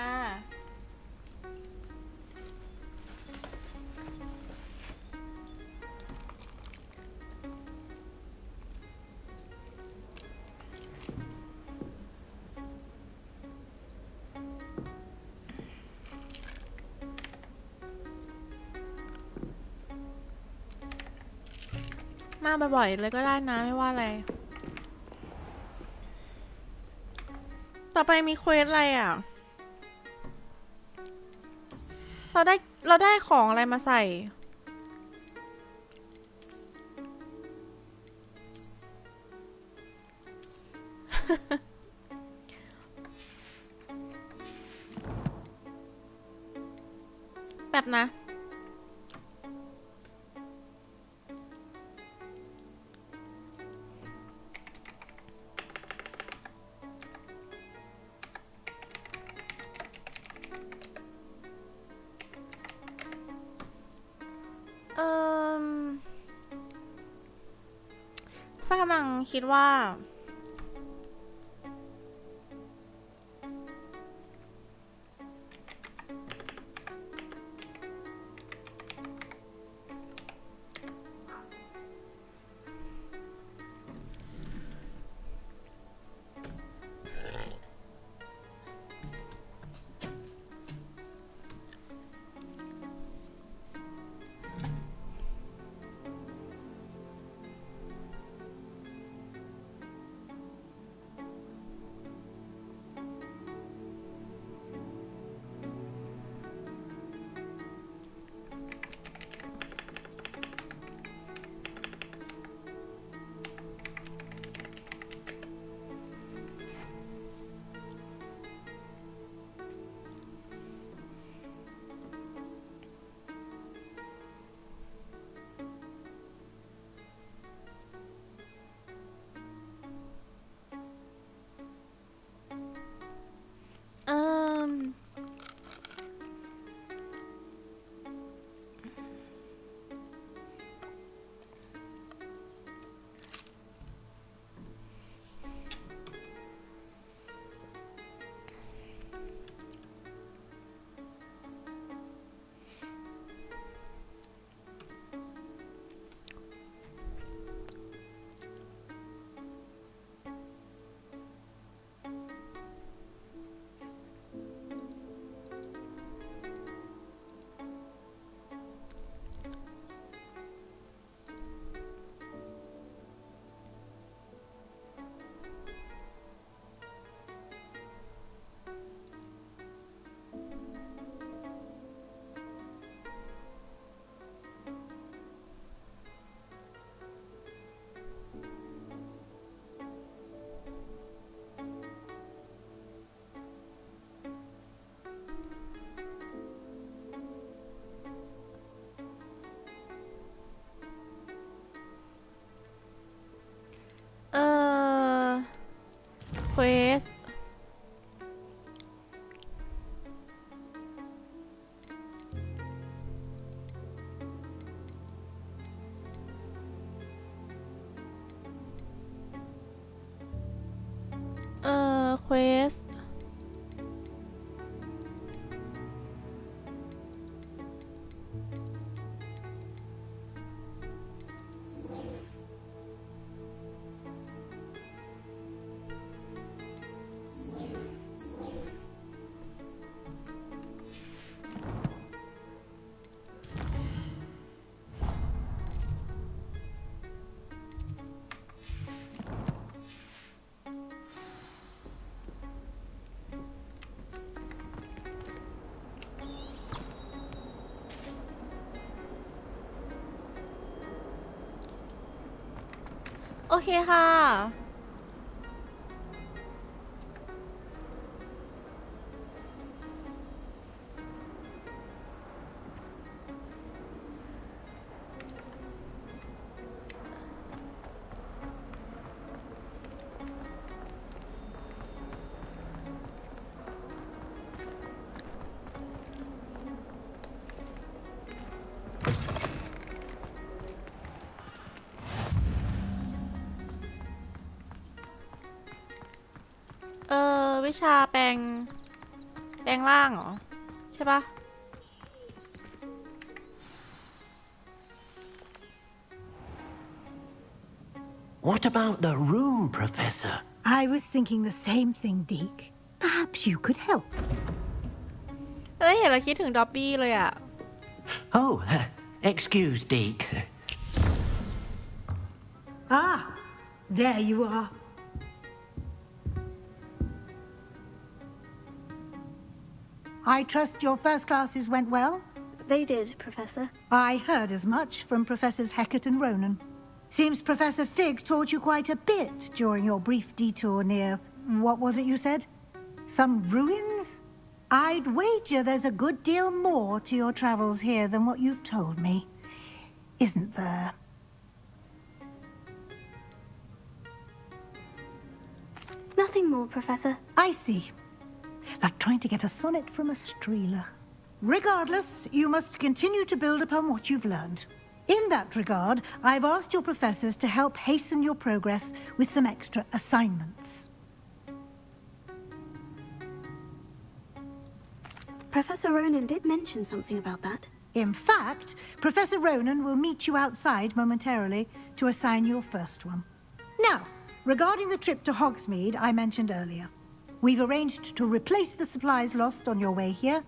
มาบ่อยๆเลยก็ได้นะไม่ว่าอะไรต่อไปมีเควสอะไรอ่ะเราได้ของอะไรมาใส่แบบนะฟ้ากำลังคิดว่าเควสเควสโอเคค่ะวิชาแปลง แปลงร่างเหรอใช่ปะ
What about the room, Professor?
I was thinking the same thing, Deke. Perhaps you could help.
เห็นแล้วคิดถึงด็อบบี้เลยอะ
Oh, excuse, Deke.
Ah, there you are. I trust your first classes went well?
They did, Professor.
I heard as much from Professors Heckett and Ronan. Seems Professor Fig taught you quite a bit during your brief detour near... what was it you said? Some ruins? I'd wager there's a good deal more to your travels here than what you've told me. Isn't there?
Nothing more, Professor.
I see. Like trying to get a sonnet from a streeler. Regardless, you must continue to build upon what you've learned. In that regard, I've asked your professors to help hasten your progress with some extra assignments.
Professor Ronan did mention something about that.
In fact, Professor Ronan will meet you outside momentarily to assign your first one. Now, regarding the trip to Hogsmeade I mentioned earlier, we've arranged to replace the supplies lost on your way here,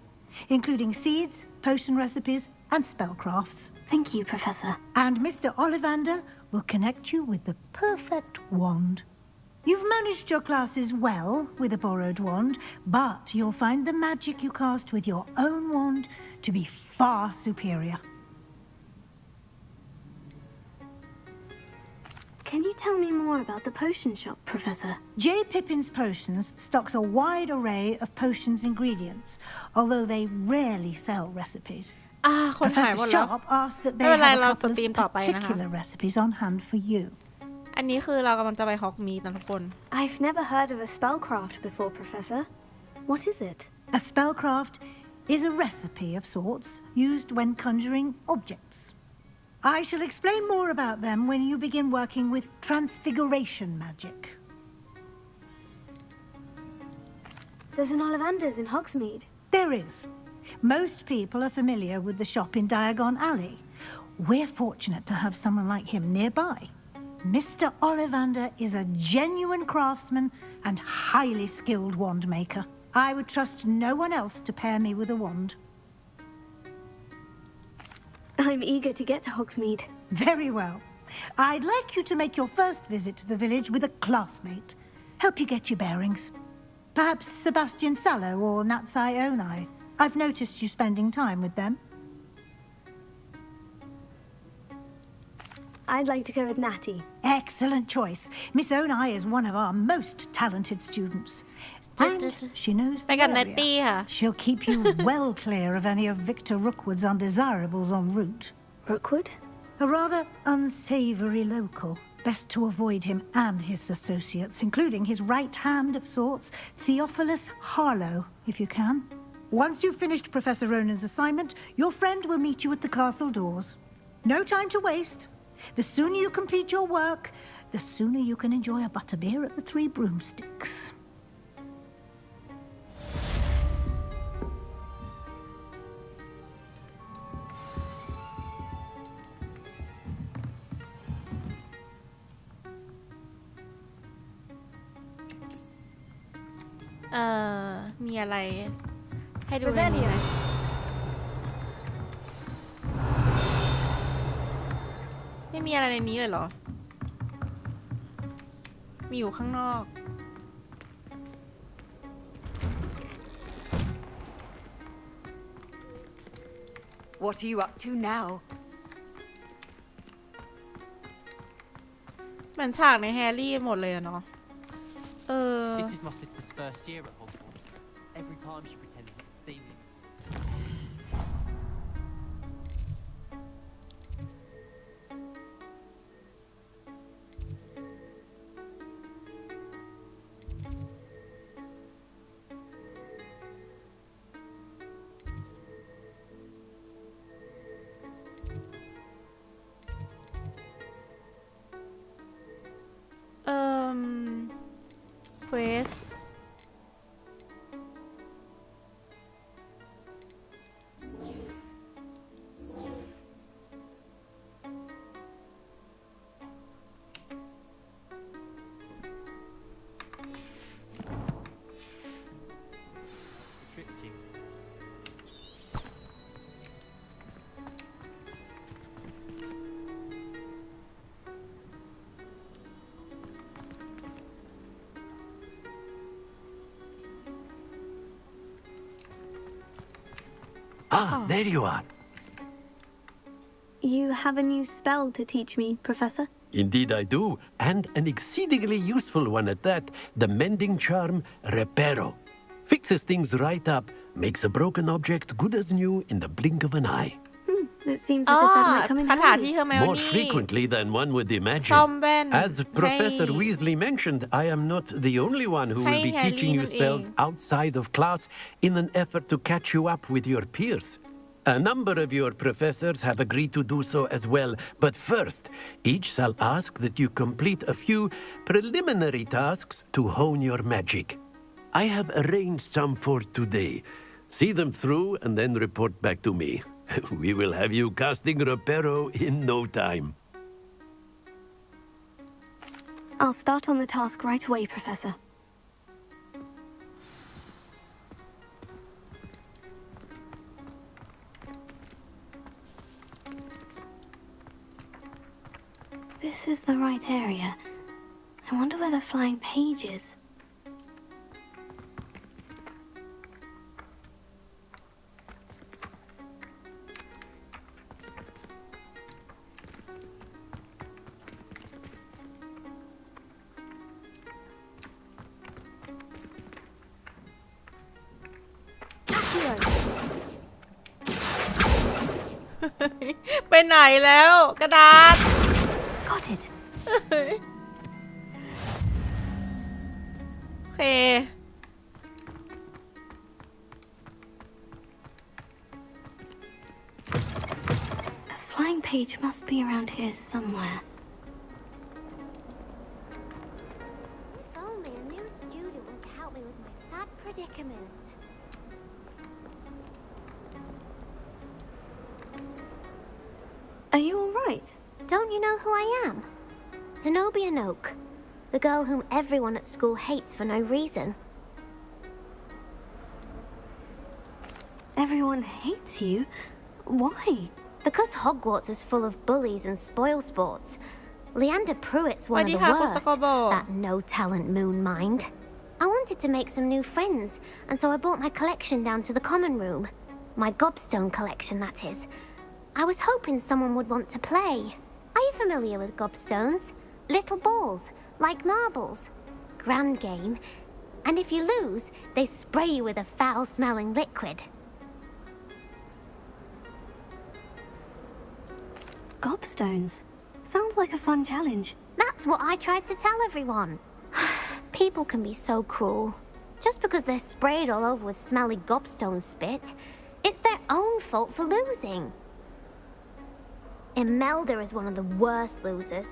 including seeds, potion recipes, and spellcrafts.
Thank you, Professor.
And Mr. Ollivander will connect you with the perfect wand. You've managed your classes well with a borrowed wand, but you'll find the magic you cast with your own wand to be far superior.
Can you tell me more about the potion shop, Professor?
J. Pippin's Potions stocks a wide array of potions ingredients, although they rarely sell recipes.
คนหายหมด
Professor
แล้ว
Sharp asked that
ไม่
they
เป็นไร
have
เรา
a
ส
couple
ตรีม
of
ต่อไปนะคะ
particular recipes on hand for you.
อันนี้คือเรากำลังจะไปฮอกมีดนะทุกคน
I've never heard of a spellcraft before, Professor. What is it?
A spellcraft is a recipe of sorts used when conjuring objects. I shall explain more about them when you begin working with transfiguration magic.
There's an Ollivander's in Hogsmeade.
There is. Most people are familiar with the shop in Diagon Alley. We're fortunate to have someone like him nearby. Mr. Ollivander is a genuine craftsman and highly skilled wand maker. I would trust no one else to pair me with a wand.
I'm eager to get to Hogsmeade.
Very well. I'd like you to make your first visit to the village with a classmate. Help you get your bearings. Perhaps Sebastian Sallow or Natsai Onai. I've noticed you spending time with them.
I'd like to go with Natty.
Excellent choice. Miss Onai is one of our most talented students. And she knows the area. She'll keep you well clear of any of Victor Rookwood's undesirables en route.
Rookwood?
A rather unsavory local. Best to avoid him and his associates, including his right hand of sorts, Theophilus Harlow, if you can. Once you've finished Professor Ronan's assignment, your friend will meet you at the castle doors. No time to waste. The sooner you complete your work, the sooner you can enjoy a butterbeer at the Three Broomsticks.
Revelio มีอะไรให้ดูในนี้ไหมไม่มีอะไรในนี้เลยเหรอ มีอยู่ข้างนอก
What are you up to now?
เหมือนฉากในแฮร์รี่หมดเลยอะเนาะ
This is my sister's first year at Hogwarts. Every time she pretended not to see me.
Quest
Ah, there you are.
You have a new spell to teach me, Professor?
Indeed I do, and an exceedingly useful one at that. The mending charm, Reparo. Fixes things right up, makes a broken object good as new in the blink of an eye.
It seems as if that might come in
คาถา
handy.
ที่เฮอร์ไมโอ
More
นี่
frequently than one would imagine.
ซ่อมแว่น
As Professor Weasley mentioned, I am not the only one who will be
ให้
teaching you
Harry นั่นเอง
spells outside of class in an effort to catch you up with your peers. A number of your professors have agreed to do so as well, but first, each shall ask that you complete a few preliminary tasks to hone your magic. I have arranged some for today. See them through and then report back to me. We will have you casting Reparo in no time.
I'll start on the task right away, Professor. This is the right area. I wonder where the flying page is. Accio.
ไปไหนแล้วกระดาษ
Got it.
โอเค
A flying page must be around here somewhere.
If only a new student would help me with my sad predicament.
Are you all right?
Don't you know who I am? Zenobia Noak, the girl whom everyone at school hates for no reason.
Everyone hates you? Why?
Because Hogwarts is full of bullies and spoilsports. Leander Pruitt's one of the
สวัสดีค่ะคุณ
worst,
สกอร์บอร์
that no-talent moon mind. I wanted to make some new friends, and so I brought my collection down to the common room. My gobstone collection, that is. I was hoping someone would want to play. Are you familiar with gobstones? Little balls, like marbles. Grand game. And if you lose, they spray you with a foul-smelling liquid.
Gobstones. Sounds like a fun challenge.
That's what I tried to tell everyone. People can be so cruel. Just because they're sprayed all over with smelly gobstone spit, it's their own fault for losing. Imelda is one of the worst losers.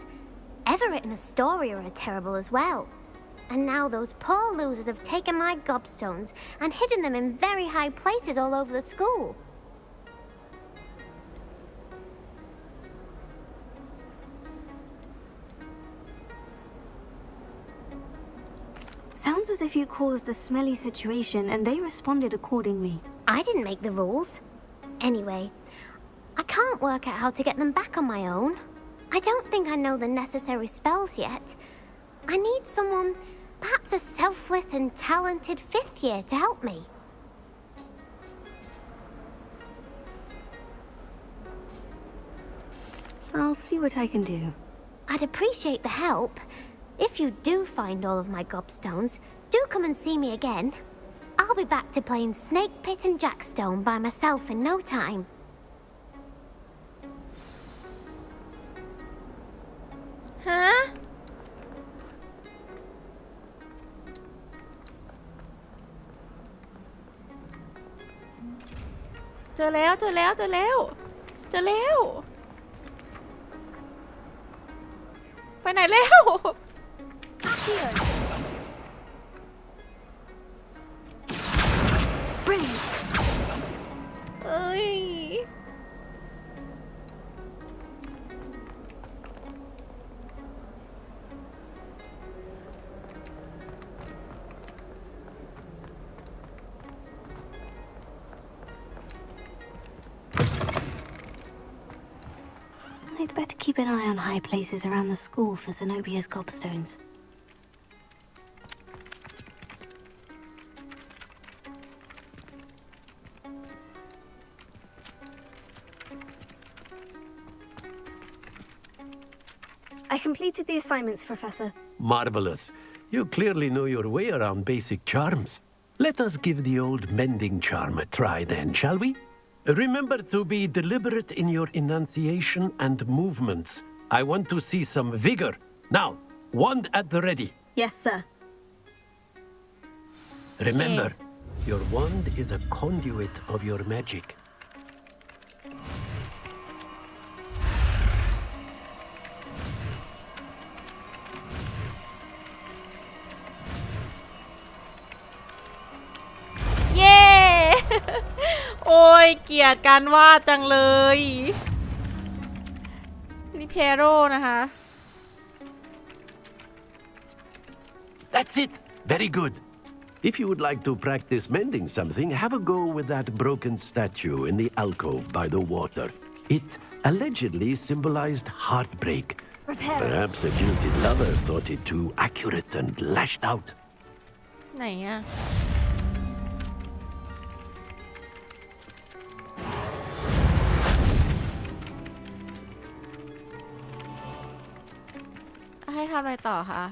Everett and Astoria are terrible as well. And now those poor losers have taken my gobstones and hidden them in very high places all over the school.
Sounds as if you caused a smelly situation and they responded accordingly.
I didn't make the rules. Anyway, I can't work out how to get them back on my own. I don't think I know the necessary spells yet. I need someone, perhaps a selfless and talented fifth year to help me.
I'll see what I can do.
I'd appreciate the help. If you do find all of my gobstones, do come and see me again. I'll be back to playing Snake Pit and Jackstone by myself in no time.
Huh? เจอแล้วเจอแล้วเจอแล้วเจอแล้ว ไปไหนแล้ว
Brilliant.
เอ้ย
I'd better keep an eye on high places around the school for Zenobia's gobstones. I completed the assignments, Professor.
Marvelous. You clearly know your way around basic charms. Let us give the old mending charm a try then, shall we? Remember to be deliberate in your enunciation and movements. I want to see some vigor. Now, wand at the ready.
Yes, sir.
Remember, your wand is a conduit of your magic.
Yeah! โอ้ยเกลียดการวาดจังเลยนี่เพโรนะคะ
That's it. Very good. If you would like to practice mending something, have a go with that broken statue in the alcove by the water. It allegedly symbolized heartbreak.
Repair.
Perhaps a guilty lover thought it too accurate and lashed out.
ไหนอะให้ทำอะไรต่อคะ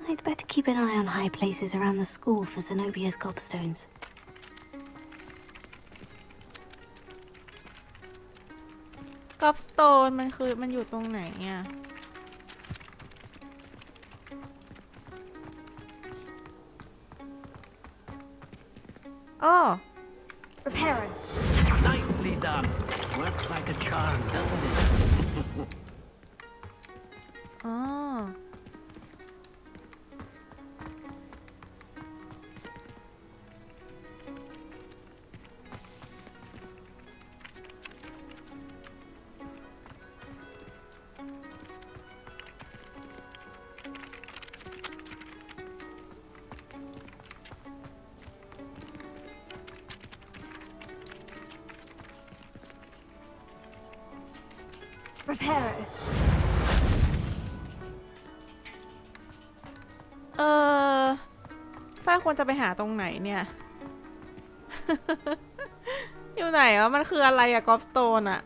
I'd better keep an eye on high places around the school for Zenobia's gobstones.
Gobstone มันอยู่ตรงไหนอ่ะOh.
Repairing.
Nicely done. Works like a charm, doesn't it?
อ๋อ
Repair.
ฝ้ายควรจะไปหาตรงไหนเนี่ย อยู่ไหนวะมันคืออะไรอะกอล์ฟสโตนอะ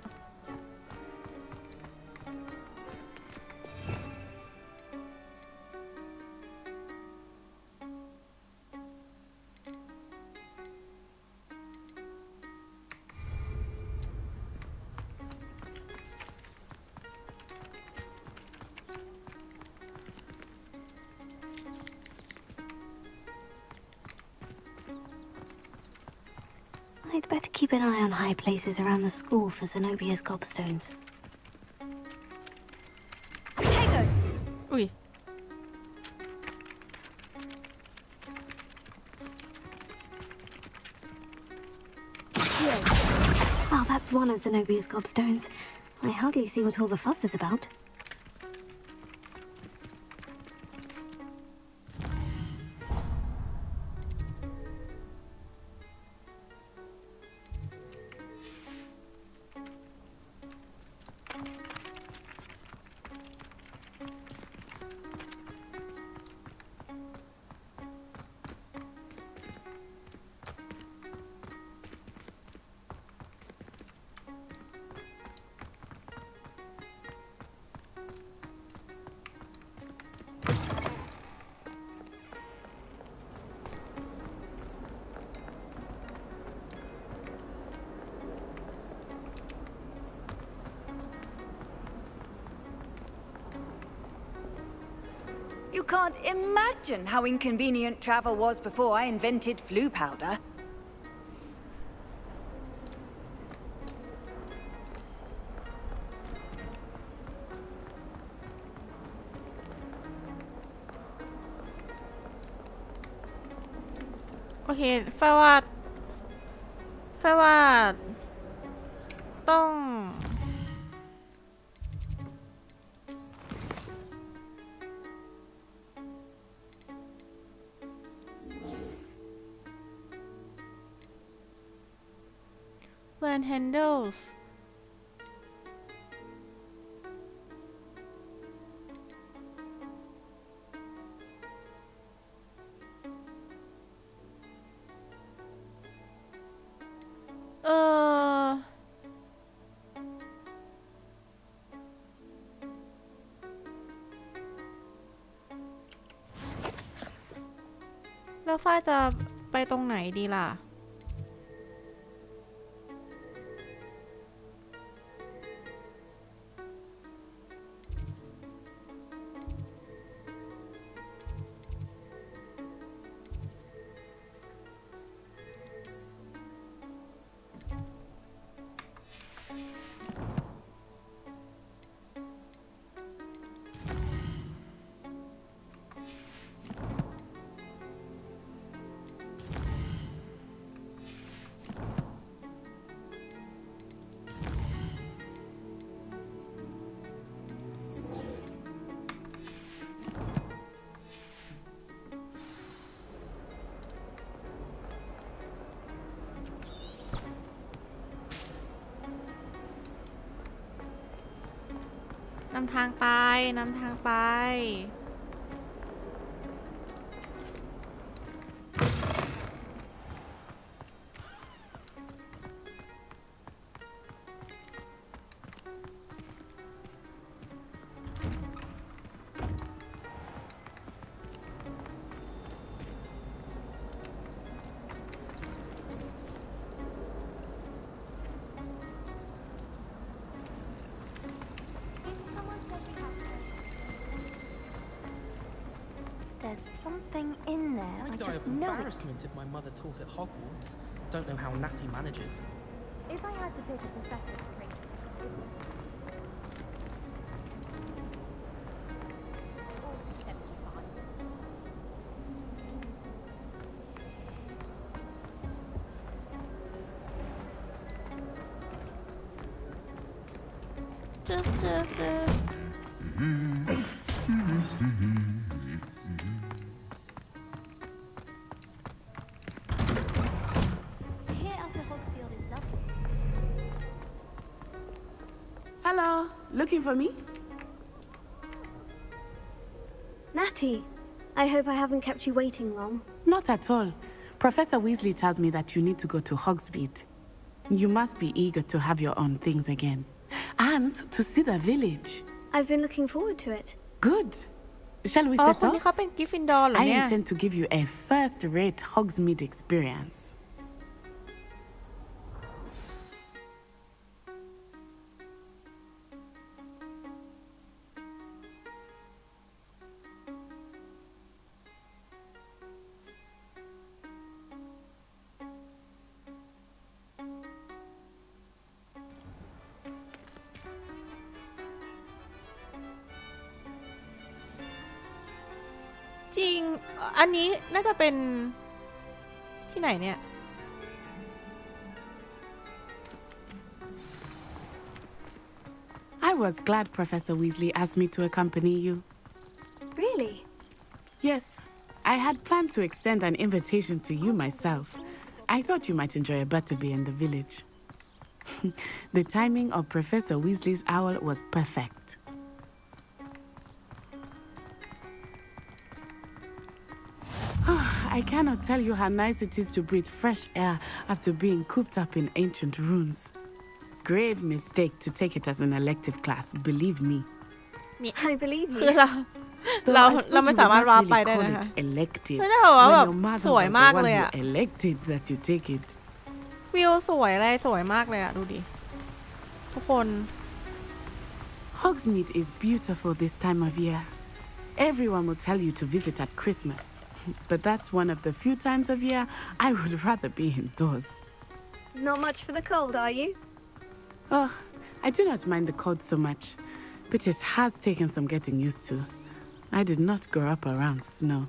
I'd better keep an eye on high places around the school for Zenobia's gobstones.
Potato!
อุ้ย
Well, that's one of Zenobia's gobstones. I hardly see what all the fuss is about.
You can't imagine how inconvenient travel was before I invented flu powder.
Okay, ฝ้ายว่าต้อง Van Handels แล้วฝ้ายจะไปตรงไหนดีล่ะนำทางไปนำทางไป
There's something in there. I
I'd die
just
of
know it.
embarrassment if my mother taught at Hogwarts. Don't know how Natty manages.
If I had to pick a professor to trace
Hello, looking for me?
Natty, I hope I haven't kept you waiting long.
Not at all. Professor Weasley tells me that you need to go to Hogsmeade. You must be eager to have your own things again. And to see the village.
I've been looking forward to it.
Good. Shall we
อ๋อ
set
คนนี้
off?
เขาเป็นกริฟฟินดอร์เหรอ
I
เนี่ย
intend to give you a first-rate Hogsmeade experience.
จริง อันนี้น่าจะเป็นที่ไหนเนี่ย
I was glad Professor Weasley asked me to accompany you.
Really?
Yes, I had planned to extend an invitation to you myself. I thought you might enjoy a butterbeer in the village. The timing of Professor Weasley's owl was perfect. I cannot tell you how nice it is to breathe fresh air after being cooped up in ancient ruins. Grave mistake to take it as an elective class, believe me.
I believe
คือ
you.
เราไม่สามารถวาร์ปไปได้
call
นะคะ
it elective
แล้วจะบอกว่าแบบ
when your mother
สวย
was
มาก
the one
เลย
who
อะ
elected that you take it.
วิวสวยอะไรสวยมากเลยอะดูดิ ทุกคน
Hogsmeade is beautiful this time of year. Everyone will tell you to visit at Christmas. But that's one of the few times of year I would rather be indoors.
Not much for the cold, are you?
Oh, I do not mind the cold so much, but it has taken some getting used to. I did not grow up around snow.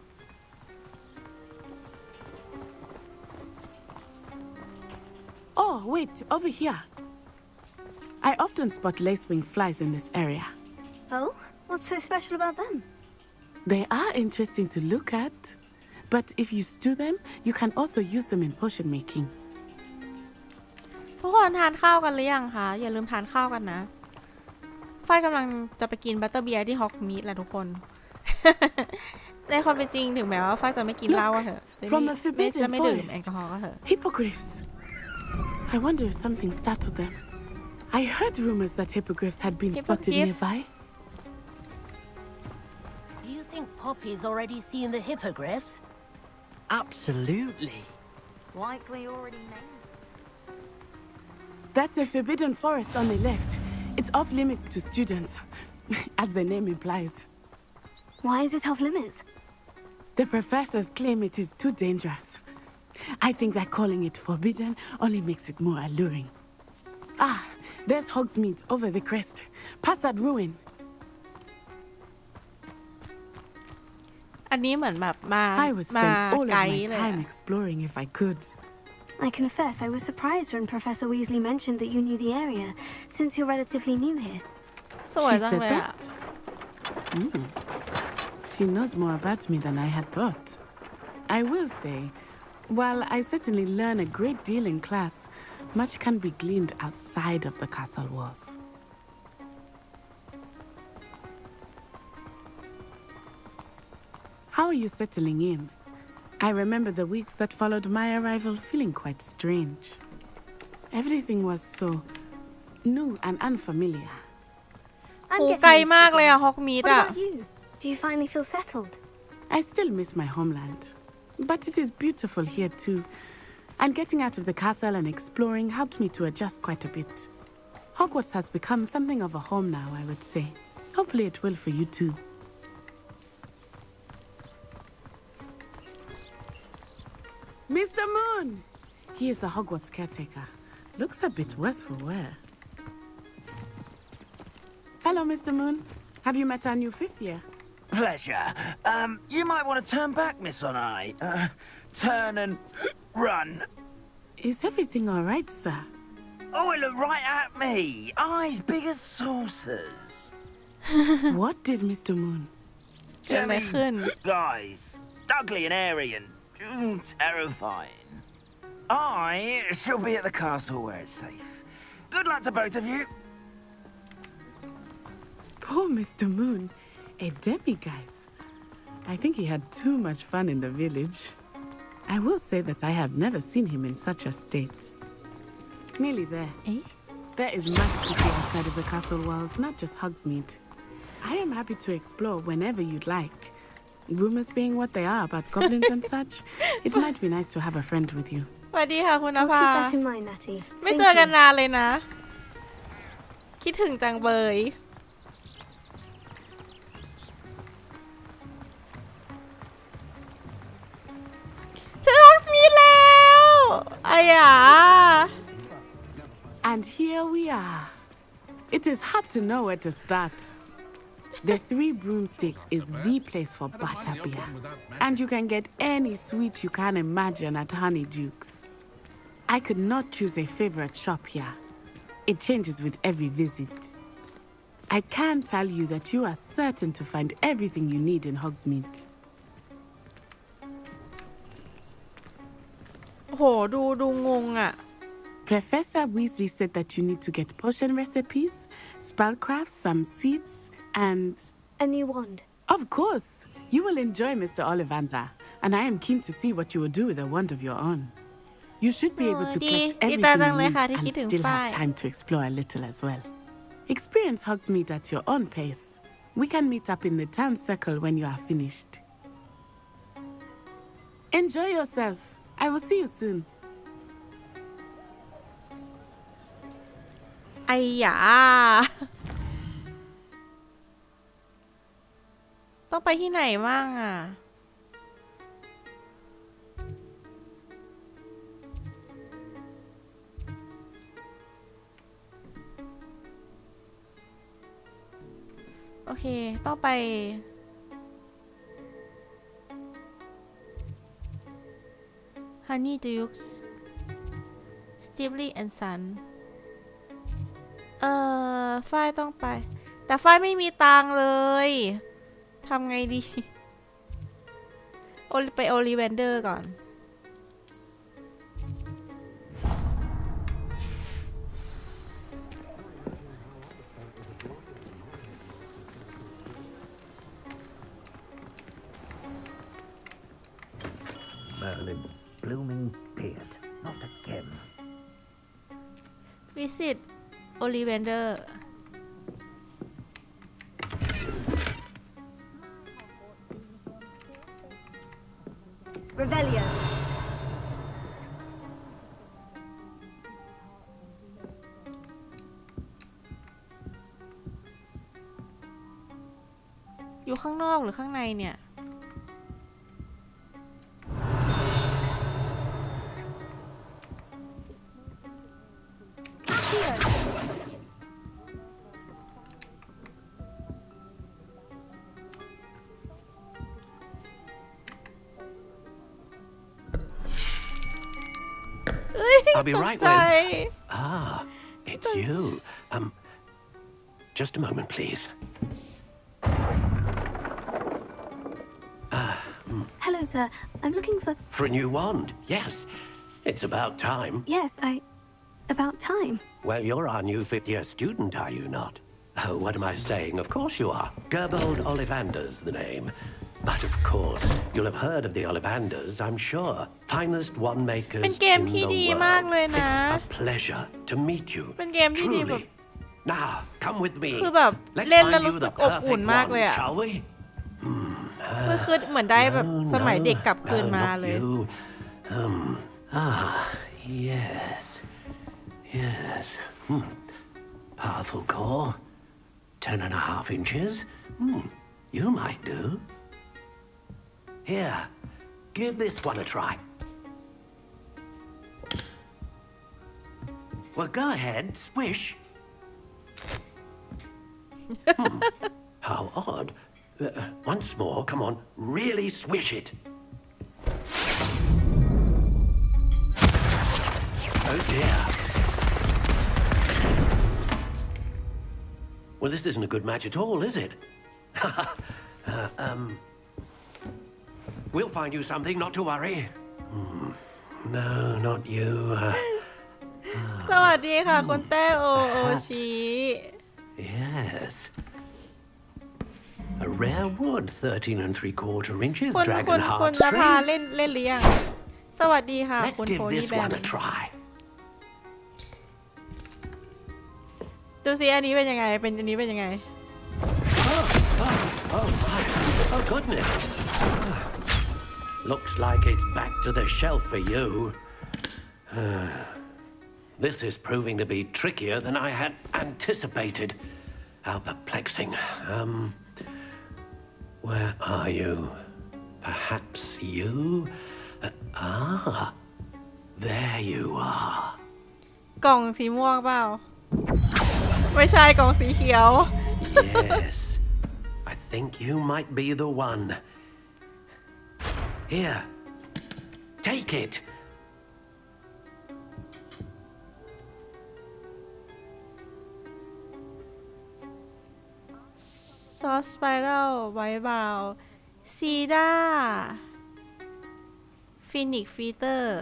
Oh, wait, over here. I often spot lacewing flies in this area.
Oh, what's so special about them?
They are interesting to look at, but if you stew them, you can also use them in potion making.
ทุกคนทานข้าวกันหรือยังคะอย่าลืมทานข้าวกันนะฝ้ายกำลังจะไปกินบัตเตอร์เบียร์ที่ฮอกมีดแหละทุกคน ในความเป็นจริงถึงแม้ว่าฝ้ายจะไม่กินเหล้าก็เถอะจะไม่ดื่มแอลกอฮอล์ก็เถอะ
Hippogriffs. I wonder if something startled them. I heard rumors that hippogriffs had been spotted nearby.
Do you think Poppy's already seen the hippogriffs?
Absolutely.
Like we already know.
That's the forbidden forest on the left. It's off limits to students, as the name implies.
Why is it off limits?
The professors claim it is too dangerous. I think that calling it forbidden only makes it more alluring. Ah, there's Hogsmeade over the crest, past that ruin.
อันนี้เหมือนแบบมา
I would spend all of
ไก
my
ด์เลย
time exploring if I could.
I confess I was surprised when Professor Weasley mentioned that you knew the area, since you're relatively new here.
สวย
She
จัง
said
เลยอะ
that? She knows more about me than I had thought. I will say, while I certainly learn a great deal in class, much can be gleaned outside of the castle walls. How are you settling in? I remember the weeks that followed my arrival feeling quite strange. Everything was so new and unfamiliar.
โอ้ไกลมากเลยอะฮอกมีด
What
อะ
about you? Do you finally feel settled?
I still miss my homeland, but it is beautiful here too. And getting out of the castle and exploring helped me to adjust quite a bit. Hogwarts has become something of a home now, I would say. Hopefully it will for you too. Mr. Moon! He is the Hogwarts caretaker. Looks a bit worse for wear. Hello, Mr. Moon. Have you met our new fifth year?
Pleasure. You might want to turn back, Miss Onai. Turn and run.
Is everything all right, sir?
Oh, it looked right at me. Eyes big as saucers.
What did Mr. Moon?
Guys, ugly and airy and terrifying. I shall be at the castle where it's safe. Good luck to both of you.
Poor Mr. Moon, a demiguise. I think he had too much fun in the village. I will say that I have never seen him in such a state. Nearly there.
Eh?
There is much to see outside of the castle walls, not just Hogsmeade. I am happy to explore whenever you'd like. Rumors being what they are about goblins and such, it might be nice to have a friend with you.
สวัสดีค่ะคุณน
I'll
ภา
keep that in mind, Natty.
ไม่เจอกันนานเลยนะ คิดถึงจังเบยฉันฮอกมีแล้วไอ้ยา
And here we are. It is hard to know where to start. The Three Broomsticks is the place for butterbeer, and you can get any sweet you can imagine at Honeyduke's. I could not choose a favorite shop here. It changes with every visit. I can tell you that you are certain to find everything you need in Hogsmeade.
โหดูงงอ่ะ
Professor Weasley said that you need to get potion recipes, spellcrafts, some seeds, and...
A new wand.
Of course! You will enjoy Mr. Ollivander, and I am keen to see what you will do with a wand of your own. You should be able to collect everything you need and still have time to explore a little as well. Experience Hogsmeade at your own pace. We can meet up in the town circle when you are finished. Enjoy yourself. I will see you soon.
ไอ้ยาต้องไปที่ไหนบ้างอ่ะโอเคต้องไปHoneydukes Stevely and Son ฝ้ายต้องไปแต่ฝ้ายไม่มีตังค์เลยทำไงดีไปโอลิเวนเดอร์ก่อน visit Ollivander
Revelio.
อยู่ข้างนอกหรือข้างในเนี่ย
I'll be right with. Ah, it's you. Just a moment, please.
Hello, sir. I'm looking for...
For a new wand, yes. It's about time.
Yes, About time.
Well, you're our new fifth-year student, are you not? Oh, what am I saying? Of course you are. Gerbold Ollivander's the name. But of course, you'll have heard of the Ollivanders, I'm sure. Finest wand makers
เป็นเกม
in
ที่
the
ดี
world.
มากเลยนะ
It's a pleasure to meet you.
เป็นเกมที่ดีแบบ
Truly. Now, come with me.
คือแบบ
Let's
เล่นแล้ว
find
รู้
you
สึ
the
กอบอุ่น
perfect
มากเลย
wand,
อะ
shall we?
มันคือเหมือนได้แบบสมัยเด็กกลับคืนมาเลย
you. Yes. Yes. Powerful core. 10.5 inches. You might do. Here, give this one a try. Well, go ahead, swish. How odd. Once more, come on, really swish it. Oh dear. Well, this isn't a good match at all, is it? We'll find you something, not to worry. No, not you.
สวัสดีค่ะคุณเต้โอชิ
Yes. A rare wood, 13 3/4 inches,
คุณ
dragon
น
heart
ภา
string.
เล่นหรือยังสวัสดีค่ะ
Let's
คุณ
give
โพนี่
this
แบ
one
ม
a try.
ดูสิอันนี้เป็นยังไงเป็นอันนี้เป็นยังไง
Oh goodness. Looks like it's back to the shelf for you. This is proving to be trickier than I had anticipated. How perplexing. Where are you? Perhaps you? There you are.
กล่องสีม่วงเปล่าไม่ใช่กล่องสีเขียว
Yes. I think you might be the one. Here. Take it.
Soft Spiral ไวบราวซีด้าฟินิกฟีเตอร์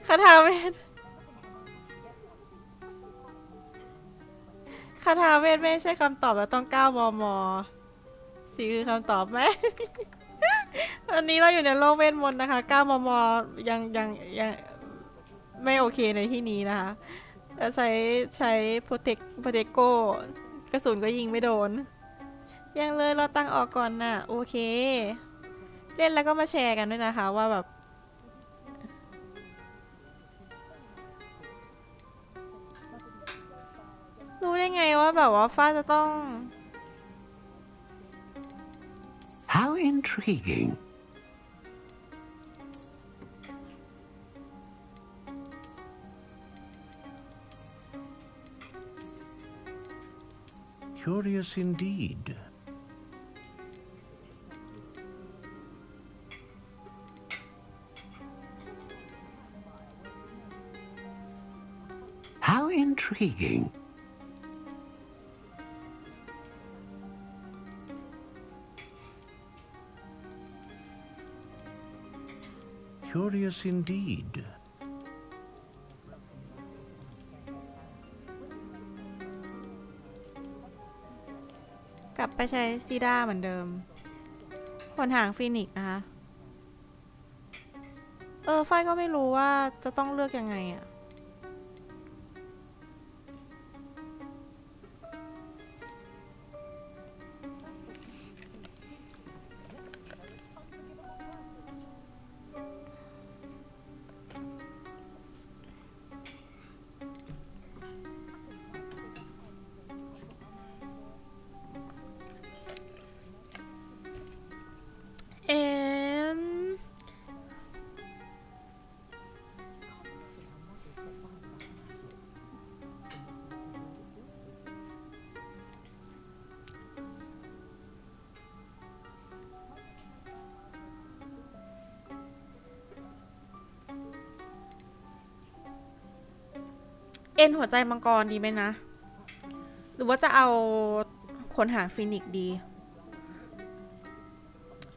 คาถาเวทไม่ใช่คำตอบแล้วต้อง9 มม. สีคือคำตอบไหม อันนี้เราอยู่ในโลกเวทมนต์นะคะ9 มม. ยังไม่โอเคในที่นี้นะคะแต่ใช้โปรเทคโกกระสุนก็ยิงไม่โดนยังเลยเราตั้งออกก่อนน่ะโอเคเล่นแล้วก็มาแชร์กันด้วยนะคะว่าแบบรู้ได้ไงว่าแบบว่าฟ้าจะต้อง
How intriguing.
Curious indeed.
How intriguing.
Curious indeed.
กลับไปใช้ซีด้าเหมือนเดิมขนหางฟีนิกซ์นะคะฝ้ายก็ไม่รู้ว่าจะต้องเลือกยังไงอะหัวใจมังกรดีไหมนะหรือว่าจะเอาขนหางฟีนิกซ์ดี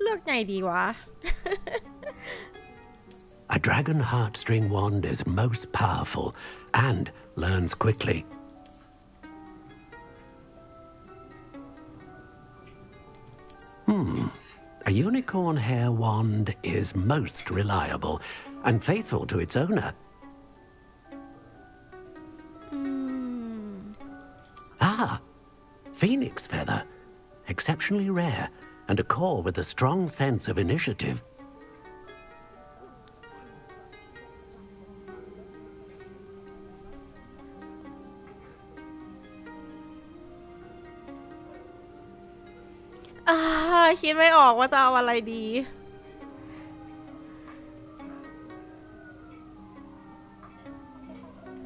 เลือกไงดีวะ
A dragon heartstring wand is most powerful and learns quickly. A unicorn hair wand is most reliable and faithful to its owner. Phoenix feather, exceptionally rare, and a core with a strong sense of initiative.
Ah, คิดไม่ออกว่าจะเอาอะไรดี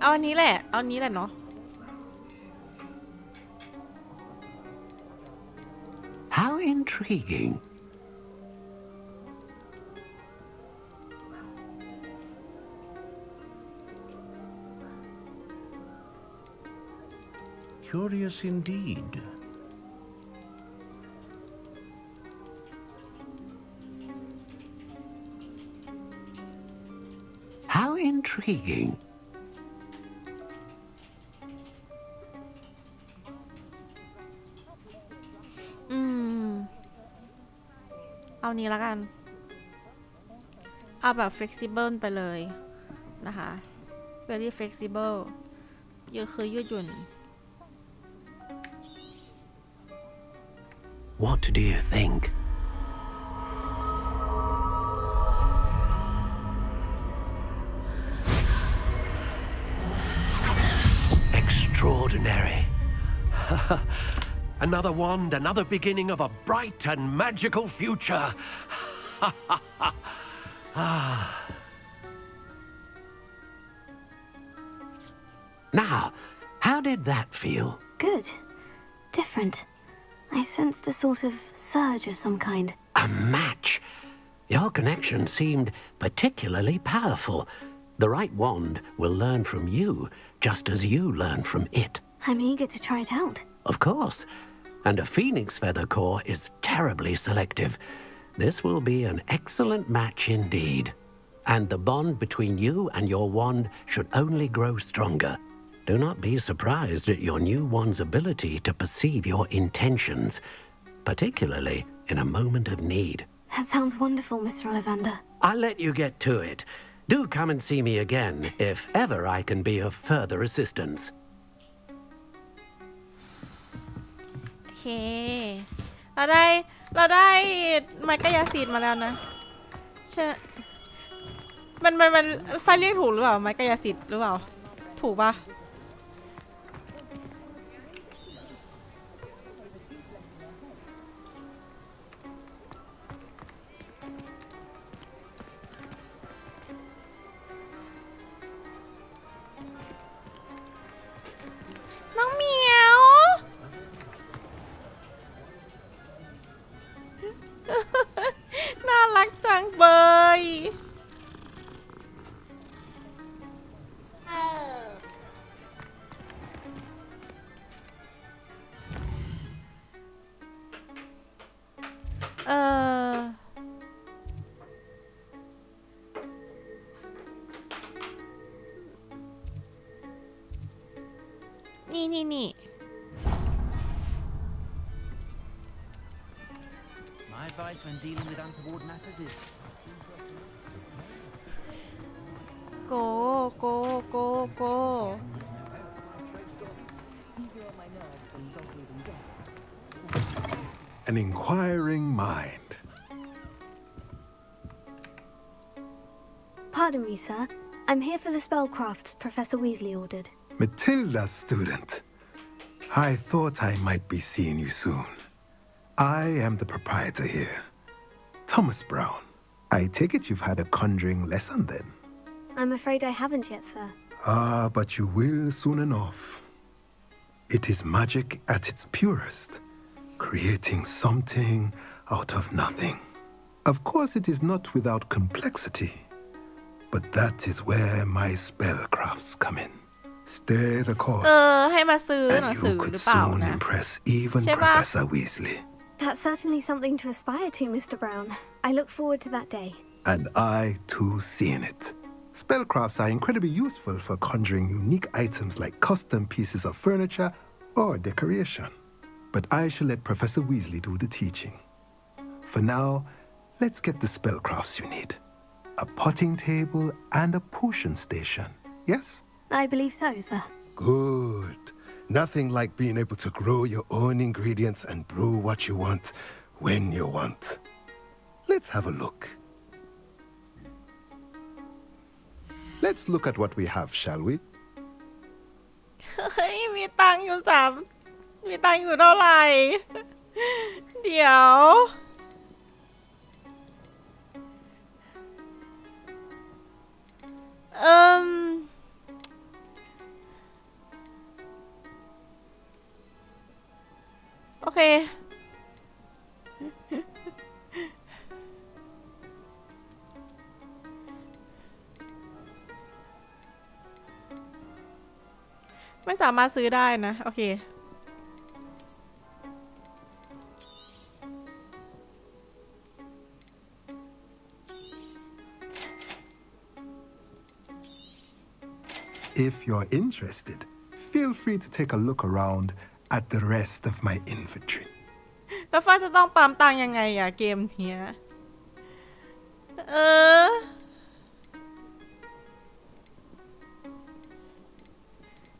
เอาอันนี้แหละเอาอันนี้แหละเนาะ
How intriguing.
Curious indeed.
How intriguing.
เอานี้แล้วกันเอาแบบ flexible ไปเลยนะคะ very flexible คือยืดหยุ่น
What do you think? Extraordinary. Another wand, another beginning of a bright and magical future. Now, how did that feel?
Good. Different. I sensed a sort of surge of some kind.
A match. Your connection seemed particularly powerful. The right wand will learn from you, just as you learn from it.
I'm eager to try it out.
Of course. And a phoenix feather core is terribly selective. This will be an excellent match indeed. And the bond between you and your wand should only grow stronger. Do not be surprised at your new wand's ability to perceive your intentions, particularly in a moment of need.
That sounds wonderful, Mr. Ollivander.
I'll let you get to it. Do come and see me again if ever I can be of further assistance.
โอเคเราได้ไม้กายสิทธิ์มาแล้วนะใช่มันไฟเรียกถูกหรือเปล่าไม้กายสิทธิ์หรือเปล่าถูกปะน้องเหมียวน่ารักจังเบย นี่
My advice when dealing with untoward matters is
โก
An inquiring mind.
Pardon me, sir. I'm here for the spellcrafts Professor Weasley ordered.
Matilda's student. I thought I might be seeing you soon. I am the proprietor here, Thomas Brown. I take it you've had a conjuring lesson then?
I'm afraid I haven't yet, sir.
Ah, but you will soon enough. It is magic at its purest, creating something out of nothing. Of course, it is not without complexity, but that is where my spellcrafts come in. Stay the course,
ให้มาซื้อหนัง
and
สือ
you
ห
could
รือเปล่า
soon
นะ
impress even
ใช่ปะ
Professor Weasley.
That's certainly something to aspire to, Mr. Brown. I look forward to that day.
And I too seeing it. Spellcrafts are incredibly useful for conjuring unique items like custom pieces of furniture or decoration. But I shall let Professor Weasley do the teaching. For now, let's get the spellcrafts you need. A potting table and a potion station, yes?
I believe so, sir.
Good. Nothing like being able to grow your own ingredients and brew what you want when you want. Let's have a look. Let's look at what we have, shall we?
เฮ้ยมีตังค์อยู่มีตังค์อยู่เท่าไหร่ เดี๋ยวโอเค ไม่สามารถซื้อได้นะ โอเค
If you're interested, feel free to take a look around at the rest of my inventory.
แล้วฟ้าจะต้องปั๊มตังค์ยังไงอะเกมเนี้ย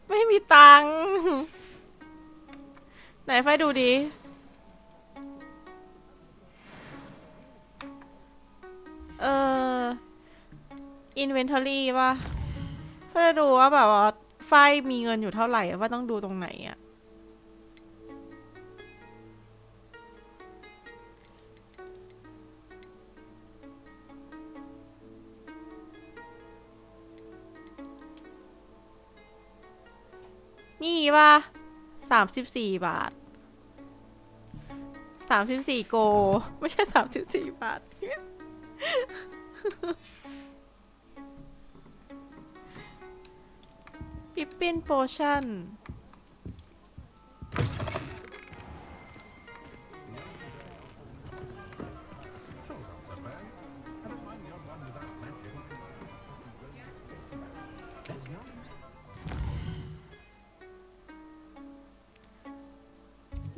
ไม่มีตังค์ไหนไฟดูดิinventory ป่ะเพื่อดูว่าแบบว่าไฟมีเงินอยู่เท่าไหร่ว่าต้องดูตรงไหนอะนี่ป่ะ34 บาท34โกไม่ใช่34 บาทปิปปิ้นโพชั่น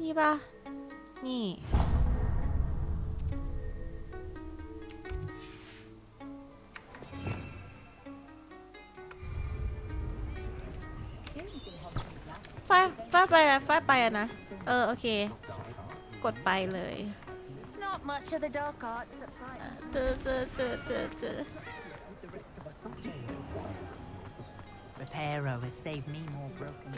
นี่ป่ะนี่ไฟไปอะนะโอเคกดไปเลย
Not much of the dark arts at
Reparo has saved me more broken.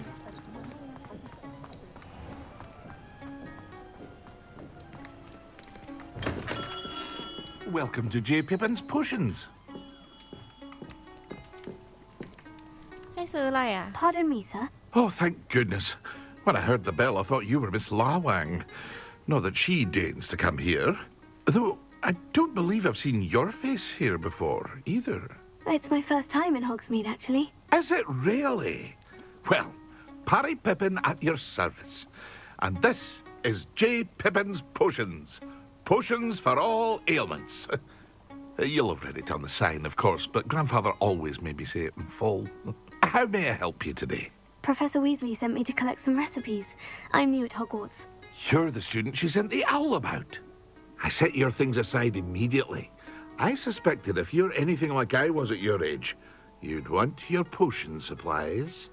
Welcome to J. Pippin's Potions.
ให้ซื้ออะไรอะ
Pardon me, sir.
Oh, thank goodness. When I heard the bell, I thought you were Miss Lawang. Not that she deigns to come here. Though I don't believe I've seen your face here before, either.
It's my first time in Hogsmeade, actually.
Is it really? Well, Parry Pippin at your service. And this is J. Pippin's Potions. Potions for all ailments. You'll have read it on the sign, of course, but Grandfather always made me say it in full. How may I help you today?
Professor Weasley sent me to collect some recipes. I'm new at Hogwarts.
You're the student she sent the owl about. I set your things aside immediately. I suspected if you're anything like I was at your age, you'd want your potion supplies.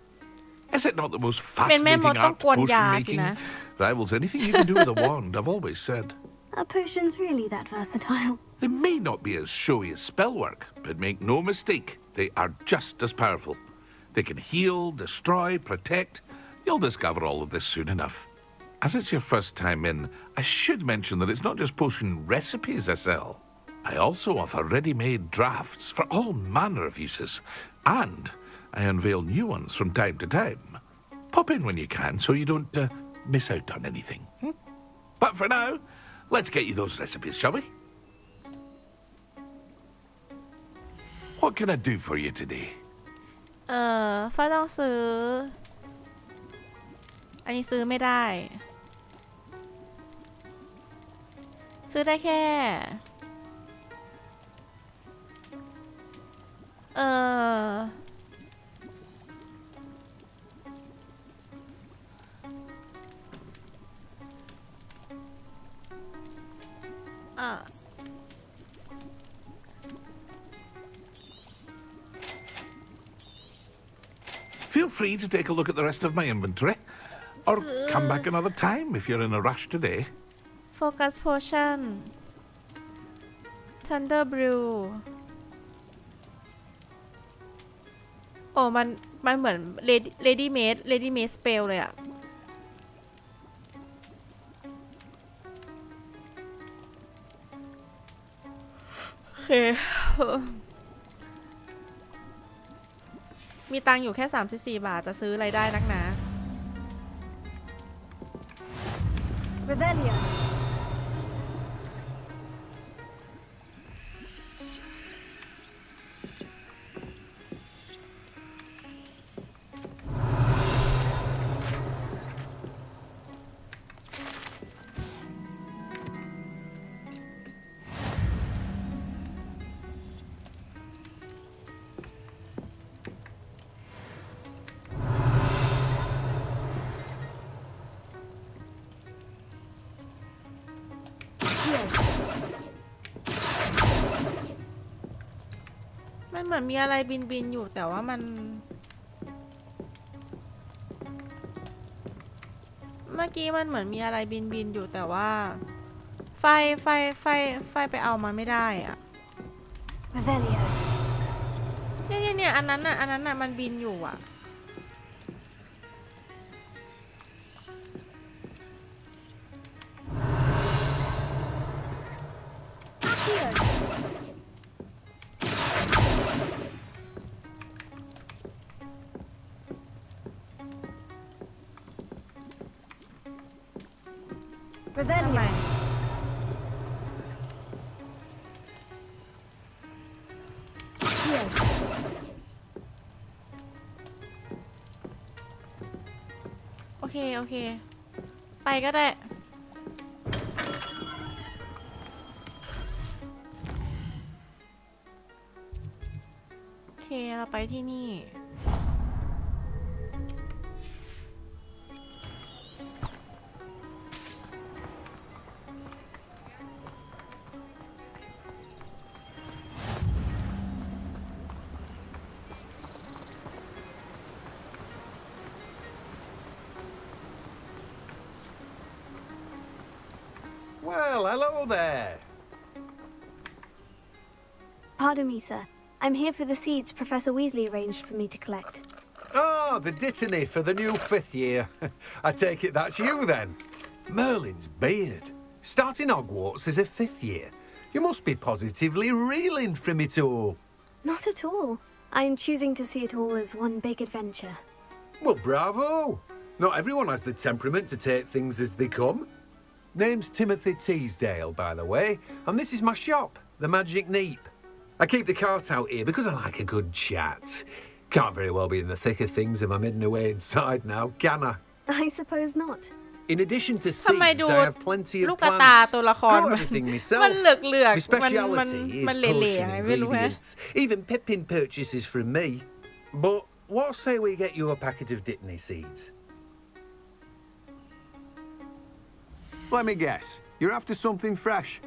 Is it not the most fascinating art potion making? Rivals anything you can do with a wand, I've always said.
Are potions really that versatile?
They may not be as showy as spellwork, but make no mistake, they are just as powerful. They can heal, destroy, protect. You'll discover all of this soon enough. As it's your first time in, I should mention that it's not just potion recipes I sell. I also offer ready-made drafts for all manner of uses, and I unveil new ones from time to time. Pop in when you can so you don't miss out on anything. But for now, let's get you those recipes, shall we? What can I do for you today?
ฟ้าต้องซื้ออันนี้ซื้อไม่ได้ซื้อได้แค่
Feel free to take a look at the rest of my inventory, or come back another time if you're in a rush today.
Focus Potion Thunder Brew โอ้มันเหมือน Lady Made Spell เลยอะโอเคมีตังค์อยู่แค่34 บาทจะซื้ออะไรได้นักหนา
Revelio.
มันเหมือนมีอะไรบินอยู่แต่ว่ามันเมื่อกี้มันเหมือนมีอะไรบินอยู่แต่ว่าไฟไปเอามาไม่ได้อะเนี่ยอันนั้นน่ะมันบินอยู่อะทำไมโอเคไปก็ได้โอเคเราไปที่นี่
Well, hello there.
Pardon me, sir. I'm here for the seeds Professor Weasley arranged for me to collect.
Ah, the dittany for the new 5th year. I take it that's you, then. Merlin's beard. Starting Hogwarts as a 5th year. You must be positively reeling from it all.
Not at all. I'm choosing to see it all as one big adventure.
Well, bravo. Not everyone has the temperament to take things as they come. Name's Timothy Teasdale, by the way, and this is my shop, the Magic Neep. I keep the cart out here because I like a good chat. Can't very well be in the thick of things if I'm hidden away inside now, can I?
I suppose not.
In addition to seeds, I have plenty of plants. Grow everything myself. My speciality is potion ingredients. Even Pippin purchases from me. But what say we get you a packet of Dittany seeds?
Let me guess. You're after something fresh.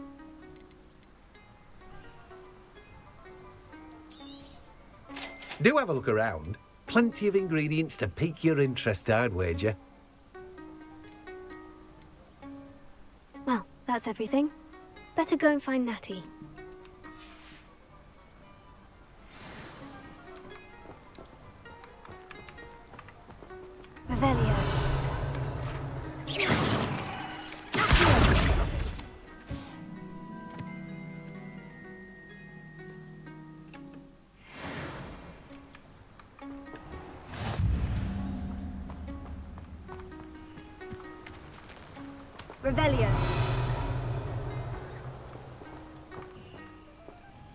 Do have a look around. Plenty of ingredients to pique your interest, I'd wager.
Well, that's everything. Better go and find Natty. Revelio. Revelio.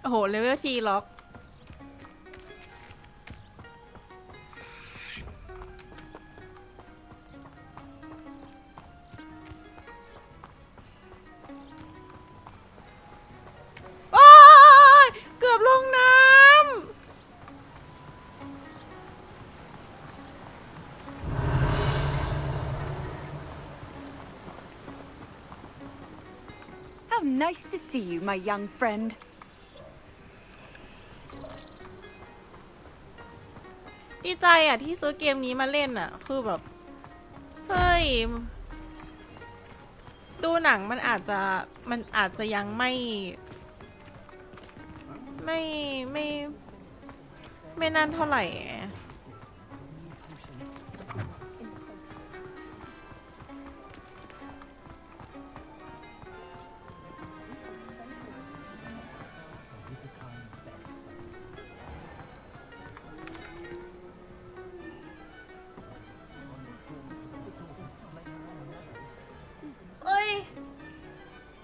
โอ้โหเลเวลทีล็อกเกือบลงน้ำ
How nice to see you, my young friend.
ดีใจอ่ะที่ซื้อเกมนี้มาเล่นอ่ะคือแบบเฮ้ยดูหนังมันอาจจะยังไม่นั่นเท่าไหร่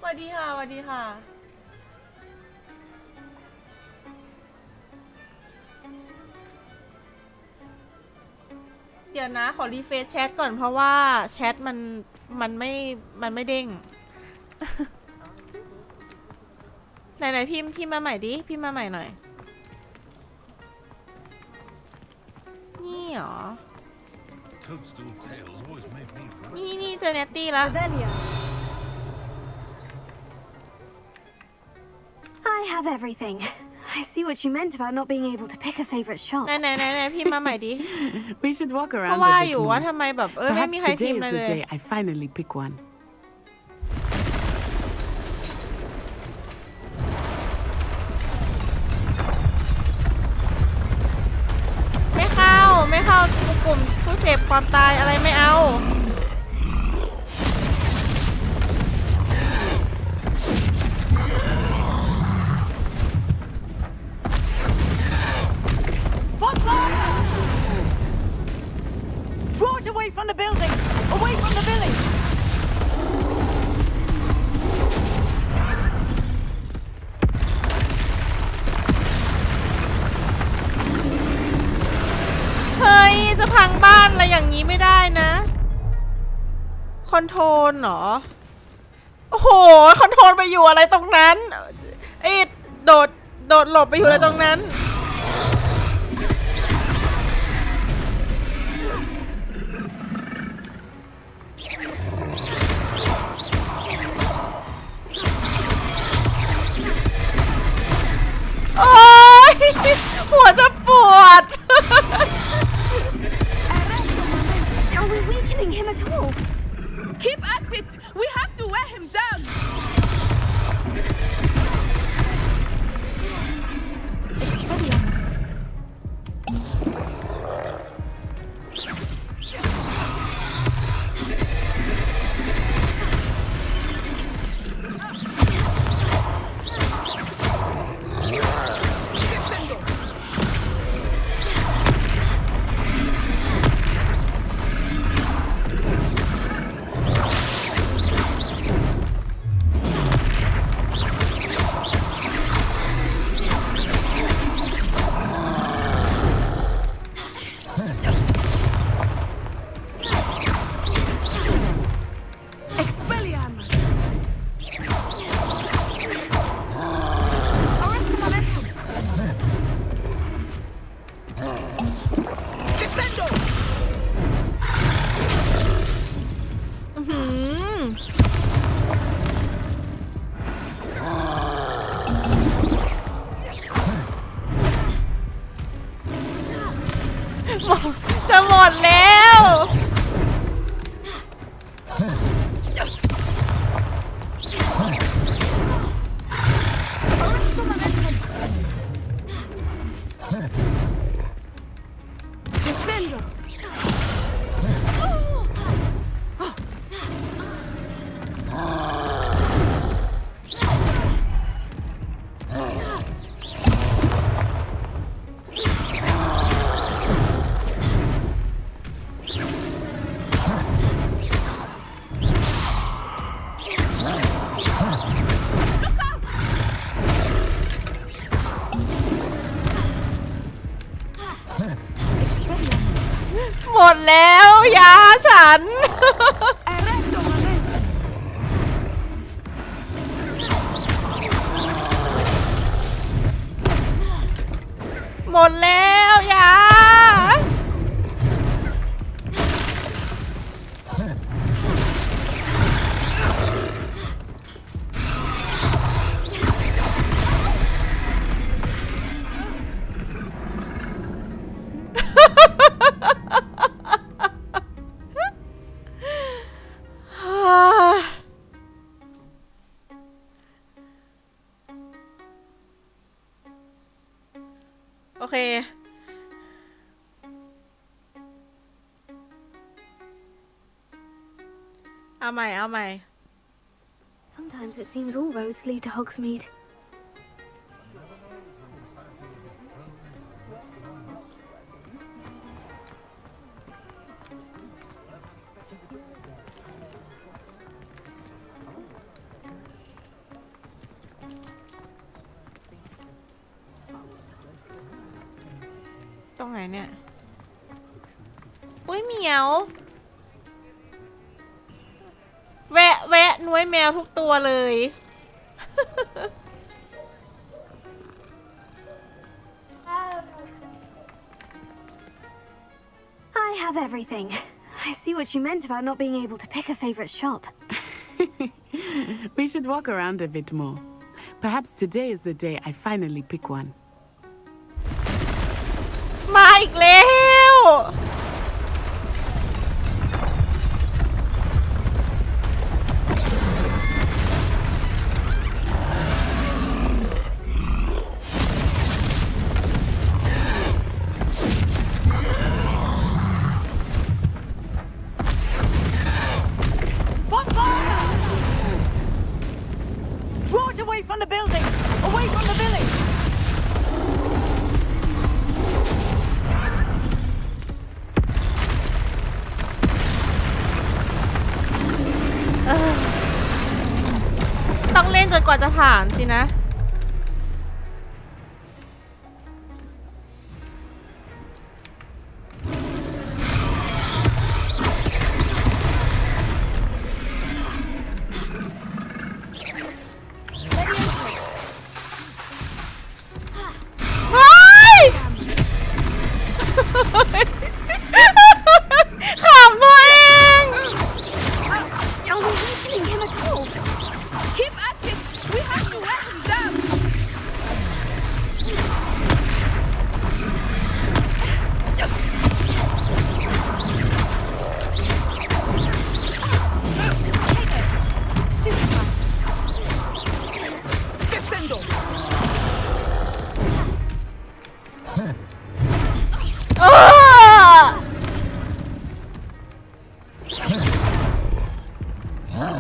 สวัสดีค่ะสวัสดีค่ะเดี๋ยวนะขอรีเฟรชแชทก่อนเพราะว่าแชทมันไม่เด้ง ไหนพิมพ์มาใหม่ดิพิมพ์มาใหม่หน่อยนี่เหรอนี่เจอเนตตี้แล้ว
I have everything. I see what you meant about not being able to pick a favorite shop.
ไหนพิมพ์มาใหม่ดิ
We should walk
ก็
around
ว่า
a bit
อยู่ว่า
more.
ทำไมแบบไม่มีใคร
Perhaps
พิม
today
พ์
is
เลย
the day I finally pick one.
ไม่เข้ากลุ่มผู้เสพความตายอะไรไม่เอา
Draw it away from the building! Away from the village!
เฮ้ยจะพังบ้านอะไรอย่างนี้ไม่ได้นะคอนโทรลเหรอโอ้โหคอนโทรลไปอยู่อะไรตรงนั้นโดดหลบไปอยู่อะไรตรงนั้นโอ๊ยหัวจะปวด
Are we weakening him at all?
Keep at it! We have to wear him down!
Expelliarmus.
ดแล้วยาฉัน หมดแล้วยาโอเคเอาใหม่
Sometimes it seems all roads lead to Hogsmeade.
ตรงไหนเนี่ยอุ้ยเหมียวแวะน้วยแมวทุกตัวเลย
I have everything. I see what you meant about not being able to pick a favorite shop.
We should walk around a bit more. Perhaps today is the day I finally pick one.
มาอีกแล้ว
Draw it away from the building! Away from the village!
ต้องเล่นจนกว่าจะผ่านสินะขำตัวเอง
Are we weakening him at all?
Keep at it! We have to wear him down!
Descendo!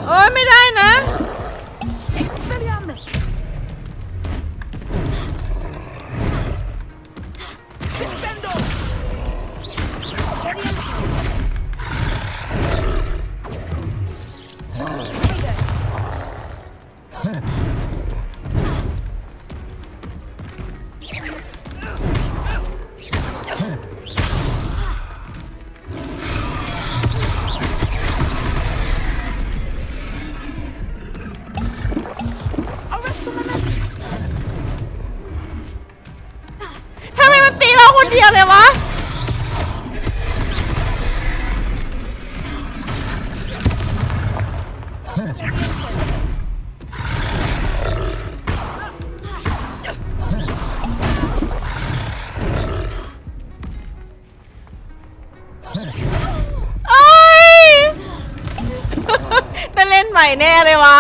โอ้ยไม่ได้นะ
Expelliarmus! Descendo! Arrest the momentum!
ทำไมมันตีเราคนเดียวเลยวะ โอ๊ย ได้เล่นใหม่แน่เลยวะ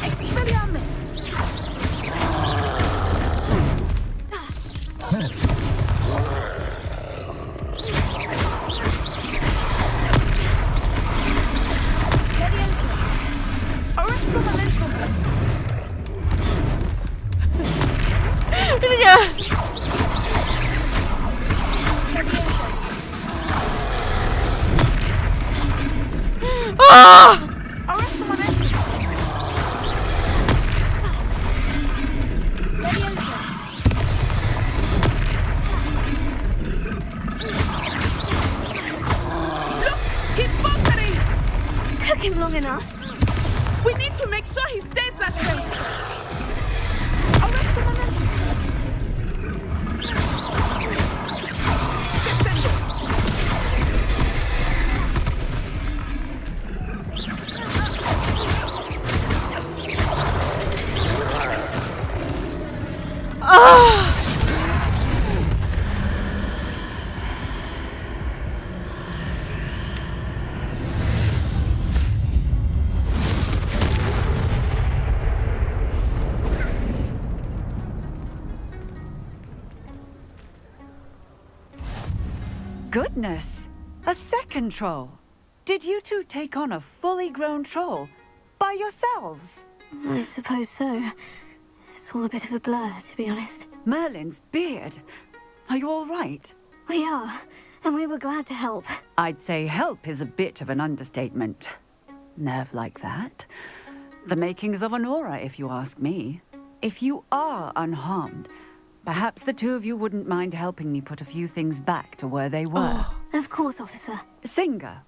Expelliarmus!
long enough.
We need to make sure he stays that way. Arrest the momentum.
Goodness! A second troll. Did you two take on a fully grown troll by yourselves?
I suppose so. It's all a bit of a blur, to be honest.
Merlin's beard. Are you all right?
We are, and we were glad to help.
I'd say help is a bit of an understatement. Nerve like that. The makings of an aura, if you ask me. If you are unharmed, perhaps the two of you wouldn't mind helping me put a few things back to where they were.
Oh, of course, officer.
Singer.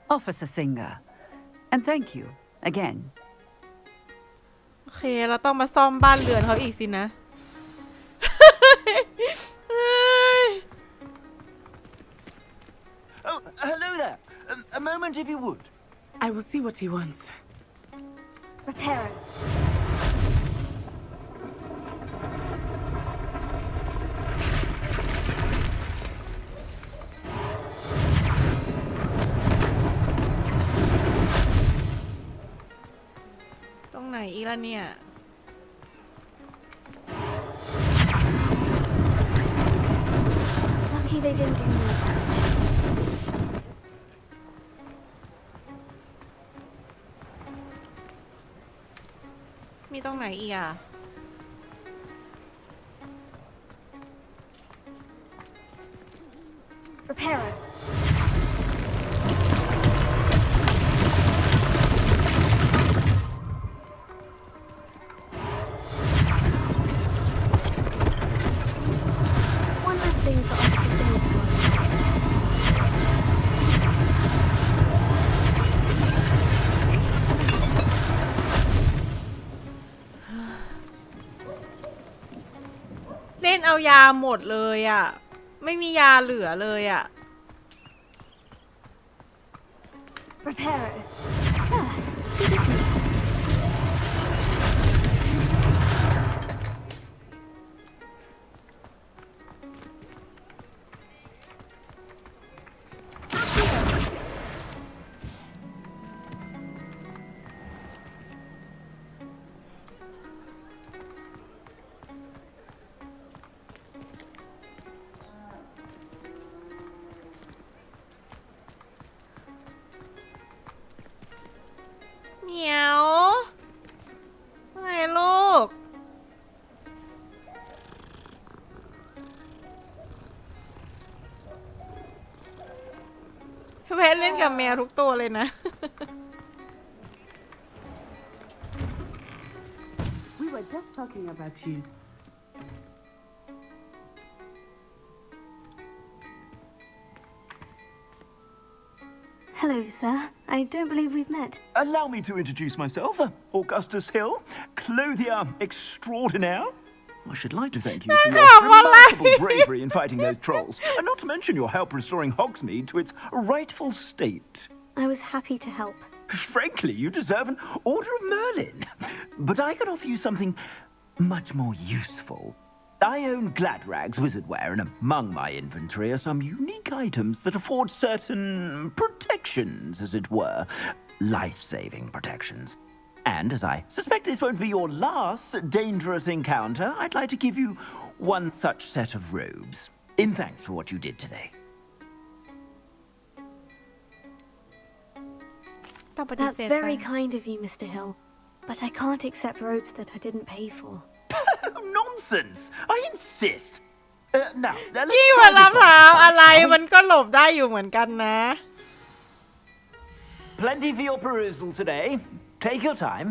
Officer Singer. And thank you, again.
โอเคเราต้องมาซ่อมบ้านเรือนเขาอีกสินะ
Oh, hello there. A moment if you would.
I will see what he wants.
Repair it.
ตรงไหนอีกล่ะเนี่ย
Lucky they didn't do more damage.
มีตรงไหนอีกอ่ะ
Repair it. One last thing for Officer Singer.
เล่นเอายาหมดเลยอ่ะ ไม่มียาเหลือเลยอ่ะ
Repair it. Ah, it is me.
Meow. ไงลูก แวะเล่นกับแมวทุกตัวเลยนะ
We were just talking about you.
Hello, sir. I don't believe we've met.
Allow me to introduce myself. Augustus Hill, clothier extraordinaire. I should like to thank you for your remarkable bravery in fighting those trolls, and not to mention your help restoring Hogsmeade to its rightful state.
I was happy to help.
Frankly, you deserve an Order of Merlin. But I can offer you something much more useful. I own Gladrag's wizardware, and among my inventory are some unique items that afford certain protections, as it were. Life-saving protections. And as I suspect this won't be your last dangerous encounter, I'd like to give you one such set of robes, in thanks for what you did today.
That's very kind of you, Mr. Hill. But I can't accept robes that I didn't pay for.
Nonsense! I insist. Now, let's
กี้
try
มารับ
this
เท้า
on,
อะไร
shall we?
มันก็หลบได้อยู่เหมือนกันนะ
Plenty for your perusal today. Take your time.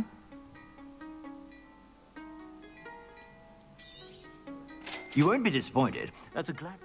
You won't be disappointed. That's a glad.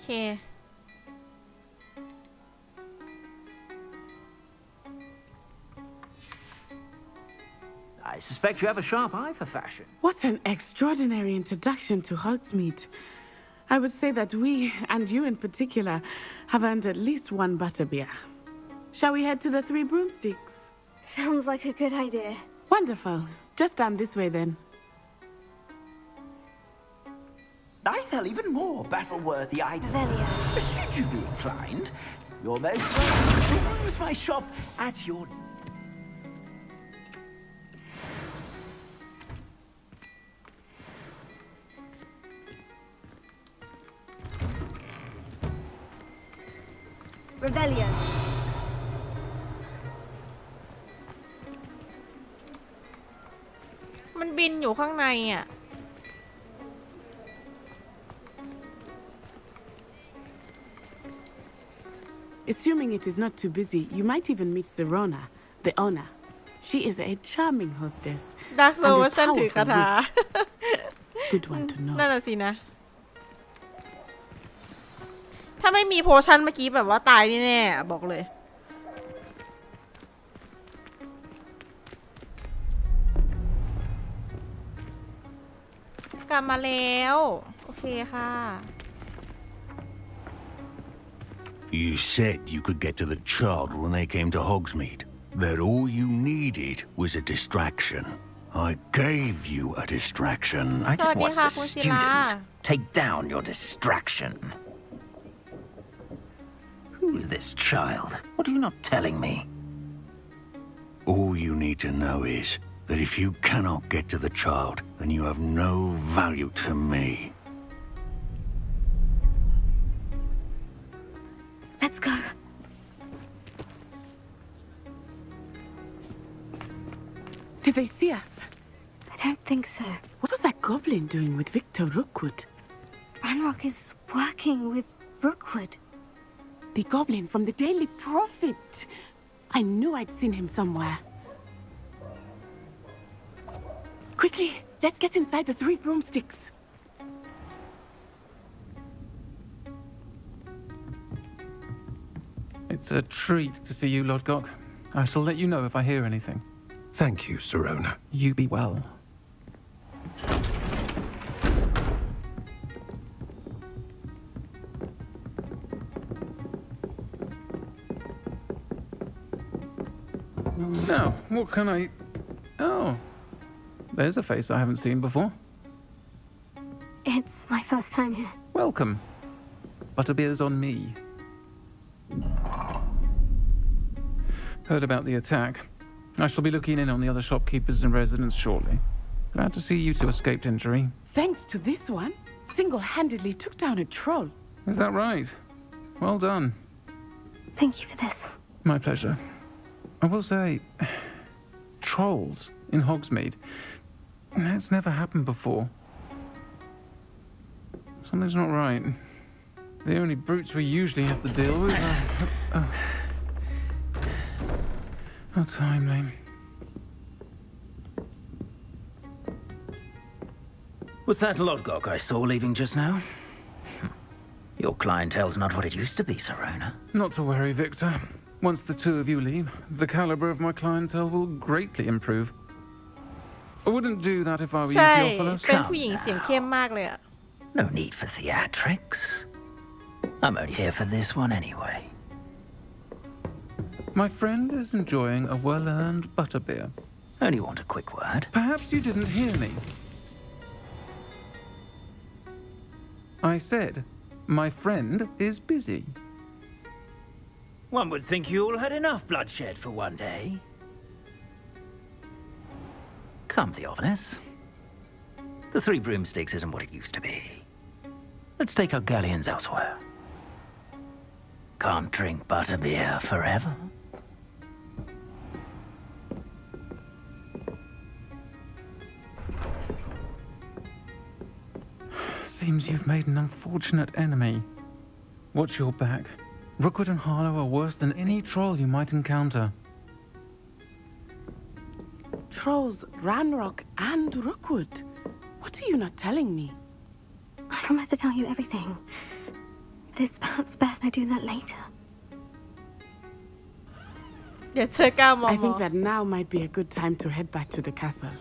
เค
I suspect you have a sharp eye for fashion.
What an extraordinary introduction to Hogsmeade. I would say that we, and you in particular, have earned at least one butterbeer. Shall we head to the Three Broomsticks?
Sounds like a good idea.
Wonderful. Just down this way then.
I sell even more battle-worthy items. Should you be inclined, you're most welcome to use my shop at your...
Rebellion.
มันบินอยู่ข้างในอ่ะ
Assuming it is not too busy, you might even meet Serona, the owner. She is a charming hostess.
ดักโซ
and a
ว่าฉันถือ
powerful
คาถา
witch. Good one to know.
นั่นแหละสินะ ถ้าไม่มีโพชั่นเมื่อกี้แบบว่าตายแน่ๆบอกเลย กลับมาแล้ว โอเคค่ะ
You said you could get to the child when they came to Hogsmeade. That all you needed was a distraction. I gave you a distraction.
I just watched a
สวัสดีค่ะคุณศิลา
student take down your distraction. Who's this child? What are you not telling me?
All you need to know is that if you cannot get to the child, then you have no value to me.
Let's go.
Did they see us?
I don't think so.
What was that goblin doing with Victor Rookwood?
Ranrock is working with Rookwood.
The goblin from the Daily Prophet. I knew I'd seen him somewhere. Quickly, let's get inside the Three Broomsticks.
It's a treat to see you, Lord Gok. I shall let you know if I hear anything.
Thank you, Serona.
You be well. Now, what can I... Oh, there's a face I haven't seen before.
It's my first time here.
Welcome. Butterbeer's on me. Heard about the attack. I shall be looking in on the other shopkeepers and residents shortly. Glad to see you two escaped injury.
Thanks to this one, single-handedly took down a troll.
Is that right? Well done.
Thank you for this.
My pleasure. I will say, trolls in Hogsmeade. That's never happened before. Something's not right. The only brutes we usually have to deal with are... How timely.
Was that Lodgok I saw leaving just now? Your clientele's not what it used to be, Serona.
Not to worry, Victor. Once the two of you leave, the caliber of my clientele will greatly improve. I wouldn't do that if I were you,
ใช่
Theophilus.
เป็นผู้หญิงเสียงเข้มมากเลยอะ
No need for theatrics. I'm only here for this one anyway.
My friend is enjoying a well-earned butterbeer.
Only want a quick word.
Perhaps you didn't hear me. I said, my friend is busy.
One would think you all had enough bloodshed for one day. Come, Theophilus. The Three Broomsticks isn't what it used to be. Let's take our galleons elsewhere. Can't drink butterbeer forever.
Seems you've made an unfortunate enemy. Watch your back. Rookwood and Harlow are worse than any troll you might encounter.
Trolls, Ranrock, and Rookwood. What are you not telling me?
I promise to tell you everything. But it's perhaps best I do that later.
เดี๋ยวเจอก้าวมอ
I think that now might be a good time to head back to the castle.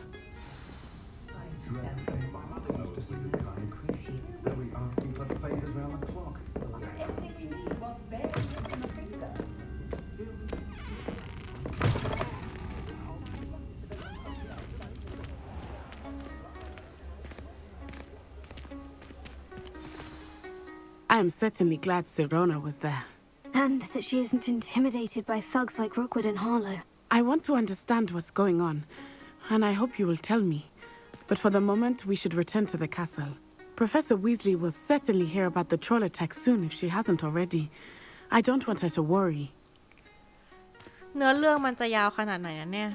I am certainly glad Sirona was there.
And that she isn't intimidated by thugs like Rookwood and Harlow.
I want to understand what's going on, and I hope you will tell me. But for the moment, we should return to the castle. Professor Weasley will certainly hear about the troll attack soon if she hasn't already. I don't want her to worry.
เนื้อเรื่องมันจะยาวขนาดไหนนะเนี่ย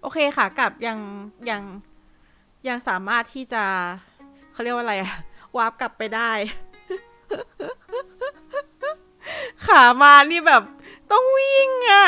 โอเคค่ะกลับยังสามารถที่จะเขาเรียกว่าอะไรอะวาร์ปกลับไปได้ ขามานี่แบบต้องวิ่งอ่ะ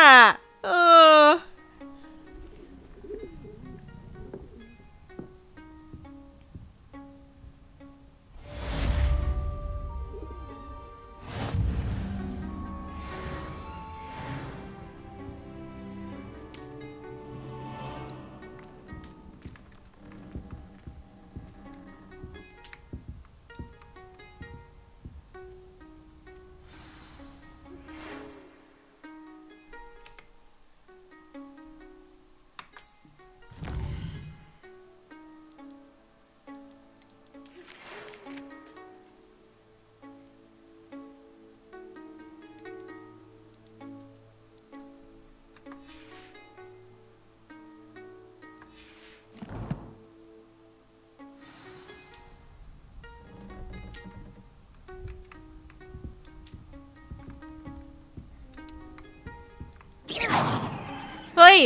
เฮ้ย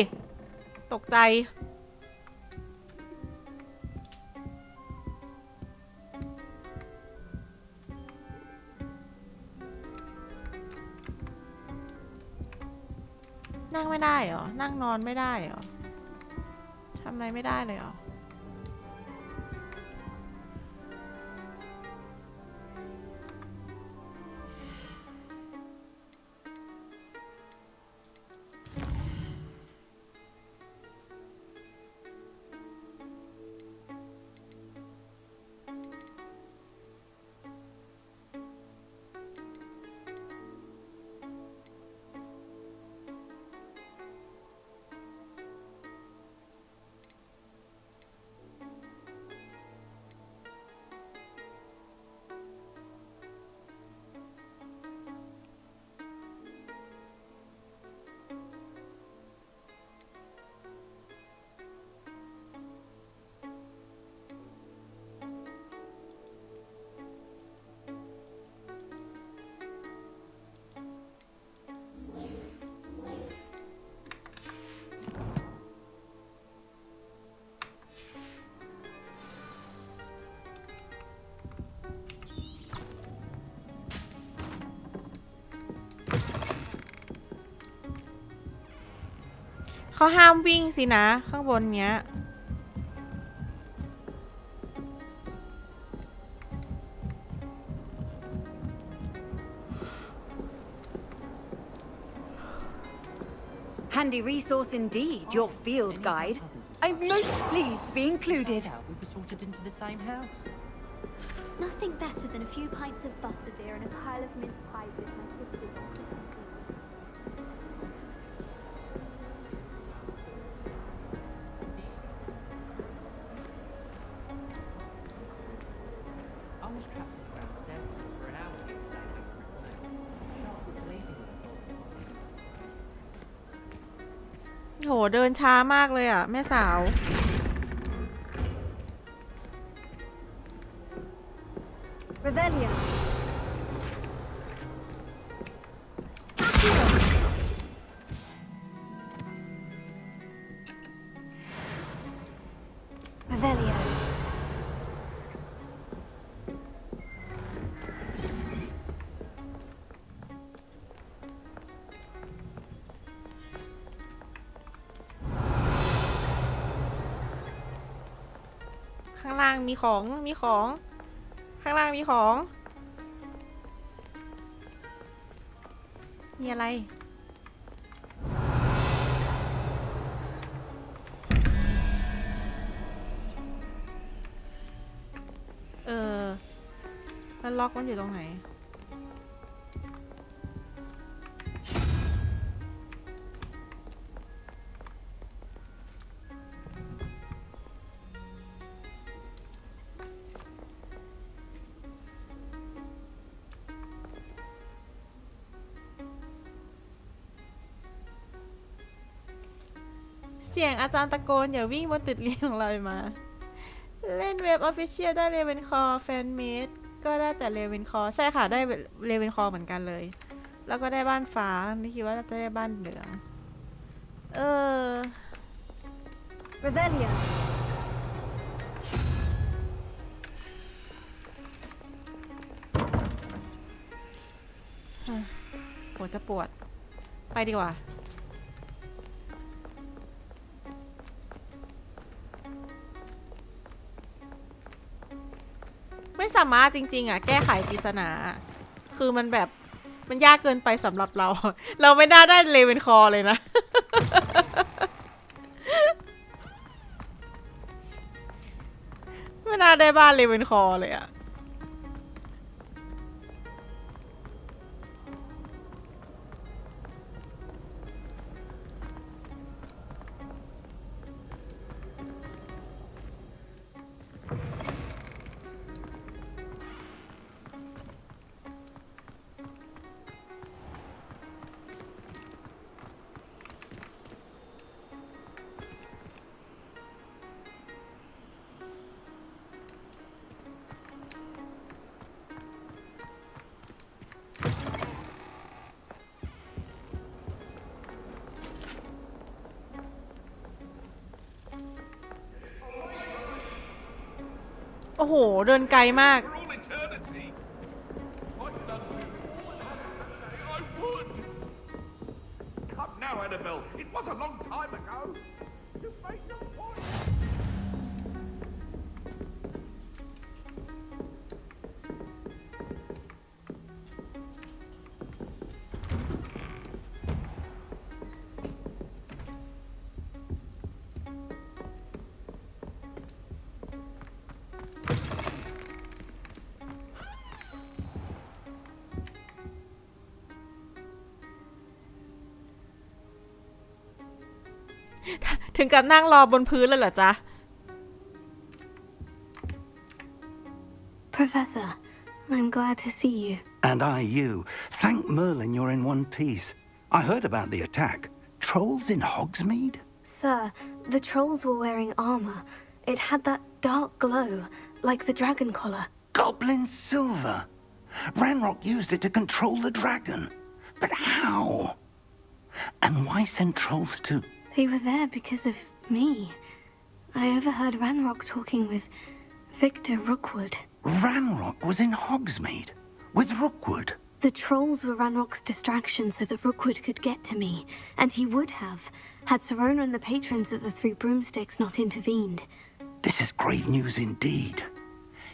ตกใจนั่งไม่ได้เหรอนั่งนอนไม่ได้เหรอทำอะไรไม่ได้เลยเหรอเขาห้ามวิ่งสินะข้างบนเนี้ย
Handy resource indeed, your field guide. I'm most pleased to be included.
We were sorted into the same house.
Nothing better than a few pints of butterbeer and a pile of mince pies with my sisters on Christmas Eve.
I was trapped in the ground staircase for an hour the other day waiting for it to move. Sharp was leaving when I thought it was.
โหเดินช้ามากเลยอ่ะแม่สาว
Revelio. Revelio.
ข้างล่างมีของข้างล่างมีของมีอะไรแล้วล็อกมันอยู่ตรงไหนเสียงอาจารย์ตะโกนอย่าวิ่งบนตึกเรียนของเรามาเล่นเว็บออฟฟิเชียลได้เรเวนคอร์แฟนเมดก็ได้แต่เรเวนคอร์ใช่ค่ะได้เรเวนคอร์เหมือนกันเลยแล้วก็ได้บ้านฟ้าไม่คิดว่าจะได้บ้านเหลือง
Revelio.
หัวจะปวดไปดีกว่าไม่สามารถจริงๆอ่ะแก้ไขปริศนาคือมันแบบมันยากเกินไปสำหรับเราเราไม่น่าได้เลเวนคอร์เลยนะ ไม่น่าได้บ้านเลเวนคอร์เลยอ่ะโอ้โหเดินไกลมาก
Come now, Annabelle. It was a long time ago. You made your point.
ถึงกับนั่งรอบนพื้นเลยเหรอจ๊ะ
Professor, I'm glad to see you.
And I you. Thank Merlin you're in one piece. I heard about the attack. Trolls in Hogsmeade?
Sir, the trolls were wearing armor. It had that dark glow, like the dragon collar.
Goblin silver. Ranrock used it to control the dragon. But how? And why send trolls to...
They were there because of me. I overheard Ranrock talking with Victor Rookwood.
Ranrock was in Hogsmeade with Rookwood.
The trolls were Ranrock's distraction so that Rookwood could get to me, and he would have, had Serona and the patrons at the Three Broomsticks not intervened.
This is grave news indeed.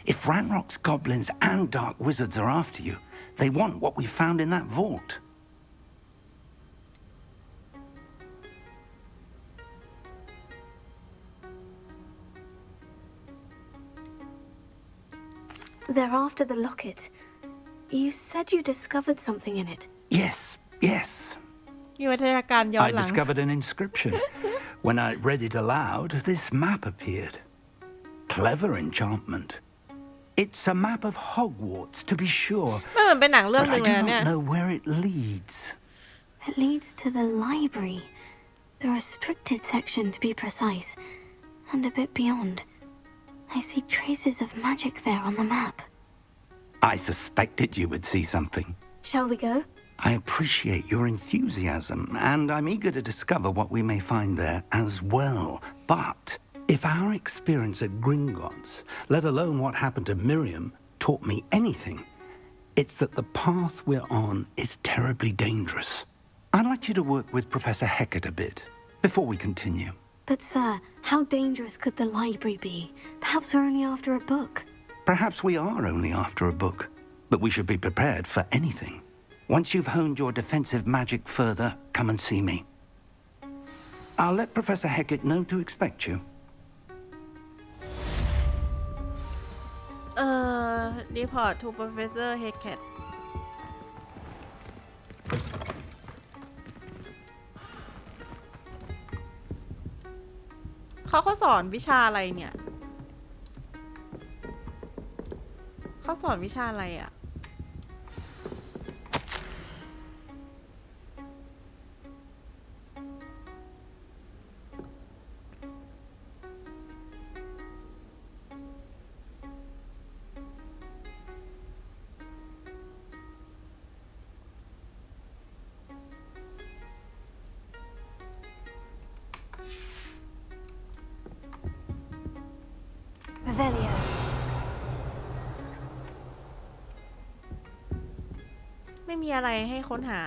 If Ranrock's goblins and dark wizards are after you, they want what we found in that vault.
They're after the locket. You said you discovered something in it.
Yes, yes.
I
discovered an inscription. When I read it aloud, this map appeared. Clever enchantment. It's a map of Hogwarts, to be sure. But I do not know where it leads.
It leads to the library. The restricted section, to be precise, and a bit beyond. I see traces of magic there on the map.
I suspected you would see something.
Shall we go?
I appreciate your enthusiasm, and I'm eager to discover what we may find there as well. But if our experience at Gringotts, let alone what happened to Miriam, taught me anything, it's that the path we're on is terribly dangerous. I'd like you to work with Professor Hecat a bit before we continue.
But, sir, how dangerous could the library be? Perhaps we're only after a book.
Perhaps we are only after a book, but we should be prepared for anything. Once you've honed your defensive magic further, come and see me. I'll let Professor Hecat know to expect you.
Report to Professor Hecat เขาสอนวิชาอะไรเนี่ยเขาสอนวิชาอะไรอ่ะ
Revelio.
ไม่มีอะไรให้ค้นหา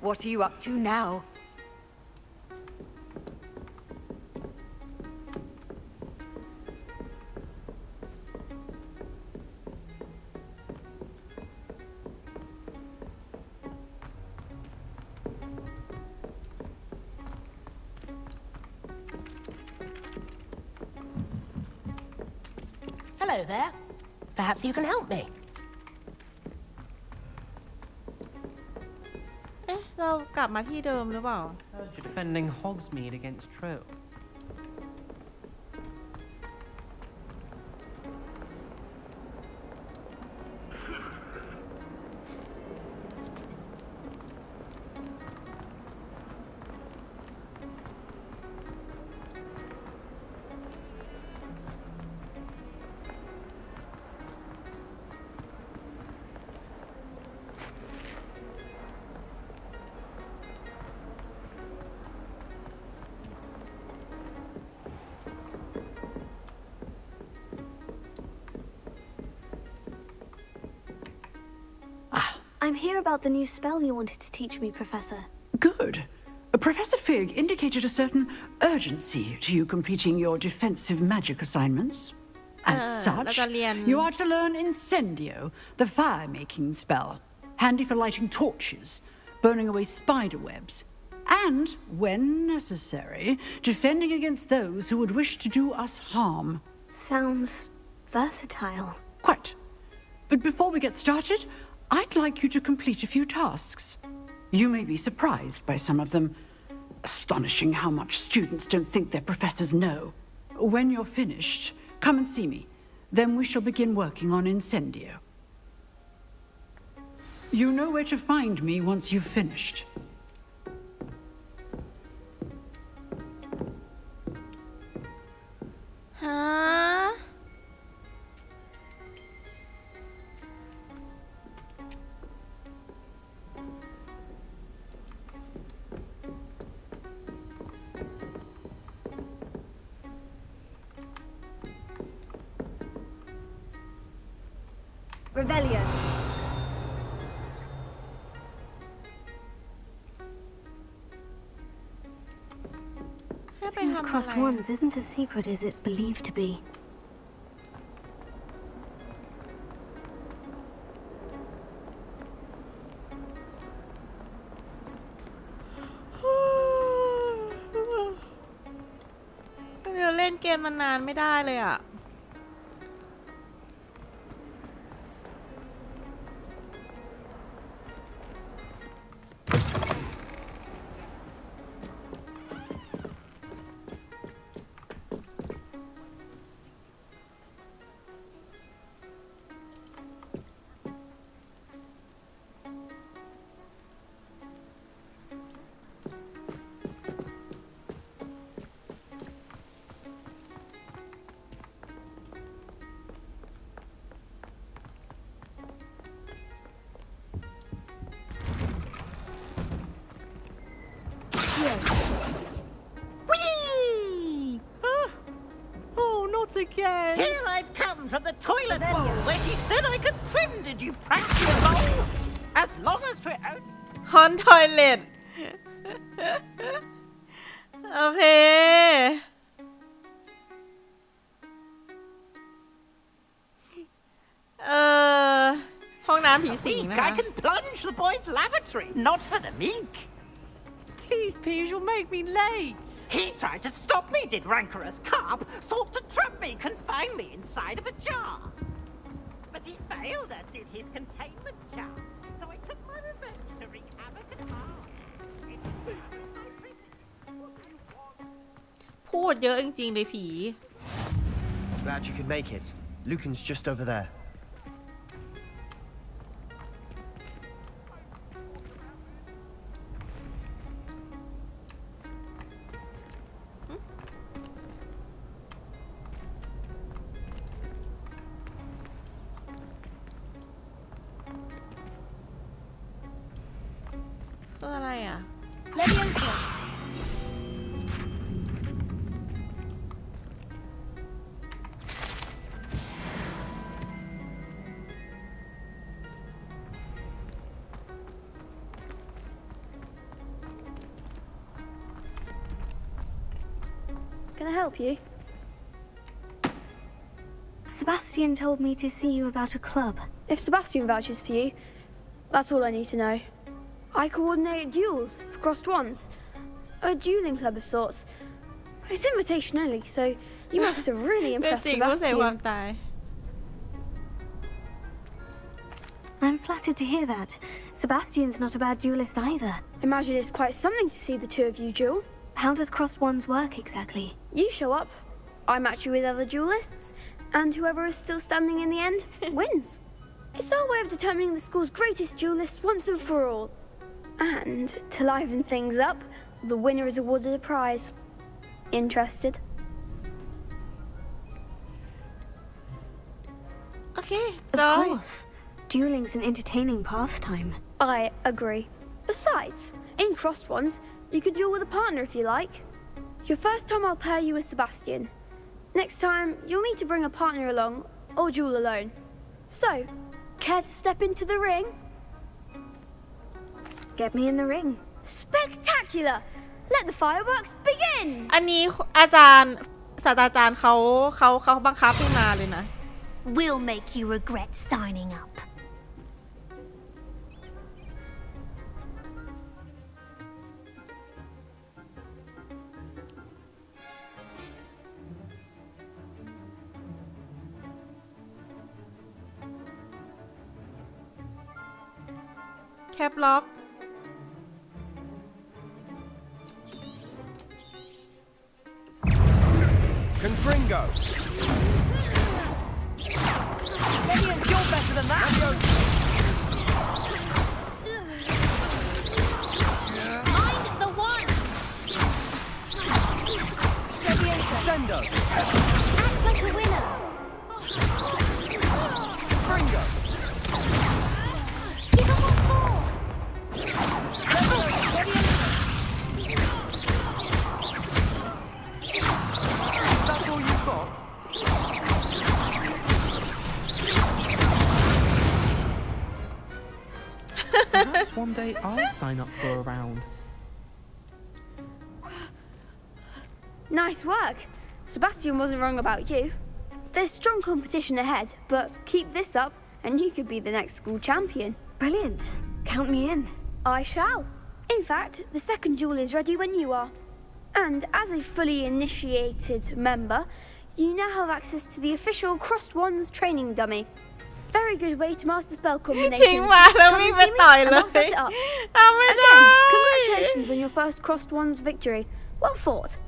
What are you up to now?
Hello there. Perhaps you can help me.
เรากลับมาที่เดิมหรือเปล่า
You're defending Hogsmeade against Trill.
I'm here about the new spell you wanted to teach me, Professor.
Good. Professor Fig indicated a certain urgency to you completing your defensive magic assignments. As such, you are to learn Incendio, the fire-making spell, handy for lighting torches, burning away spider webs, and, when necessary, defending against those who would wish to do us harm.
Sounds versatile.
Quite. But before we get started, I'd like you to complete a few tasks. You may be surprised by some of them. Astonishing how much students don't think their professors know. When you're finished, come and see me. Then we shall begin working on Incendio. You know where to find me once you've finished.
Huh?
Revelio. Seems crossed ones isn't as secret as it's believed to be.
เราเล่นเกมมานานไม่ได้เลยอ่ะ
Whee! Oh, not again. Here I've come from the toilet bowl where she said I could swim. Did you practice your bowl? As long as we're out.
On toilet โอเคห้องน้ำผีสิงนะคะ
I can plunge the boys' lavatory, not for the meek. Please, Peeves, you'll make me late. He tried to stop me, did rancorous carp. Sought to trap me, confine me inside of a jar. But he failed, as did his containment charms. So I took my revenge to wreak havoc and harm.
พูดเยอะจริงๆเลยผี
Glad you could make it. Lucan's just over there.
Leviosa.
Can I help you?
Sebastian told me to see you about a club.
If Sebastian vouches for you, that's all I need to know. I coordinate duels for crossed ones. A dueling club of sorts. It's invitation only, so you must have really impressed Sebastian.
I'm flattered to hear that. Sebastian's not a bad duelist either.
Imagine it's quite something to see the two of you duel.
How does crossed ones work exactly?
You show up, I match you with other duelists, and whoever is still standing in the end wins. It's our way of determining the school's greatest duelist once and for all. And to liven things up, the winner is awarded a prize. Interested?
Okay,
of course. Dueling's an entertaining pastime.
I agree. Besides, in crossed ones, you could duel with a partner if you like. Your first time I'll pair you with Sebastian. Next time, you'll need to bring a partner along, or duel alone. So, care to step into the ring?
Get me in the ring.
Spectacular! Let the fireworks begin!
อันนี้อาจารย์ศาสตราจารย์เขาบังคับให้มาเลยนะ
We'll make you regret signing up.
Cap lock
Confringo.
You're better than that.
Mind the one.
Sendo.
Act like a winner.
Fringo.
Give them what for.
That's all you've got? Perhaps one day I'll sign up for a round.
Nice work. Sebastian wasn't wrong about you. There's strong competition ahead, but keep this up and you could be the next school champion.
Brilliant. Count me in.
I shall. In fact, the second duel is ready when you are. And as a fully initiated member, you now have access to the official Crossed Wands training dummy. Very good way to master spell combinations. Come and see me and I'll set it up. Again, congratulations on your first Crossed Wands victory. Well fought.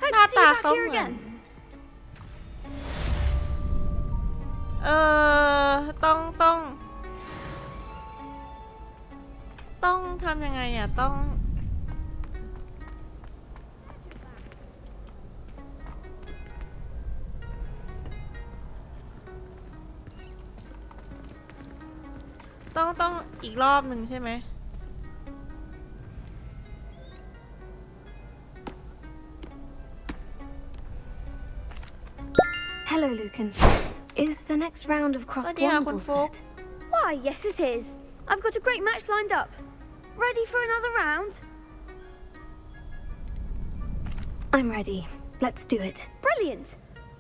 Hope to see you back here again.
ต้อง ต้องทำยังไงอ่ะต้องอีกรอบหนึ่งใช่ไหม
Hello, Lucan. Is the next round of crossed ones all set?
Why, yes it is. I've got a great match lined up. Ready for another round?
I'm ready. Let's do it.
Brilliant.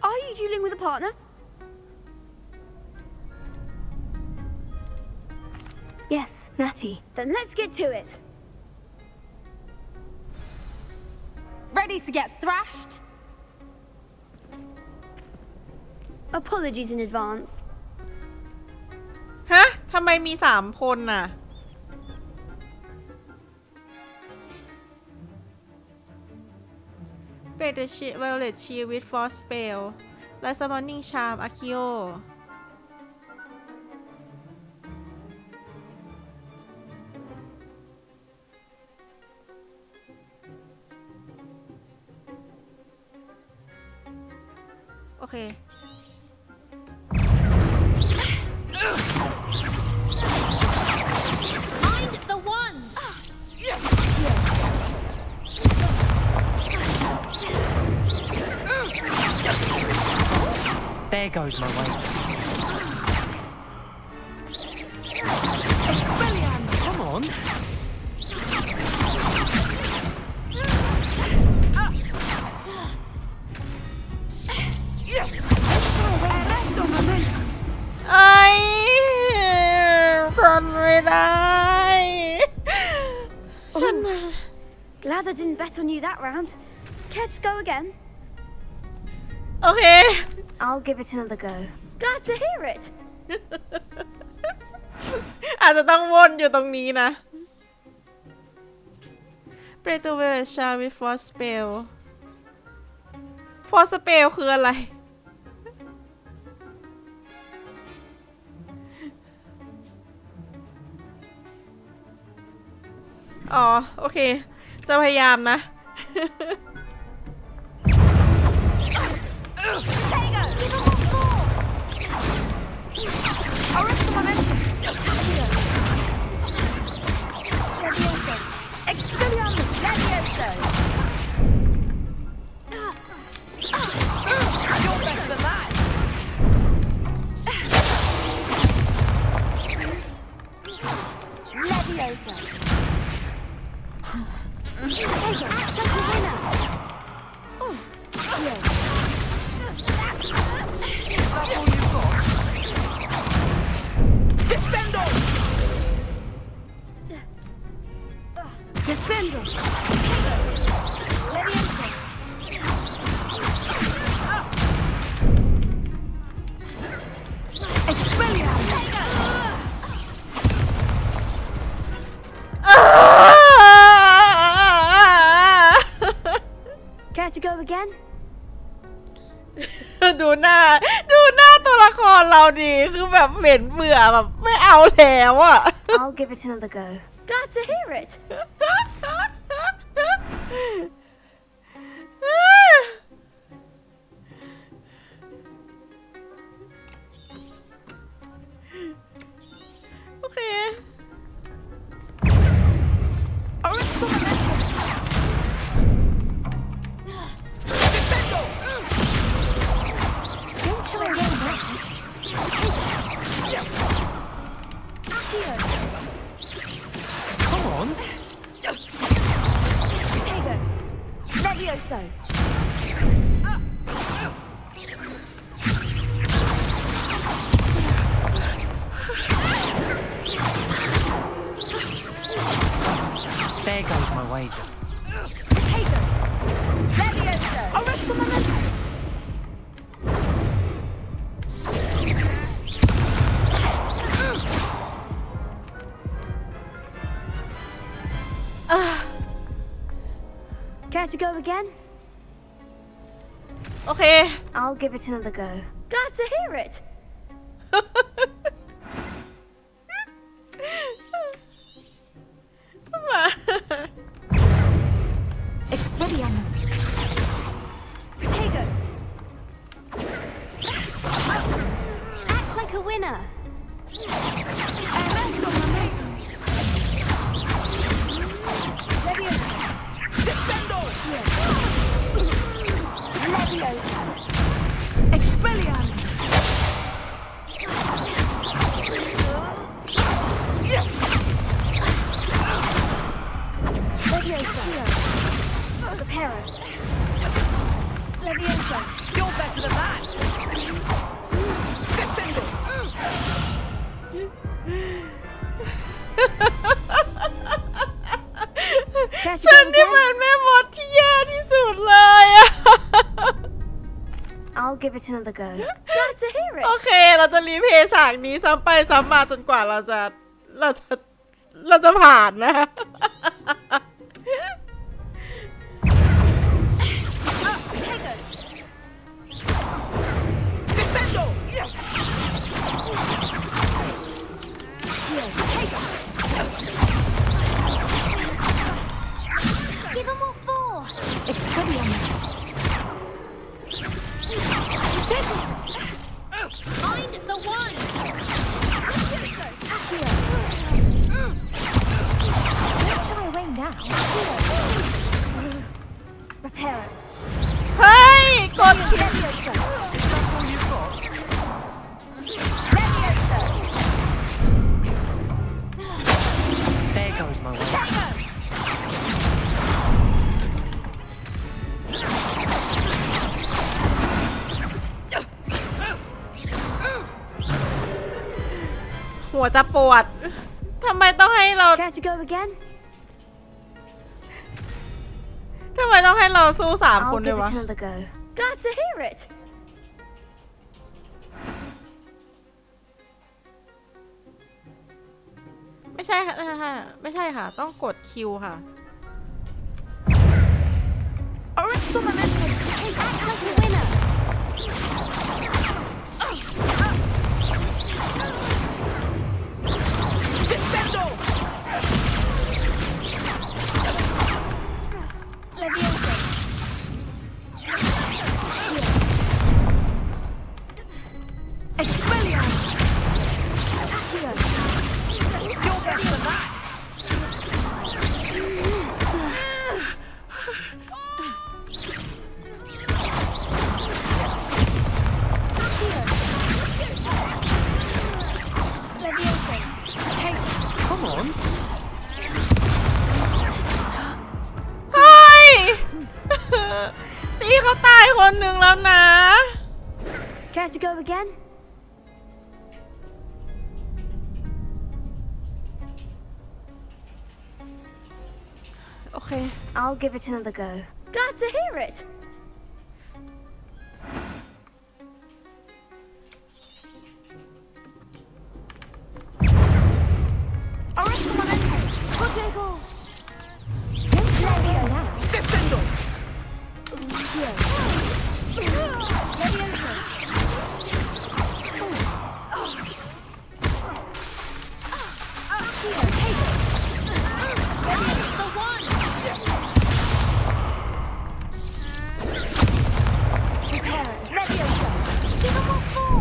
Are you dueling with a partner?
Yes, Natty.
Then let's get to it.
Ready to get thrashed?
Apologies in advance.
ฮะทำไมมี3 คนน่ะ Break the Violet Shield with Force Spell และ Summoning Charm Akio โอเค
Mind the wands!
There goes my way. Come on.
ไอ้ทนไม่ได้ ฉัน
Glad I didn't bet on you that round. Care to go again?
โอเค
I'll give it another go.
Glad to hear it.
อาจจะต้องวนอยู่ตรงนี้นะ Break the Violet Shard with Force Spell Force Spell คืออะไร อ๋อ โอเค จะพยายามนะ
Care to go again?
ดูหน้าตัวละครเราดีคือแบบเหม็นเบื่อแบบไม่เอาแล้วอะ
I'll give it another go.
Glad to hear it.
โอเค
Come on.
Potato. Levioso.
There goes my wager.
Potato. Levioso. Arresto momento. Care to go again?
โอเค
I'll give it another go.
Glad to hear it.
โ
I'll give it another go.
Glad to hear it.
โอเคเราจะรีเพลย์ฉากนี้ซ้ำไปซ้ำมาจนกว่าเราจะผ่านนะ
Give them what for?
Find the one.
Don't shy away now. Repair it.
เฮ้ยกด
There goes my way.
หัวจะปวดทำไมต้องให้เรา
Care to go again?
ทำไมต้องให้เราสู้3 คน
I'll
ด้วย
give
วะ
it another go.
Glad to hear it.
ไม่ใช่ค่ะไม่ใช่ค่ะต้องกดคิวค่ะ
Arrest the momentum. Act like a winner.
Descendo!
Leviosa. Expelliarmus. Accio.
You're better than that!
Leviosa. Take.
Come on.
เฮ้ย ตีเขาตายคนหนึ่งแล้วนะ
Care to go again?
โอเค
I'll give it another go.
Glad to hear it.
Arrest the momentum. Protego. Don't let go now.
Descendo!
Leviosa.
The one.
Repair it. Leviosa. Give them what for?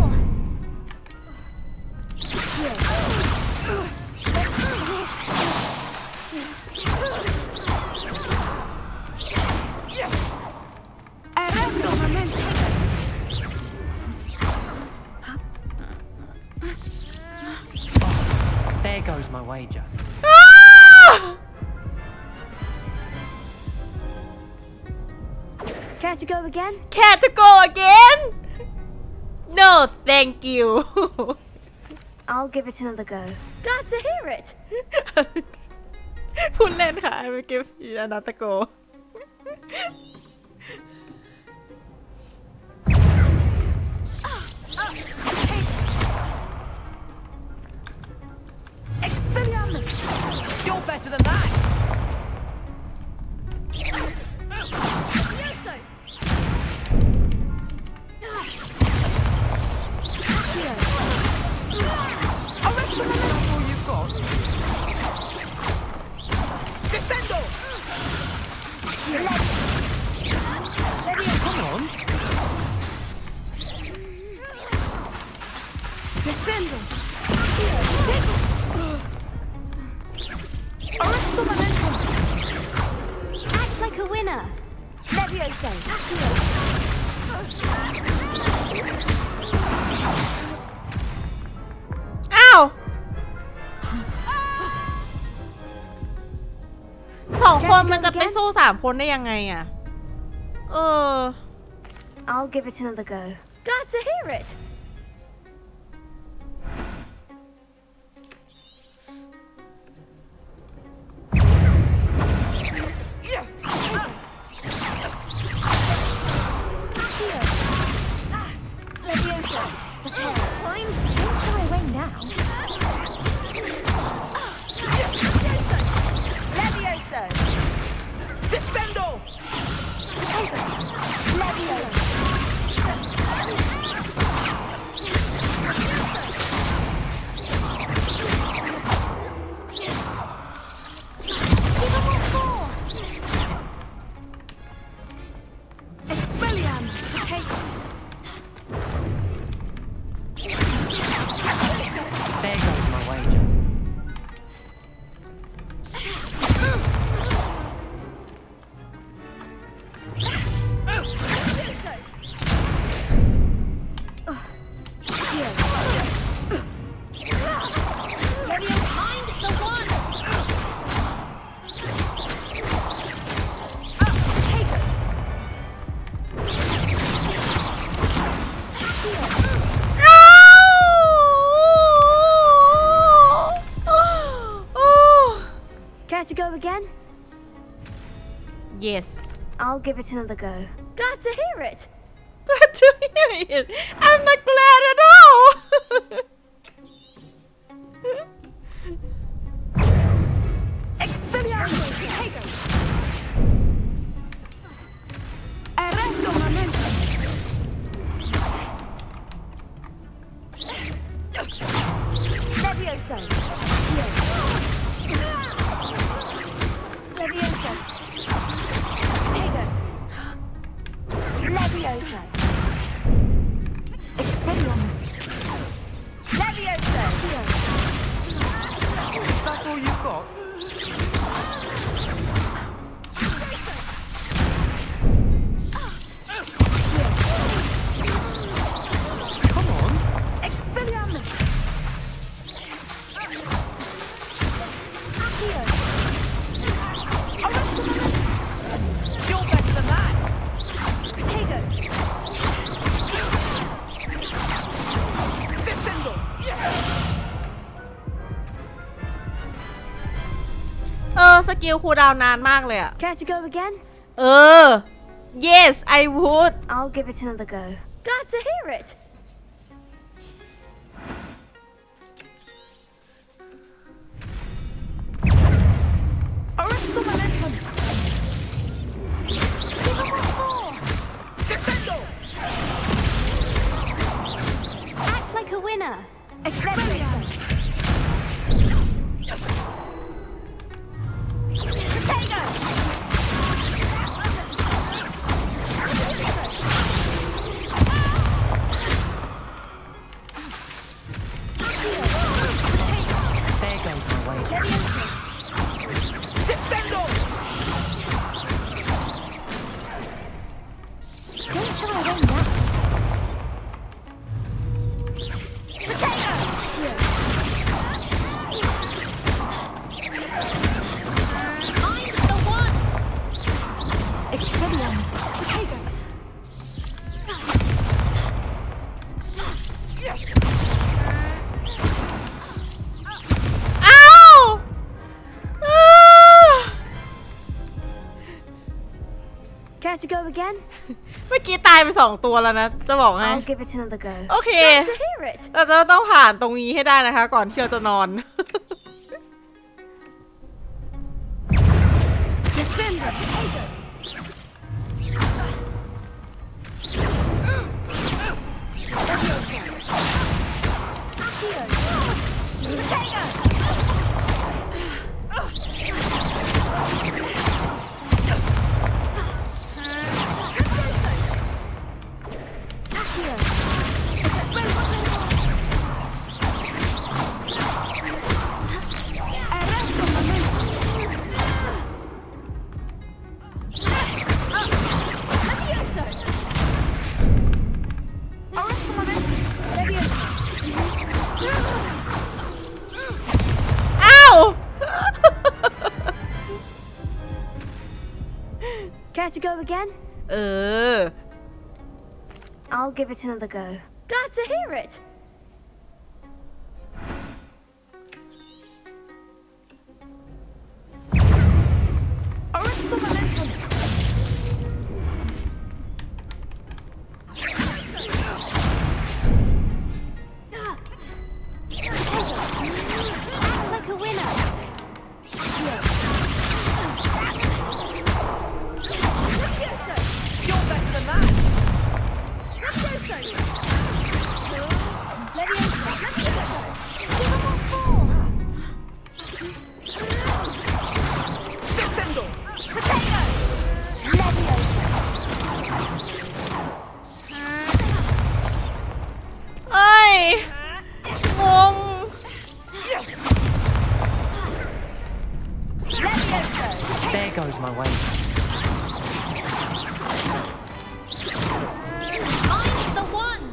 Arrest the momentum.
There goes my wager.
Care to go again?
Care to go again No thank you
I'll give it another go.
Glad to hear it.
พูดเล่นค่ะเมื่อกี้อนาตโก
Expelliarmus! You're better than that! Arrest the momentum! That's all you've got. Descendo!
Come on.
Descendo.
Arrest the momentum!
Act like a winner. Leviosa. Accio.
อ้าว2 คนมันจะไปสู้3 คนได้ยังไงอ่ะ
I'll give it another go.
Glad to hear it. to go again?
yes
I'll give it another go.
Glad to hear it.
glad to hear it I'm not glad at all
Expelliarmus! Take it! Arresto momento!
Levioso. Levioso. Tego. Levioso. Expelliarmus. Levioso.
That's all you've got? Come on.
Expelliarmus.
You're better than that!
Tego.
Descendo!
สกิลคูลดาวน์นานมากเลยอะ
Care to go again?
yes I would
I'll give it another go.
Glad to hear it.
Arresto momentum.
Descendo!
Act like a winner.
Expelliarmus.
Potato!
There goes my wager.
Descendo!
Don't shy away now. Potato! I'm the one!
Expelliarmus. Tego.
Care to go again?
เมื่อกี้ตายไป2 ตัวแล้วนะ จะบอกให้
I'll give it another go.
โอเค
Glad to hear it.
เราจะต้องผ่านตรงนี้ให้ได้นะคะ ก่อนที่เราจะนอน
Descendo. Tego.
Care to go again?
I'll give it another go.
Glad to hear it.
Arresto momentum.
Act like a winner.
You're better than that! Descendo!
There goes my wager.
I'm the one!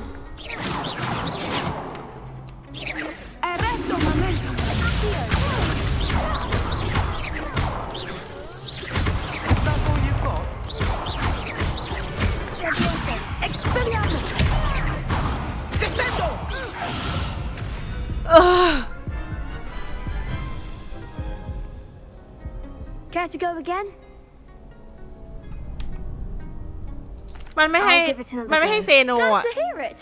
Arresto momento!
That's all you've got?
Expelliarmus.
Descendo!
Care to go again?
มันไม่ให้เซโนอ่ะ
Glad to hear it.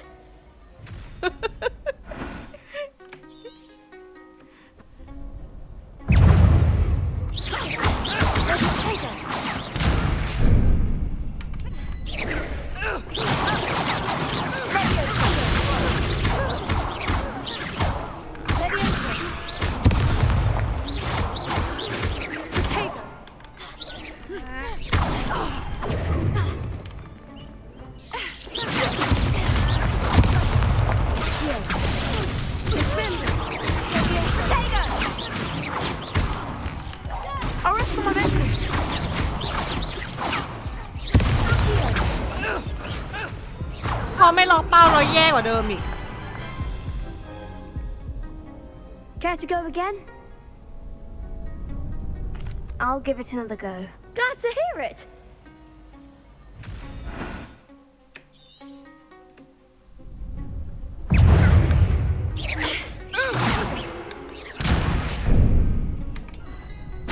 พอไม่ล็อกเป้าเราแย่กว่าเดิมอีก
Care to go again?
I'll give it another go.
Glad to hear it.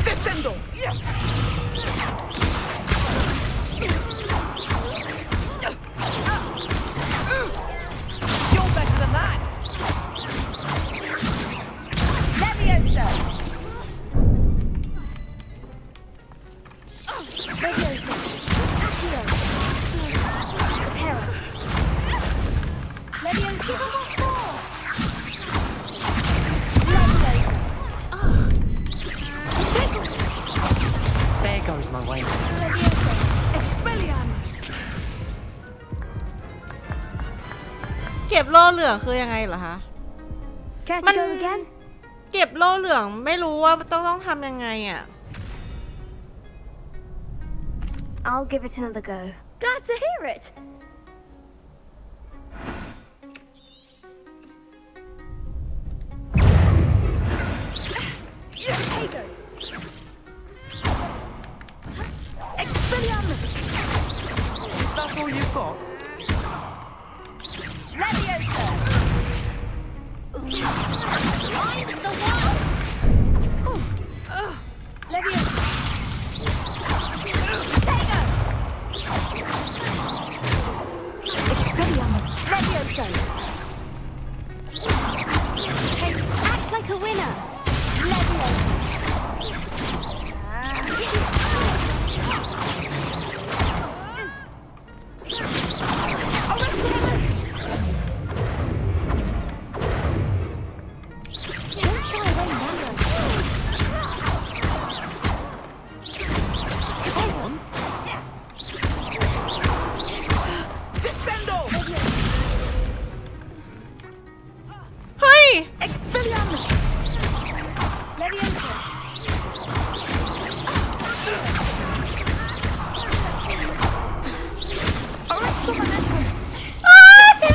Descendo! You're better than that! Leviosa!
Leviosa. Accio. Reparo. Leviosa.
There goes my way.
Expelliarmus.
เก็บโล่เหลืองคือยังไงเหรอคะ
Care to
มัน
go again?
เก็บโล่เหลืองไม่รู้ว่าต้องทำยังไงอ่ะ
I'll give it another go.
Glad to hear it.
Potato. Expelliarmus.
That's all you've got?
Leviosa.
Find the one.
Leviosa. Potato. Expelliarmus. Leviosa.
Act like a winner.
Don't shy away now.
Come on! Descendo!
เฮ้ย
Expelliarmus. Leviosa. Arresto momentum.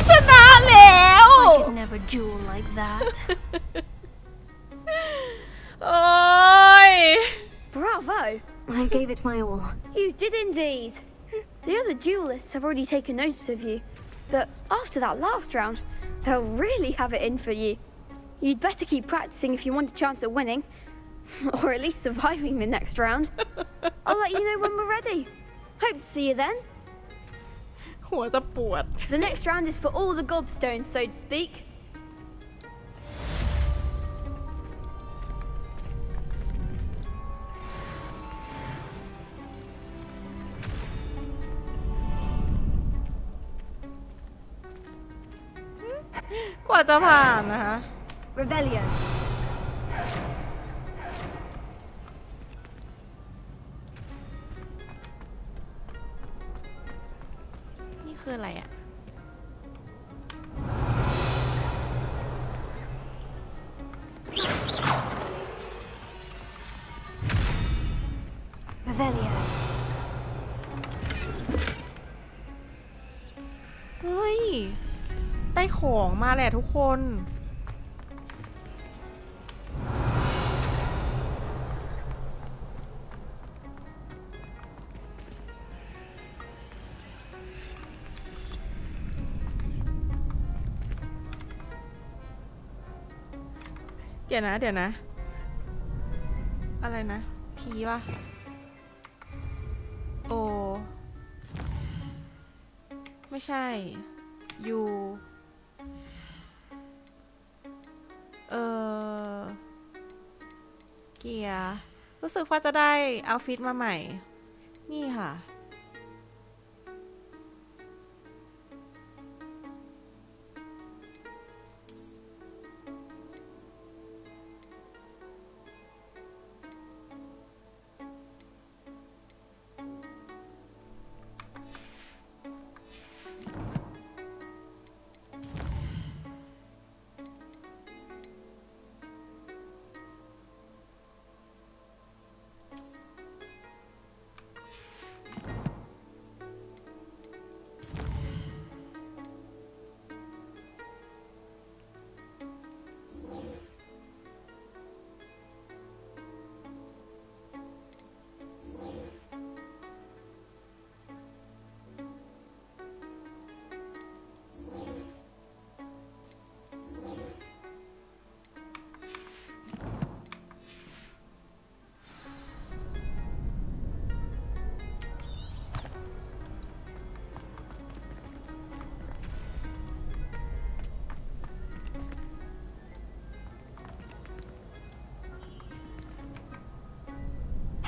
ชนะแล้ว
I could never duel like that.
โอ้ย
Bravo!
I gave it my all.
You did indeed. The other duelists have already taken notice of you, but after that last round, they'll really have it in for you. You'd better keep practicing if you want a chance at winning, or at least surviving the next round. I'll let you know when we're ready. Hope to see you then.
หัวจะปวด
The next round is for all the gobstones, so to speak.
กว่าจะผ่านนะคะ
Revelio.
นี่คืออะไรอ่ะ
Revelio.
เฮ้ย ได้ของมาแหละทุกคน เดี๋ยวนะ อะไรนะ ทีวะโอไม่ใช่ยูเกียร์รู้สึกว่าจะได้เอาฟิตมาใหม่นี่ค่ะ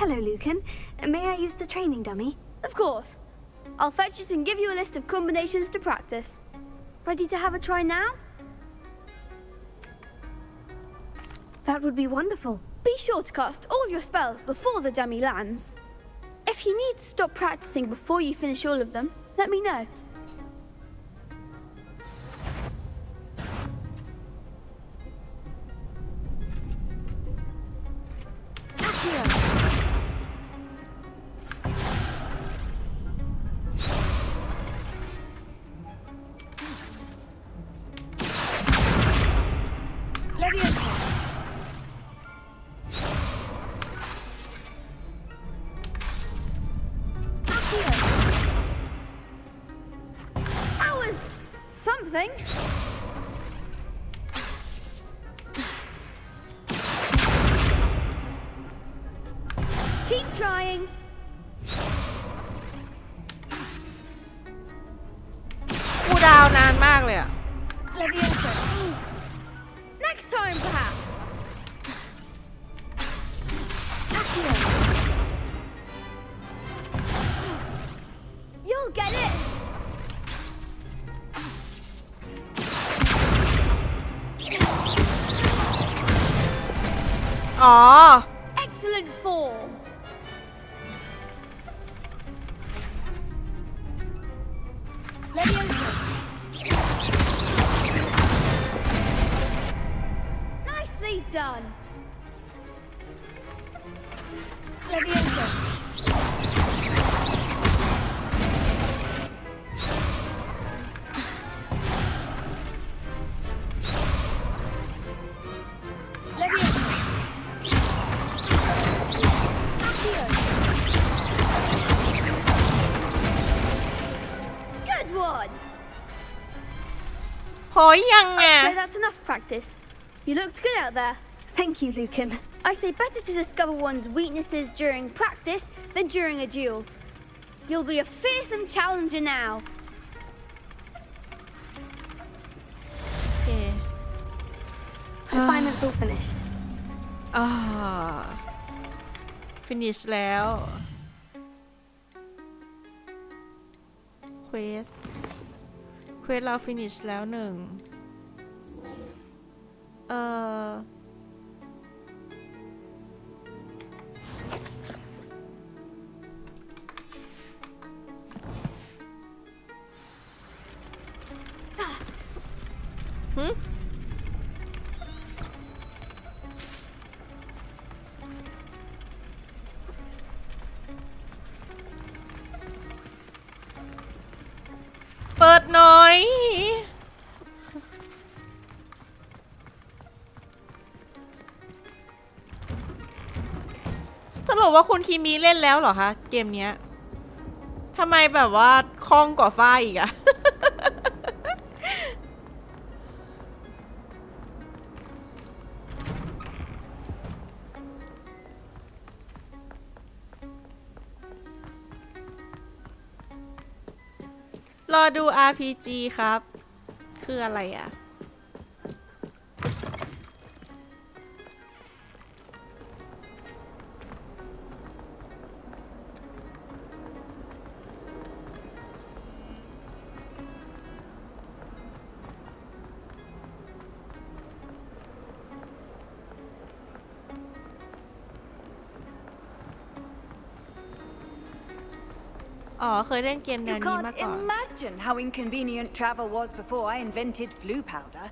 Hello, Lucan. May I use the training dummy?
Of course. I'll fetch it and give you a list of combinations to practice. Ready to have a try now?
That would be wonderful.
Be sure to cast all your spells before the dummy lands. If you need to stop practicing before you finish all of them, let me know. That was something. Keep trying.
กูดาวนานมากเลยอะ
Leviosa. Next time, perhaps. Accio. You'll get it. Excellent form. Leviosa. Nicely done. Leviosa. Leviosa. Accio. Good one.
พอยังไง
I'd say that's enough practice. You looked good out there.
Thank you, Lucan.
I say better to discover one's weaknesses during practice than during a duel. You'll be a fearsome challenger now.
โอเค
Assignment's all finished.
finish แล้วเควสเรา finish แล้วหนึ่งเปิดหน่อย สรุปว่าคุณคีมีเล่นแล้วเหรอคะเกมเนี้ยทำไมแบบว่าคล่องกว่าฝ้ายอีกอะ โ รอดู RPG ครับ คืออะไรอ่ะอ๋อเคยเล่นเกมแนว
You
นี้มา
can't
ก่อน
imagine how inconvenient travel was before I invented flu powder.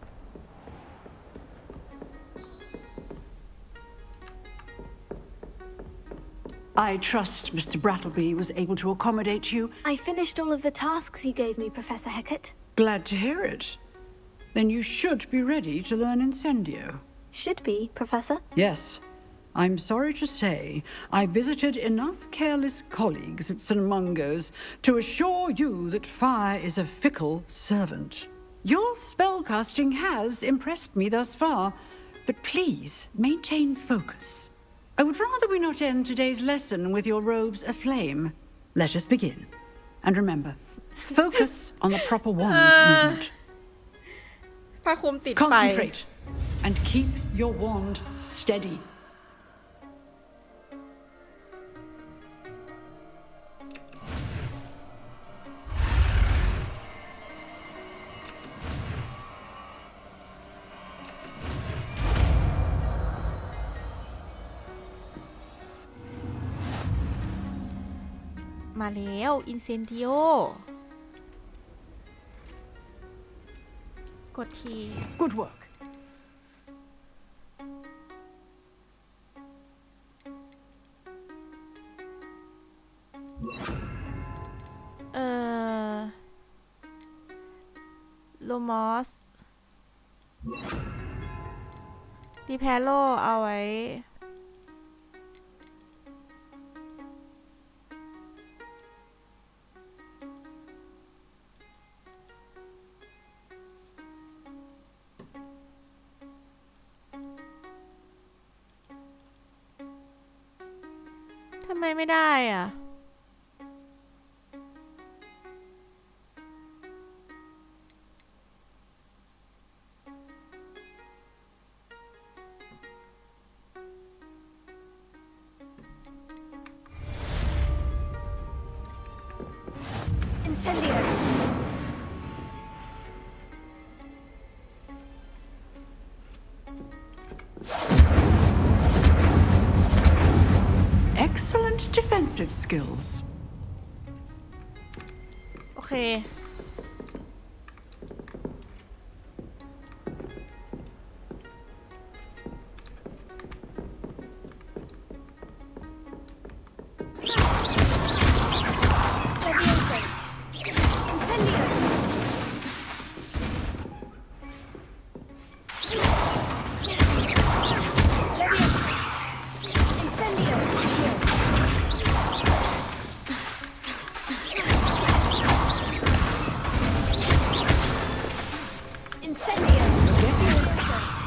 I trust Mr. Brattleby was able to accommodate you.
I finished all of the tasks you gave me, Professor Hecat.
Glad to hear it. Then you should be ready to learn Incendio.
Should be, Professor.
Yes. I'm sorry to say I visited enough careless colleagues at St. Mungo's to assure you that fire is a fickle servant. Your spellcasting has impressed me thus far, but please maintain focus. I would rather we not end today's lesson with your robes aflame. Let us begin. And remember, focus on the proper wand movement.
ผ้าคลุมติดไฟ
Concentrate and keep your wand steady.
มาแล้ว Incendio กดที
Good work.
โลมอสรีแพโลเอาไว้ทำไมไม่ได้อ่ะ
Incendio.
Excellent defensive skills.
โอเค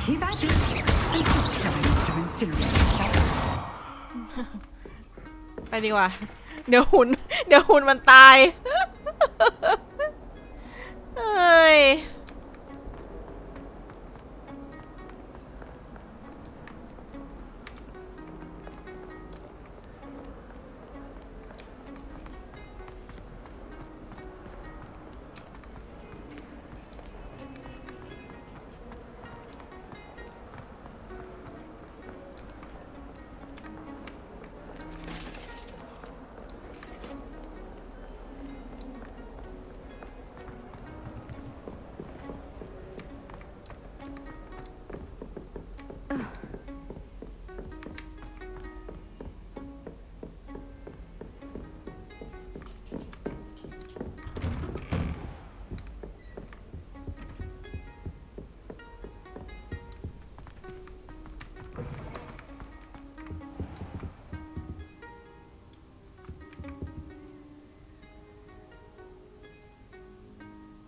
Keep at it and keep trying to incinerate yourself.
ไปดีกว่า เดี๋ยวหุ่นมันตาย เอ้ย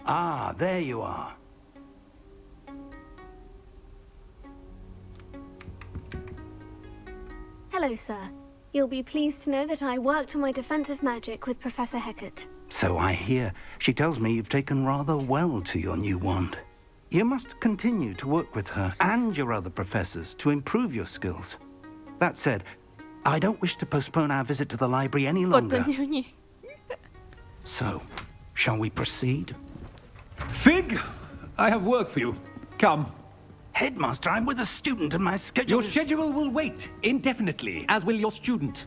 Ah, there you are.
Hello, sir. You'll be pleased to know that I worked on my defensive magic with Professor Hecat.
So I hear. She tells me you've taken rather well to your new wand. You must continue to work with her and your other professors to improve your skills. That said, I don't wish to postpone our visit to the library any longer. So, shall we proceed?
Fig, I have work for you. Come.
Headmaster, I'm with a student and my schedule
Your schedule will wait indefinitely, as will your student.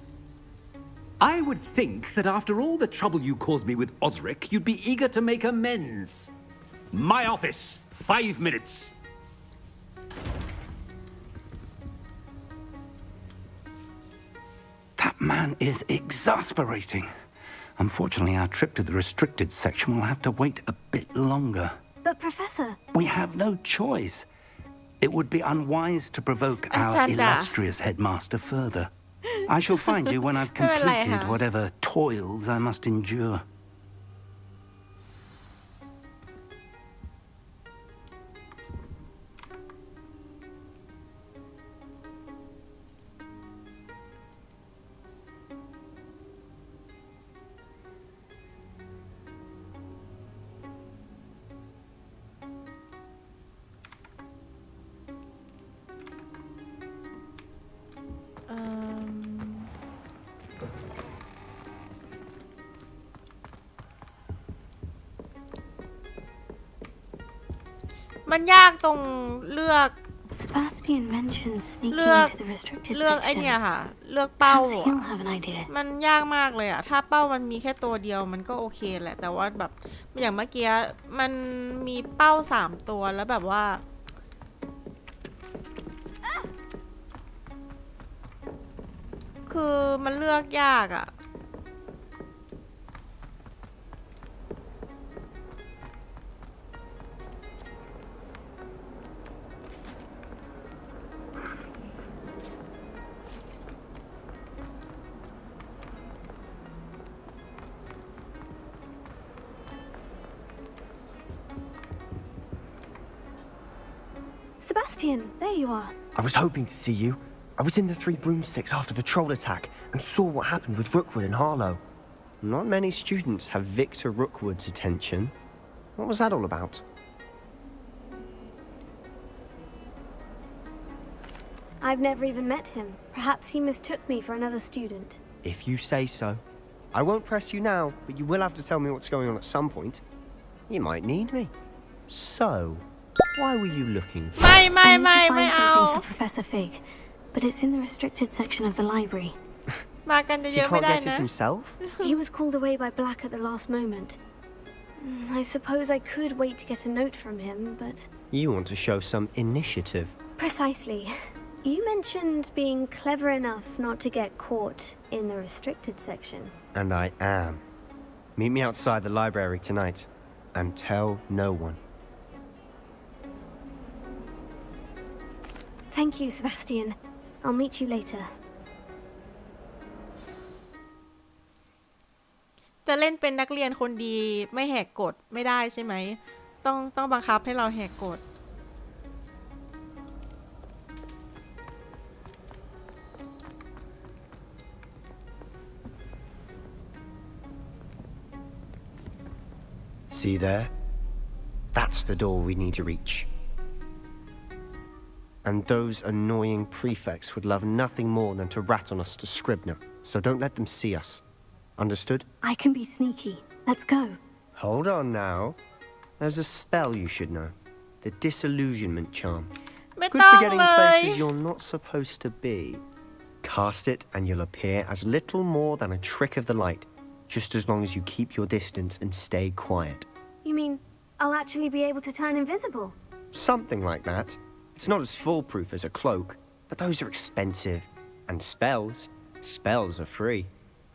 I would think that after all the trouble you caused me with Osric, you'd be eager to make amends. My office, 5 minutes.
That man is exasperating. Unfortunately, our trip to the restricted section will have to wait a bit longer.
But, Professor...
We have no choice. It would be unwise to provoke our illustrious headmaster further. I shall find you when I've completed whatever toils I must endure.
Um, มันยากตรงเลือก
Sebastian mentioned sneaking
เลือก
into the restricted
เลือก
section.
ไอเนี่ยค่ะเลือกเป้า
Perhaps he'll have an idea.
มันยากมากเลยอะถ้าเป้ามันมีแค่ตัวเดียวมันก็โอเคแหละแต่ว่าแบบอย่างเมื่อกี้มันมีเป้า3ตัวแล้วแบบว่าคือมันเลือกยากอะ
Sebastian, there you are.
I was hoping to see you. I was in the Three Broomsticks after patrol attack and saw what happened with Rookwood and Harlow.
Not many students have Victor Rookwood's attention. What was that all about?
I've never even met him. Perhaps he mistook me for another student.
If you say so. I won't press you now, but you will have to tell me what's going on at some point. You might need me. So, why were you looking for...
I need to find something for Professor Fig, but it's in the restricted section of the library.
He can't
get it himself?
He was called away by Black at the last moment. I suppose I could wait to get a note from him, but...
You want to show some initiative.
Precisely. You mentioned being clever enough not to get caught in the restricted section.
And I am. Meet me outside the library tonight, and tell no one.
Thank you, Sebastian. I'll meet you later.
จะเล่นเป็นนักเรียนคนดีไม่แหกกฎไม่ได้ใช่ไหมต้องบังคับให้เราแหกกฎ
See there? That's the door we need to reach. And those annoying prefects would love nothing more than to rat on us to Scribner, so don't let them see us. Understood?
I can be sneaky. Let's go.
Hold on now. There's a spell you should know. The Disillusionment Charm. Good for getting places you're not supposed to be. Cast it and you'll appear as little more than a trick of the light, just as long as you keep your distance and stay quiet.
You mean I'll actually be able to turn invisible?
Something like that. It's not as foolproof as a cloak, but those are expensive. And spells are free.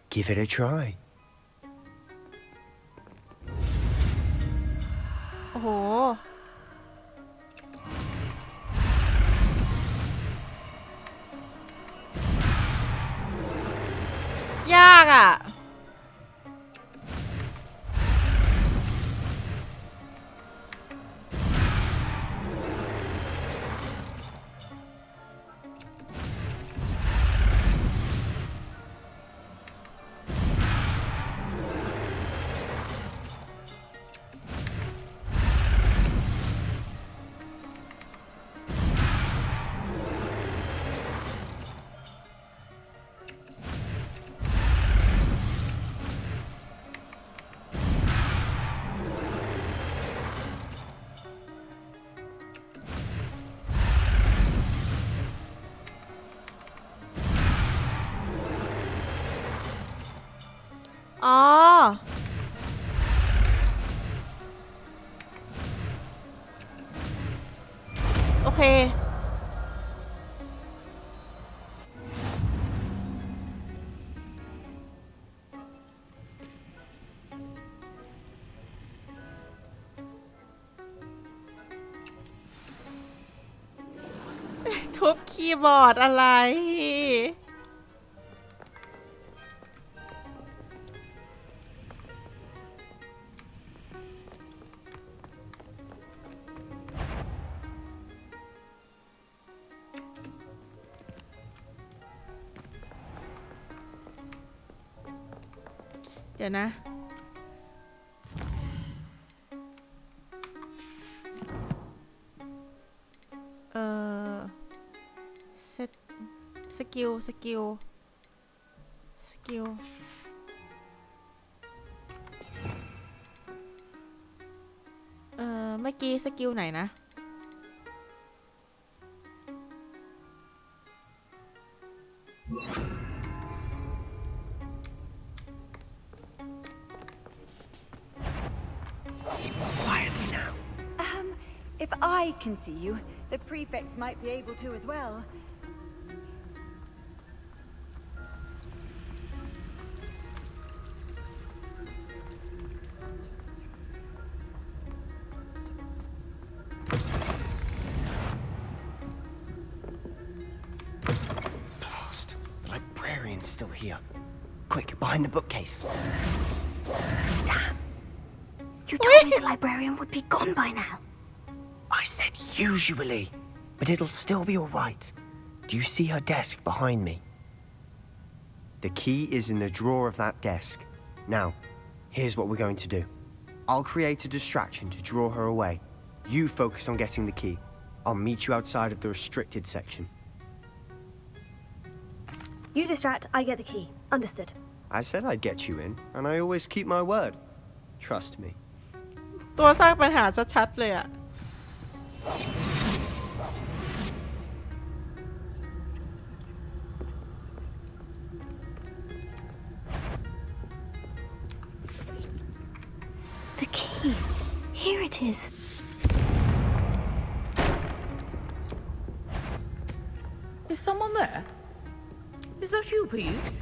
Give it a try.
โอ้โหยากอ่ะ อ๋อโอเคทุบคีย์บอร์ดอะไรเดี๋ยวนะเซตสกิลเมื่อกี้สกิลไหนนะ
Quietly now. If I can see you, the prefects might be able to as well.
Blast! The librarian's still here. Quick, behind the bookcase.
Damn. You told me the librarian would be gone by now.
I said usually, but it'll still be all right. Do you see her desk behind me? The key is in the drawer of that desk. Now, here's what we're going to do. I'll create a distraction to draw her away. You focus on getting the key. I'll meet you outside of the restricted section.
You distract, I get the key. Understood.
I said I'd get you in, and I always keep my word. Trust me.
ตัวสร้างปัญหาชัดๆเลยอะ
The key. Here it is.
Is someone there? Is that you, Peeves?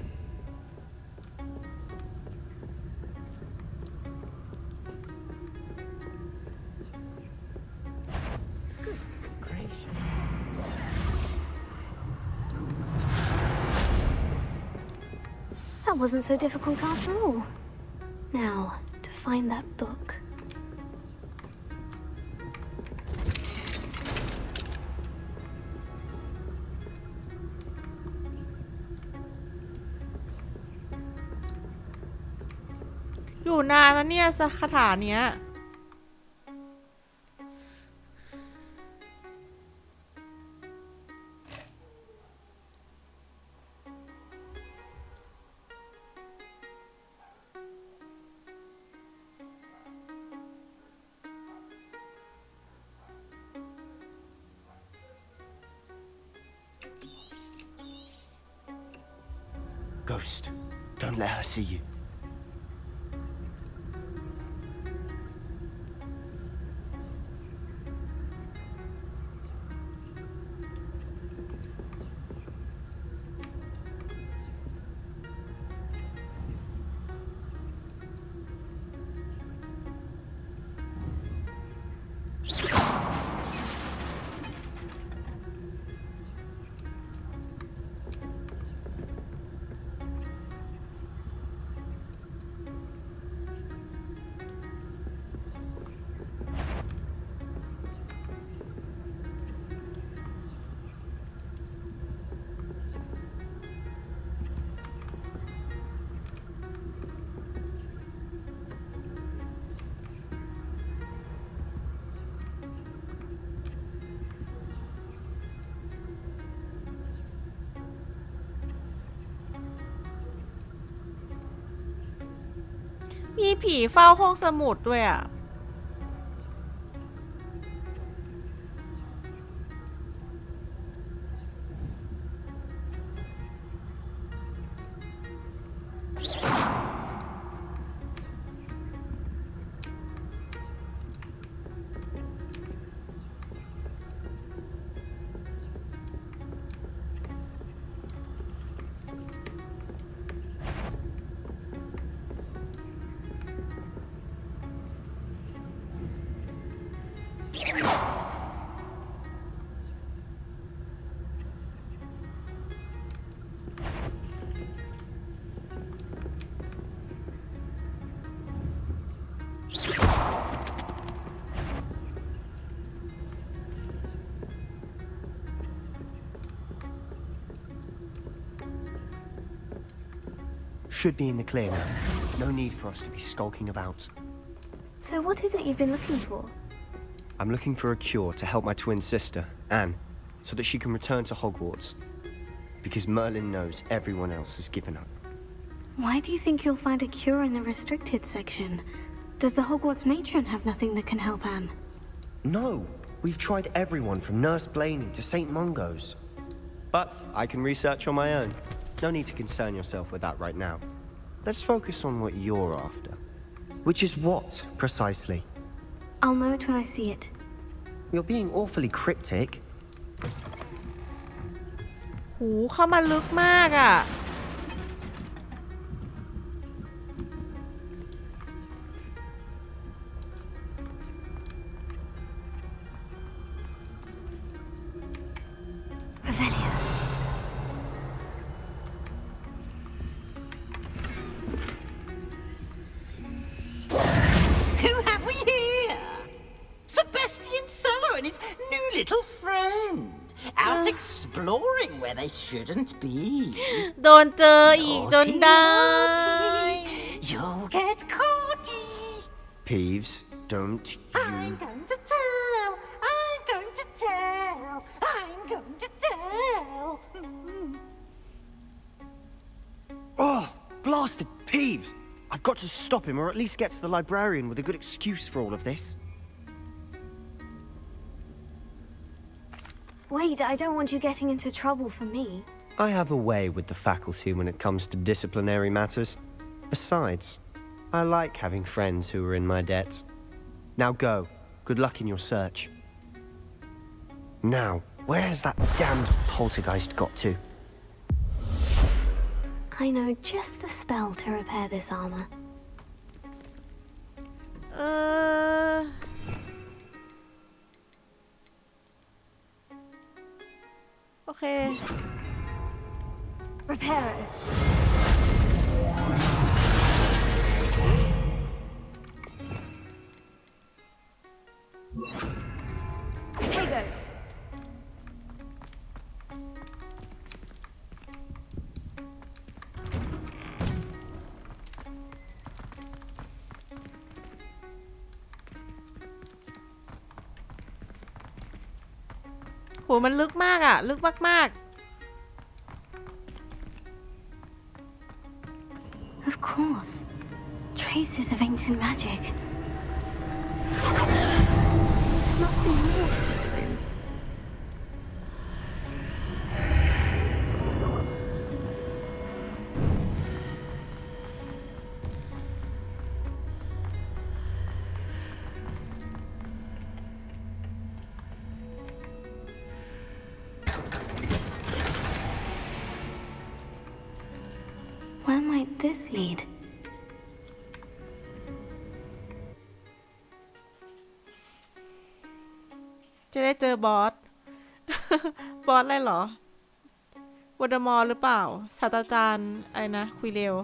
Goodness gracious.
That wasn't so difficult after all. Now, to find that book.
อยู่นานแล้วเนี่ยคาถาเนี้ย
Ghost, don't let her see you.
มีผีเฝ้าห้องสมุดด้วยอ่ะ
should be in the clear now. No need for us to be skulking about.
So what is it you've been looking for?
I'm looking for a cure to help my twin sister, Anne, so that she can return to Hogwarts. Because Merlin knows everyone else has given up.
Why do you think you'll find a cure in the restricted section? Does the Hogwarts matron have nothing that can help Anne?
No, we've tried everyone from Nurse Blaney to St. Mungo's. But I can research on my own. No need to concern yourself with that right now. Let's focus on what you're after. Which is what, precisely?
I'll know it when I see it.
You're being awfully cryptic.
หูเข้ามาลึกมากอ่ะ
Who have we here? Sebastian Sallow and his new little friend. Out exploring where they shouldn't be.
โดนเจออีกจนได้
You'll get caught.
Peeves, don't you...
I'm going to tell. I'm going to tell. I'm going to tell.
Oh, blasted Peeves! I've got to stop him or at least get to the librarian with a good excuse for all of this.
Wait, I don't want you getting into trouble for me.
I have a way with the faculty when it comes to disciplinary matters. Besides, I like having friends who are in my debt. Now go. Good luck in your search. Now, where's that damned poltergeist got to?
I know just the spell to repair this armor.
โอเค
Repair it.
Potato.
โหมันลึกมากอ่ะลึกมาก
Of course. Traces of ancient magic. There must be more to this room. Where might this lead?
จะได้เจอบอส บอสอะไรเหรอวอร์ดมอร์หรือเปล่าศาสตราจารย์อะไรนะคุยเร็ว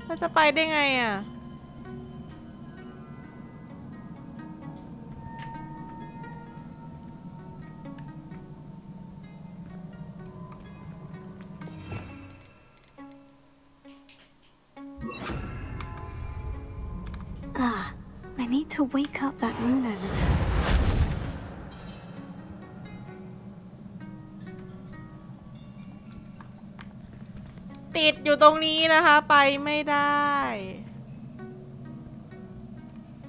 เราจะไปได้ไงอ่ะ
I need to wake up that moon over there.
ติดอยู่ตรงนี้นะคะไปไม่ได้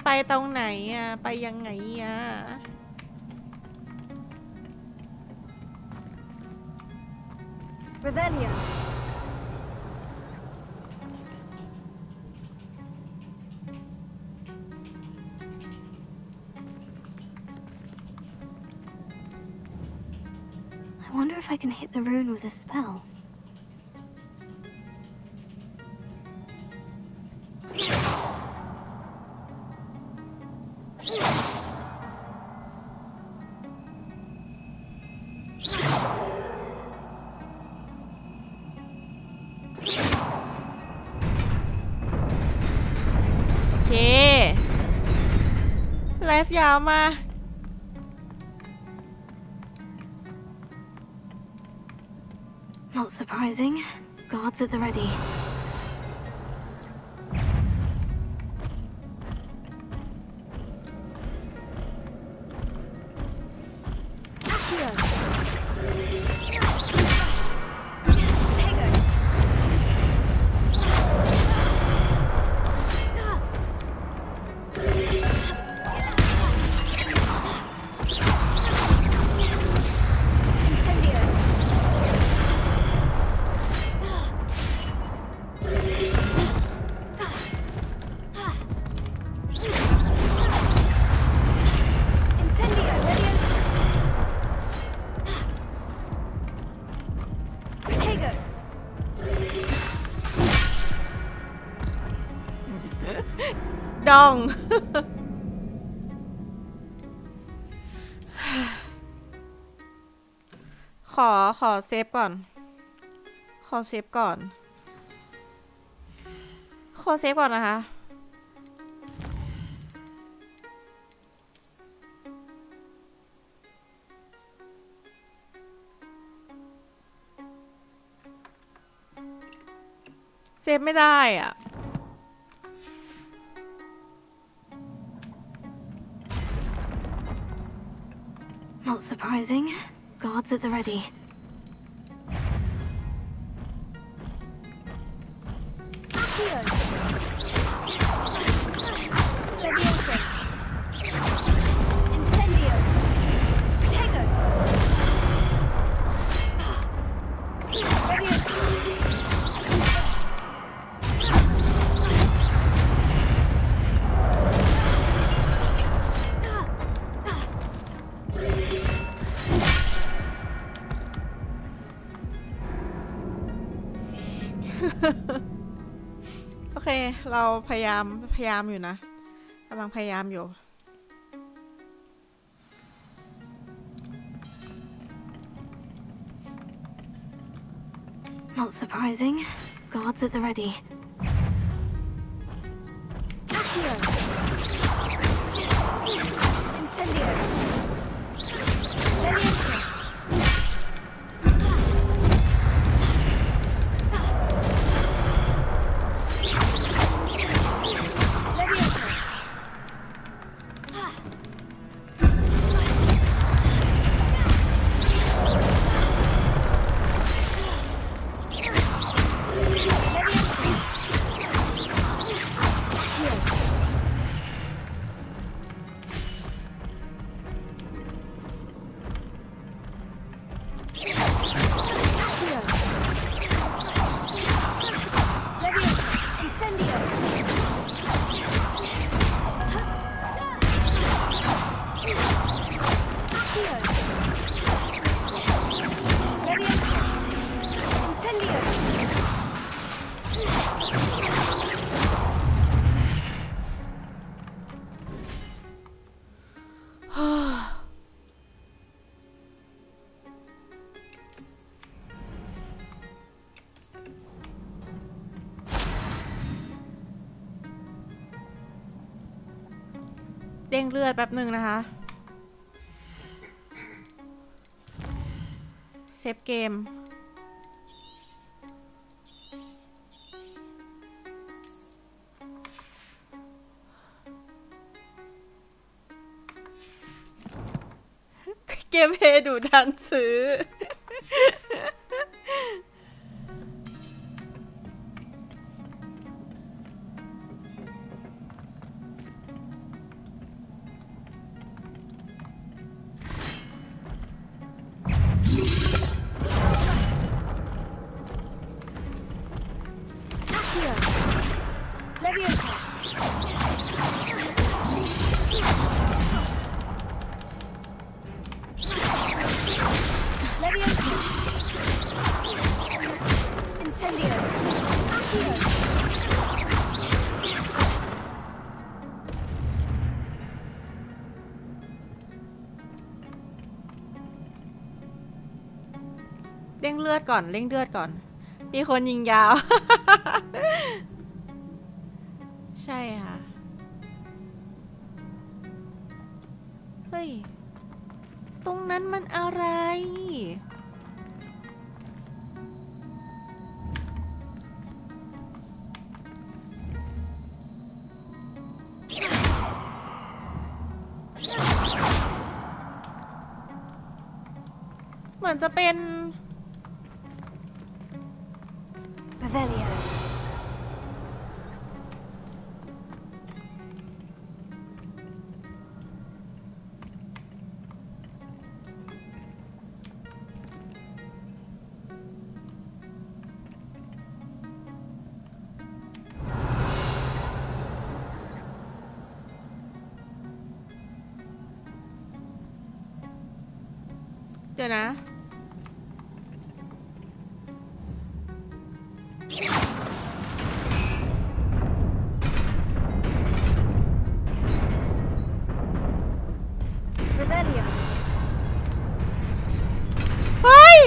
ไปตรงไหนอ่ะไปยังไงอ่ะ
Revelio. I wonder if I can hit the rune with a spell.
Okay. ไลฟ์ยาวมา
Not surprising. Guards at the ready.
ดอง ขอเซฟก่อน ขอเซฟก่อนนะคะ เซฟไม่ได้อ่ะ
Not surprising. Guards at the ready.
โอเค เราพยายามอยู่นะกำลังพยายามอยู่
Not surprising. Guards at the ready.
เด้งเลือดแป๊บหนึ่งนะคะ เซฟเกม เกมเพย์ดูดันซื้อ เร่งเลือดก่อนเร่งเลือดก่อนมีคนยิงยาว ใช่ค่ะเฮ้ยตรงนั้นมันอะไร มือนจะเป็น
Revelio.
เดี๋ยวนะ
Revelio.
เฮ้ย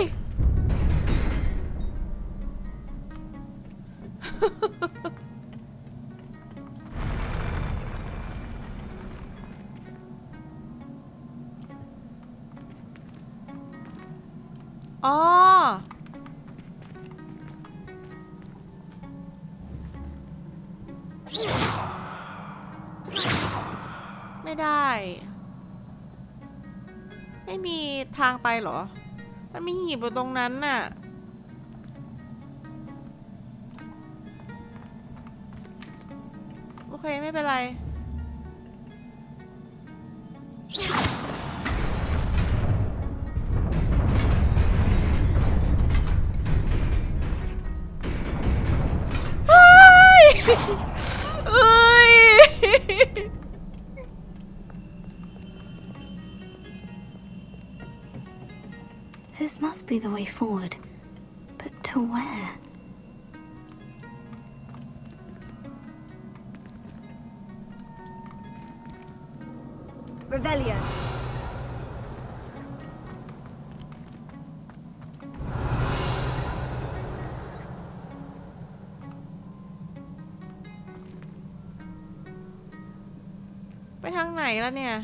อ๋อ ไม่ได้ ไม่มีทางไปเหรอ มันมีหีบอยู่ตรงนั้นน่ะ โอเค ไม่เป็นไร เฮ้ย เอ้ย
This must be the way forward. But to where? Revelio.
ไปทางไหนแล้วเนี่ย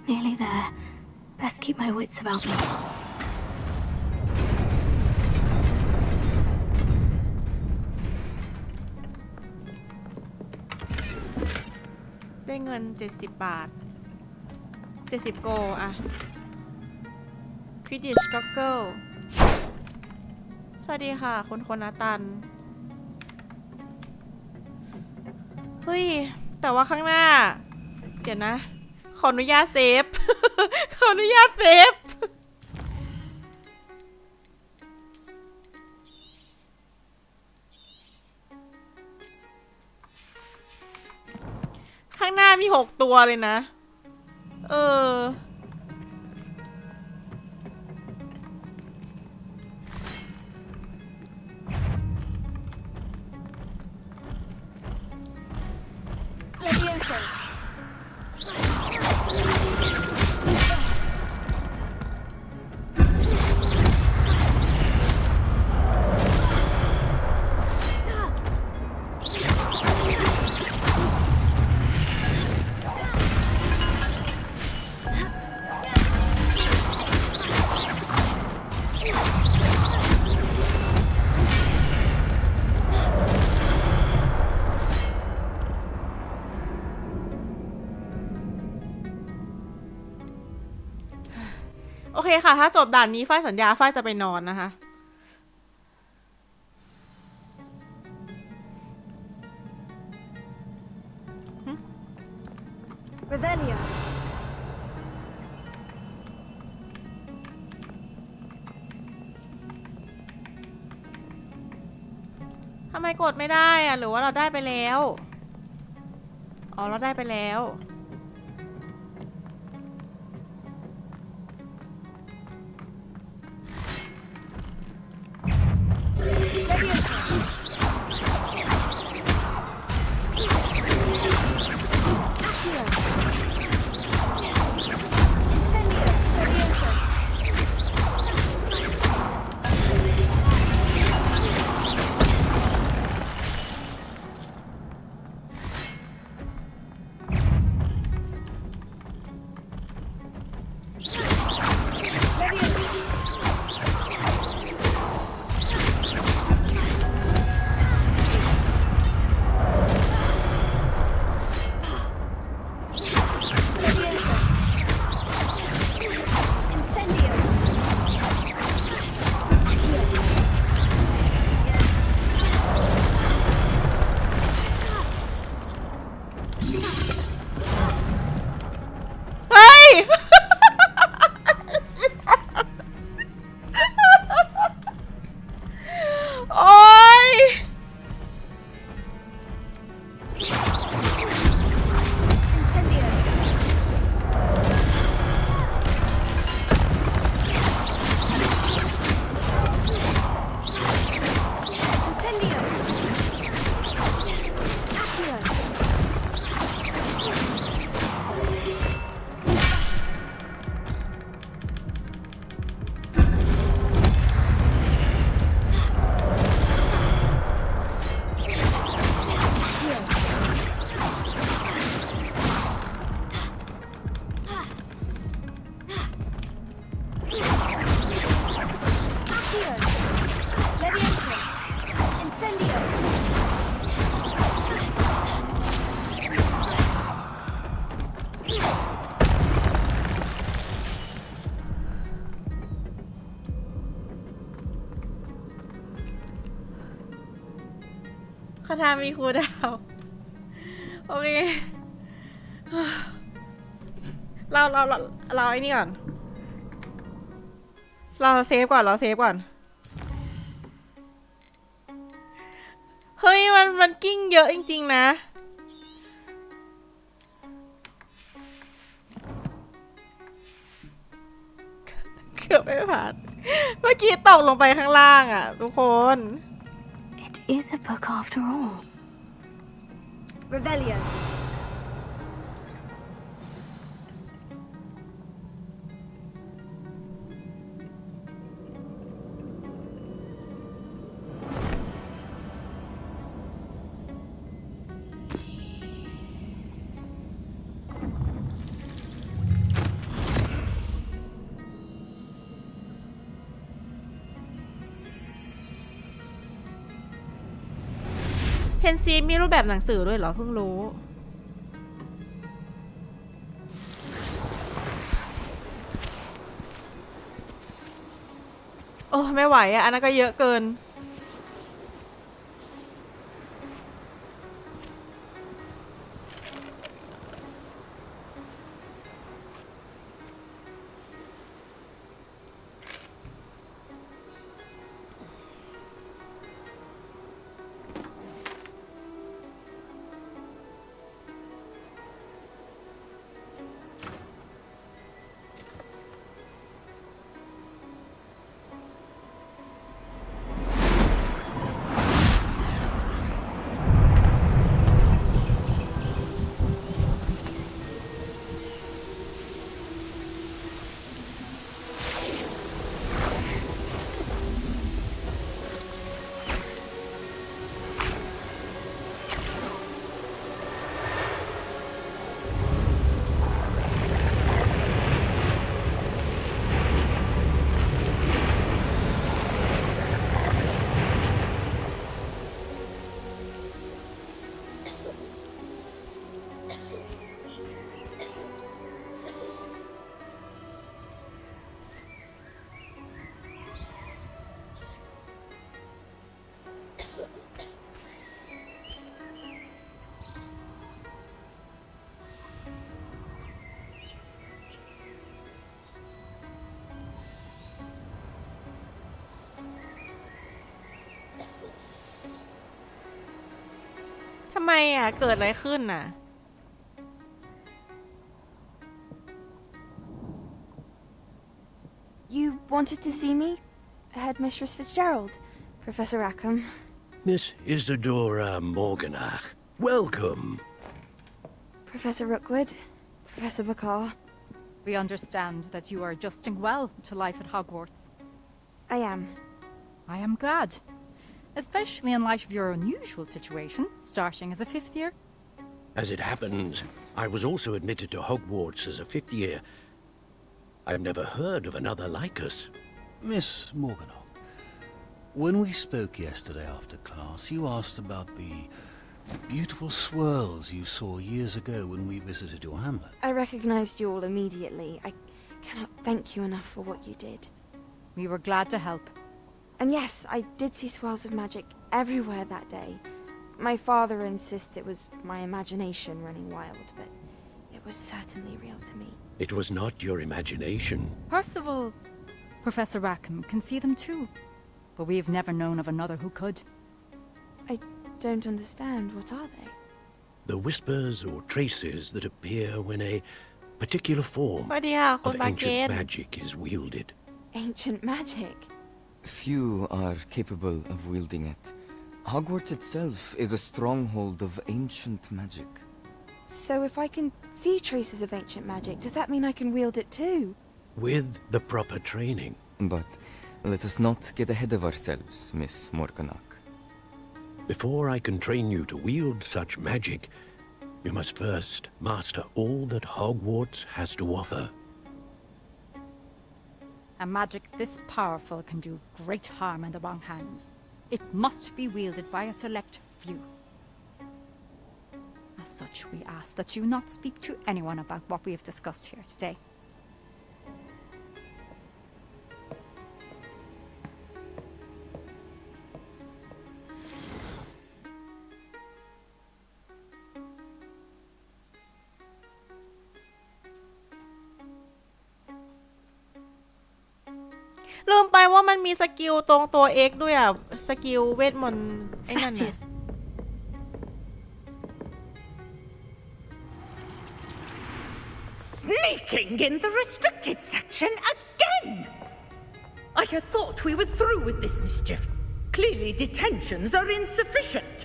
Nearly there. Best keep my wits about me.
ได้เงิน70 บาท 70 โกอะควิดดิชก็อกเกิลสวัสดีค่ะคนนาตัน เฮ้ย แต่ว่าข้างหน้า เดี๋ยวนะ ขออนุญาตเซฟ ขออนุญาตเซฟ ข้างหน้ามี6 ตัวเลยนะ เออ
Levioso.
โอเคค่ะ ถ้าจบด่านนี้ฝ้ายสัญญาฝ้ายจะไปนอนนะคะ
Revelio.
ทำไมกดไม่ได้อะหรือว่าเราได้ไปแล้ว อ๋อ เราได้ไปแล้ว
Levioso.
าถามีครูดาว โอเค เราไอ้นี่ก่อน เราเซฟก่อน เฮ้ย มันกิ้งเยอะจริงๆนะ เกือบไม่ผ่าน เมื่อกี้ตกลงไปข้างล่างอ่ะทุกคน
It is a book after all.
Revelio.
เพนซีมีรูปแบบหนังสือด้วยเหรอเพิ่งรู้ โอ้ไม่ไหวอ่ะอันนั้นก็เยอะเกิน ทำไมอ่ะเกิดอะไรขึ้นน่ะ
You wanted to see me? Headmistress Fitzgerald, Professor Rackham.
Miss Isadora Morganach, welcome.
Professor Rookwood, Professor Bakar.
We understand that you are adjusting well to life at Hogwarts.
I am.
I am glad. Especially in light of your unusual situation, starting as a fifth year.
As it happens, I was also admitted to Hogwarts as a fifth year. I've never heard of another like us.
Miss Morganach, when we spoke yesterday after class, you asked about the beautiful swirls you saw years ago when we visited your hamlet.
I recognized you all immediately. I cannot thank you enough for what you did.
We were glad to help.
And yes, I did see swirls of magic everywhere that day. My father insists it was my imagination running wild, but it was certainly real to me.
It was not your imagination.
Percival, Professor Rackham can see them too, but we have never known of another who could.
I don't understand. What are they?
The whispers or traces that appear when a particular form of ancient magic is wielded.
Ancient magic?
Few are capable of wielding it. Hogwarts itself is a stronghold of ancient magic.
So if I can see traces of ancient magic, does that mean I can wield it too?
With the proper training.
But let us not get ahead of ourselves, Miss Morganach.
Before I can train you to wield such magic, you must first master all that Hogwarts has to offer.
A magic this powerful can do great harm in the wrong hands. It must be wielded by a select few. As such, we ask that you not speak to anyone about what we have discussed here today.
ลืมไปว่ามันมีสกิลตรงตัว X ด้วยอ่ะสกิลเวทมนต์ไอ้นั่นน่ะ
Sneaking in the restricted section again! I had thought we were through with this mischief. Clearly detentions are insufficient.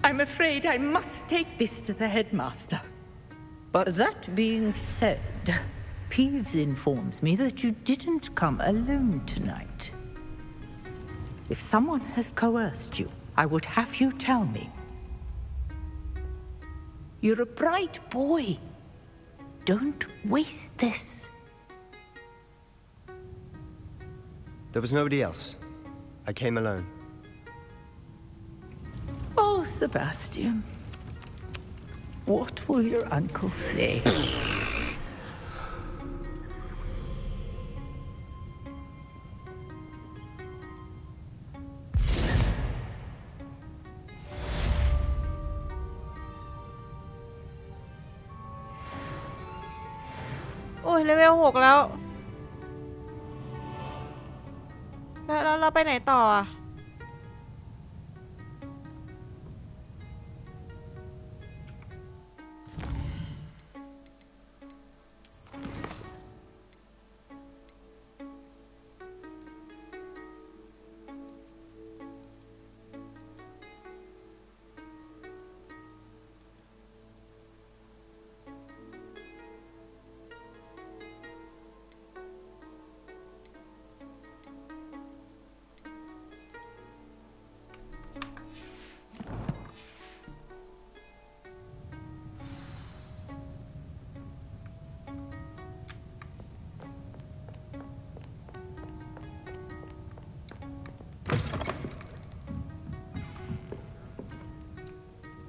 I'm afraid I must take this to the headmaster.
But that being said, Peeves informs me that you didn't come alone tonight. If someone has coerced you, I would have you tell me. You're a bright boy. Don't waste this.
There was nobody else. I came alone.
Oh, Sebastian. What will your uncle say?
โอ้ยเลเวล6แล้วเราไปไหนต่ออ่ะ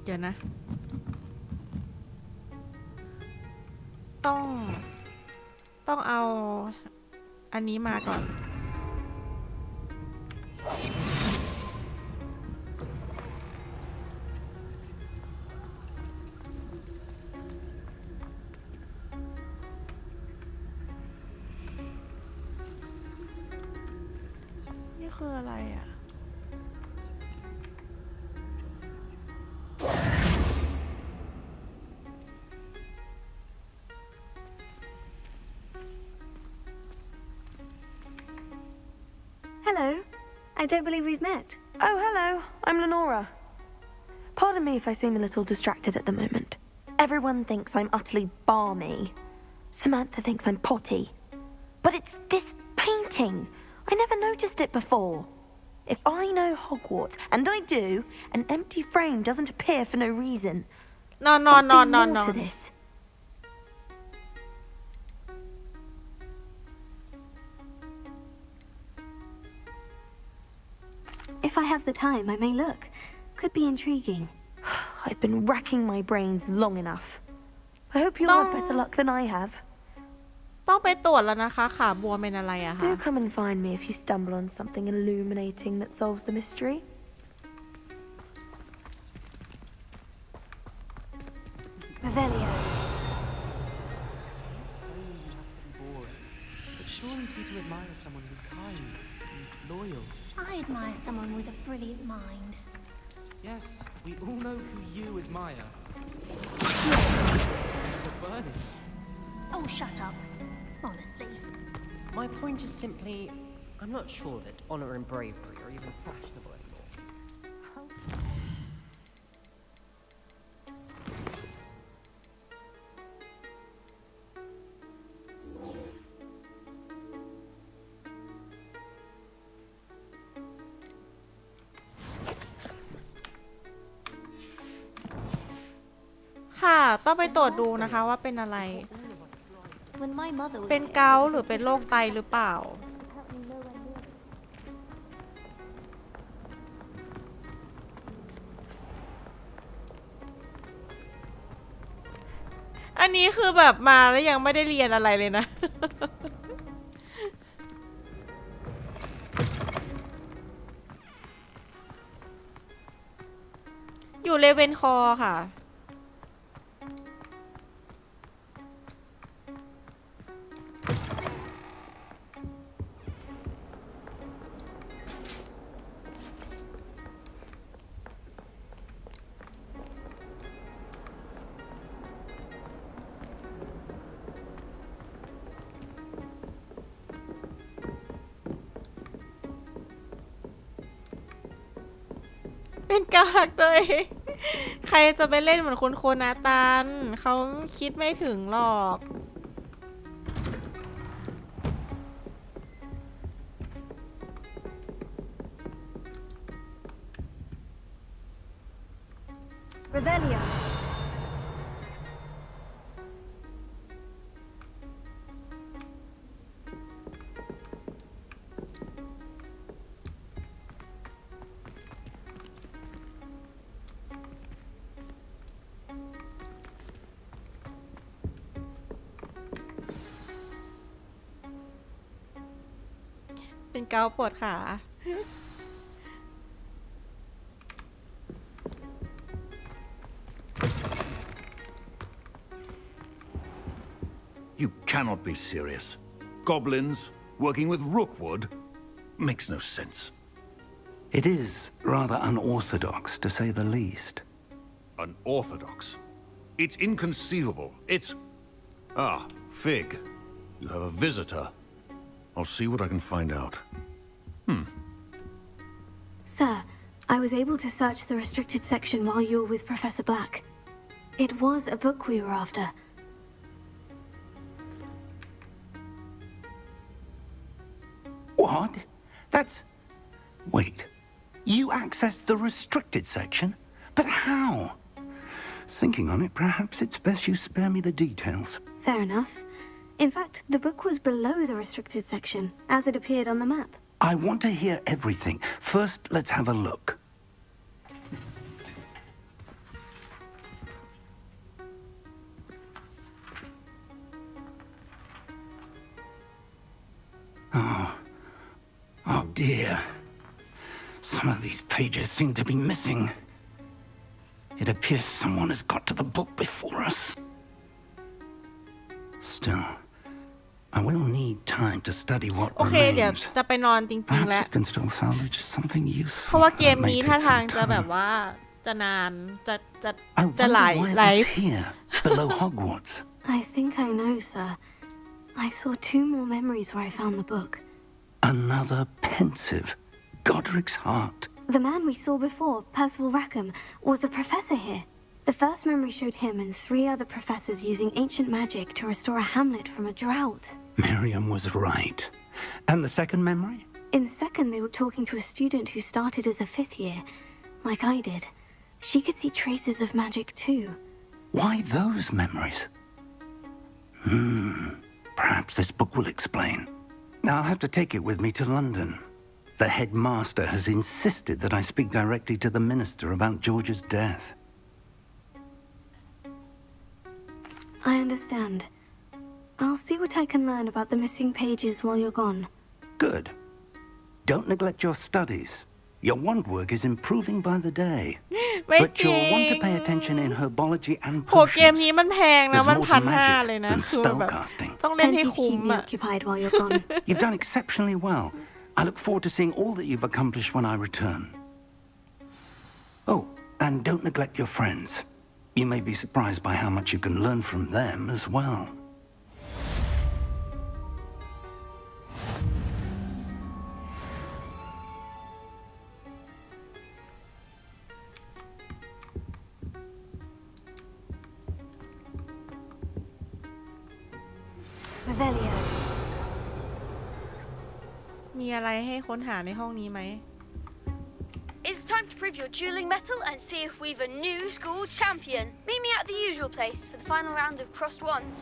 เดี๋ยวนะต้องเอาอันนี้มาก่อนนี่คืออะไรอ่ะ
Hello. I don't believe we've met.
Oh, hello. I'm Lenora. Pardon me if I seem a little distracted at the moment. Everyone thinks I'm utterly balmy. Samantha thinks I'm potty. But it's this painting. I never noticed it before. If I know Hogwarts, and I do, an empty frame doesn't appear for no reason.
No.
More to this.
If I have the time, I may look. Could be intriguing.
I've been racking my brains long enough. I hope you'll have better luck than I have.
ต้องไปตรวจแล้วนะคะขาบวมเป็นอะไรอะคะ
Do come and find me if you stumble on something illuminating that solves the mystery.
Revelio.
But surely people admire someone who's kind and loyal.
I admire someone with a brilliant mind.
Yes, we all know who you admire.
Oh, shut up. Honestly.
My point is simply, I'm not sure that honor and bravery are even fashionable anymore.
ค่ะต้องไปตรวจดูนะคะว่าเป็นอะไร
When my mother was
เป็นเกาต์หรือเป็นโรคไตหรือเปล่า อันนี้คือแบบมาแล้วยังไม่ได้เรียนอะไรเลยนะ อยู่เลเวนคอร์ค่ะ เป็นกาวหลักตัวเองใครจะไปเล่นเหมือนคนโคนาตันเขาคิดไม่ถึงหรอก
Revelio.
เป็นเกาปวดขา
You cannot be serious. Goblins working with Rookwood makes no sense.
It is rather unorthodox, to say the least.
Unorthodox? It's inconceivable. It's... Ah, Fig. You have a visitor. I'll see what I can find out.
Sir, I was able to search the restricted section while you were with Professor Black. It was a book we were after.
What? That's... Wait. You accessed the restricted section? But how? Thinking on it, perhaps it's best you spare me the details.
Fair enough. In fact, the book was below the restricted section, as it appeared on the map.
I want to hear everything. First, let's have a look. Oh dear. Some of these pages seem to be missing. It appears someone has got to the book before us. Still, I will need time to study what
โอเคเดี๋ยว
remains.
จะไปนอนจริงๆแล้ว
Perhaps it can still salvage something
เพ
useful.
ราะว่าเกม
It may
นี้
take
ท่าทาง
some
จะแบบ
time.
ว่าจะนานจะ
I
จะ
wonder
หลาย
why it
ไล
was
ฟ์
here, below Hogwarts.
I think I know, sir. I saw 2 more memories where I found the book.
Another pensive. Godric's heart.
The man we saw before, Percival Rackham, was a professor here. The first memory showed him and 3 other professors using ancient magic to restore a hamlet from a drought.
Miriam was right. And the second memory?
In the second, they were talking to a student who started as a 5th year, like I did. She could see traces of magic too.
Why those memories? Perhaps this book will explain. I'll have to take it with me to London. The headmaster has insisted that I speak directly to the minister about George's death.
I understand. I'll see what I can learn about the missing pages while you're gone.
Good. Don't neglect your studies. Your wand work is improving by the day.
ไม่
But
จริ
you'll want to
ง
pay attention in herbology and
โหเกม
potions.
นี้มันแพงนะ
There's
มัน
more to
1,500
magic
เลยนะ
than
คือแบบ
spellcasting.
ต้องเล่นให้
Plenty to
คุ้ม
keep me
อะ
occupied while you're gone.
You've done exceptionally well. I look forward to seeing all that you've accomplished when I return. Oh, and don't neglect your friends. You may be surprised by how much you can learn from them as well.
Revelio.
มีอะไรให้ค้นหาในห้องนี้ไหม
It's time to prove your dueling mettle and see if we've a new school champion. Meet me at the usual place for the final round of crossed wands.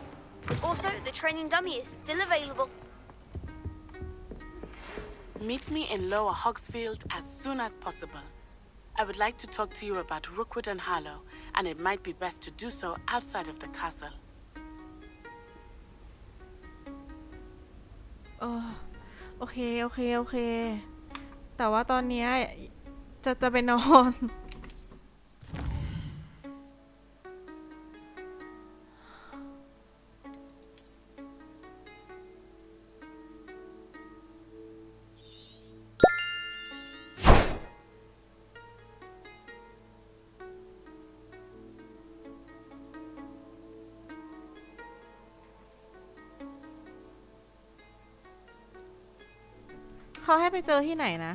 Also, the training dummy is still available.
Meet me in Lower Hogsfield as soon as possible. I would like to talk to you about Rookwood and Harlow, and it might be best to do so outside of the castle.
โอเค แต่ว่าตอนเนี้ยจะไปนอน เขาให้ไปเจอที่ไหนนะ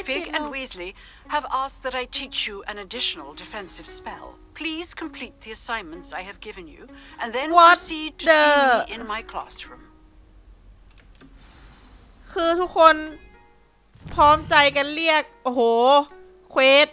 Fig and Weasley have asked that I teach you an additional defensive spell. Please complete the assignments I have given you, and then proceed to see me in my classroom.
คือทุกคนพร้อมใจกันเรียกโอ้โหเควส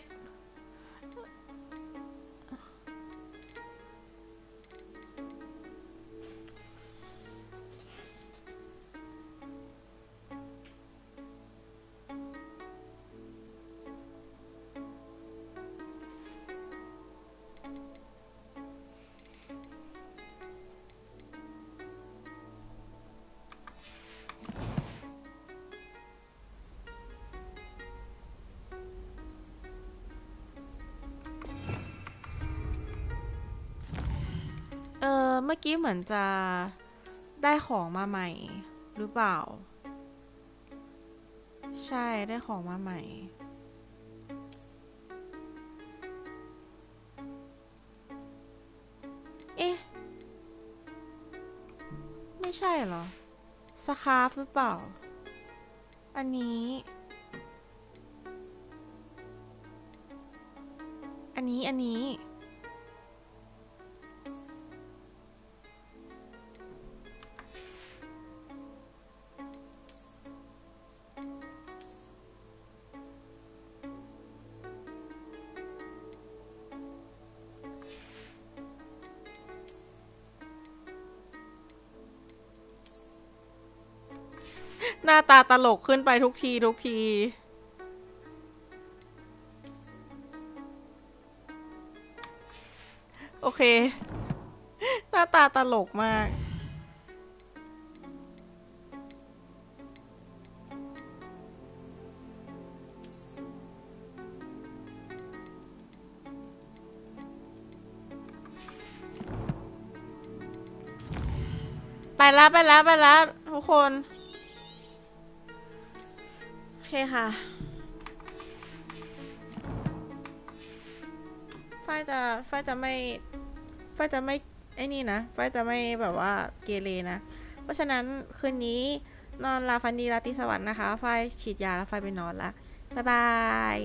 เมื่อกี้เหมือนจะได้ของมาใหม่หรือเปล่าใช่ได้ของมาใหม่เอ๊ะไม่ใช่เหรอสคาร์ฟหรือเปล่าอันนี้หน้าตาตลกขึ้นไปทุกทีโอเคหน้าตาตลกมากไปแล้วทุกคนโอเคค่ะฝ้ายจะไม่ไอ้นี่นะฝ้ายจะไม่แบบว่าเกเรนะเพราะฉะนั้นคืนนี้นอนหลับฝันดีราตรีสวัสดิ์นะคะฝ้ายฉีดยาแล้วฝ้ายไปนอนละบ๊ายบาย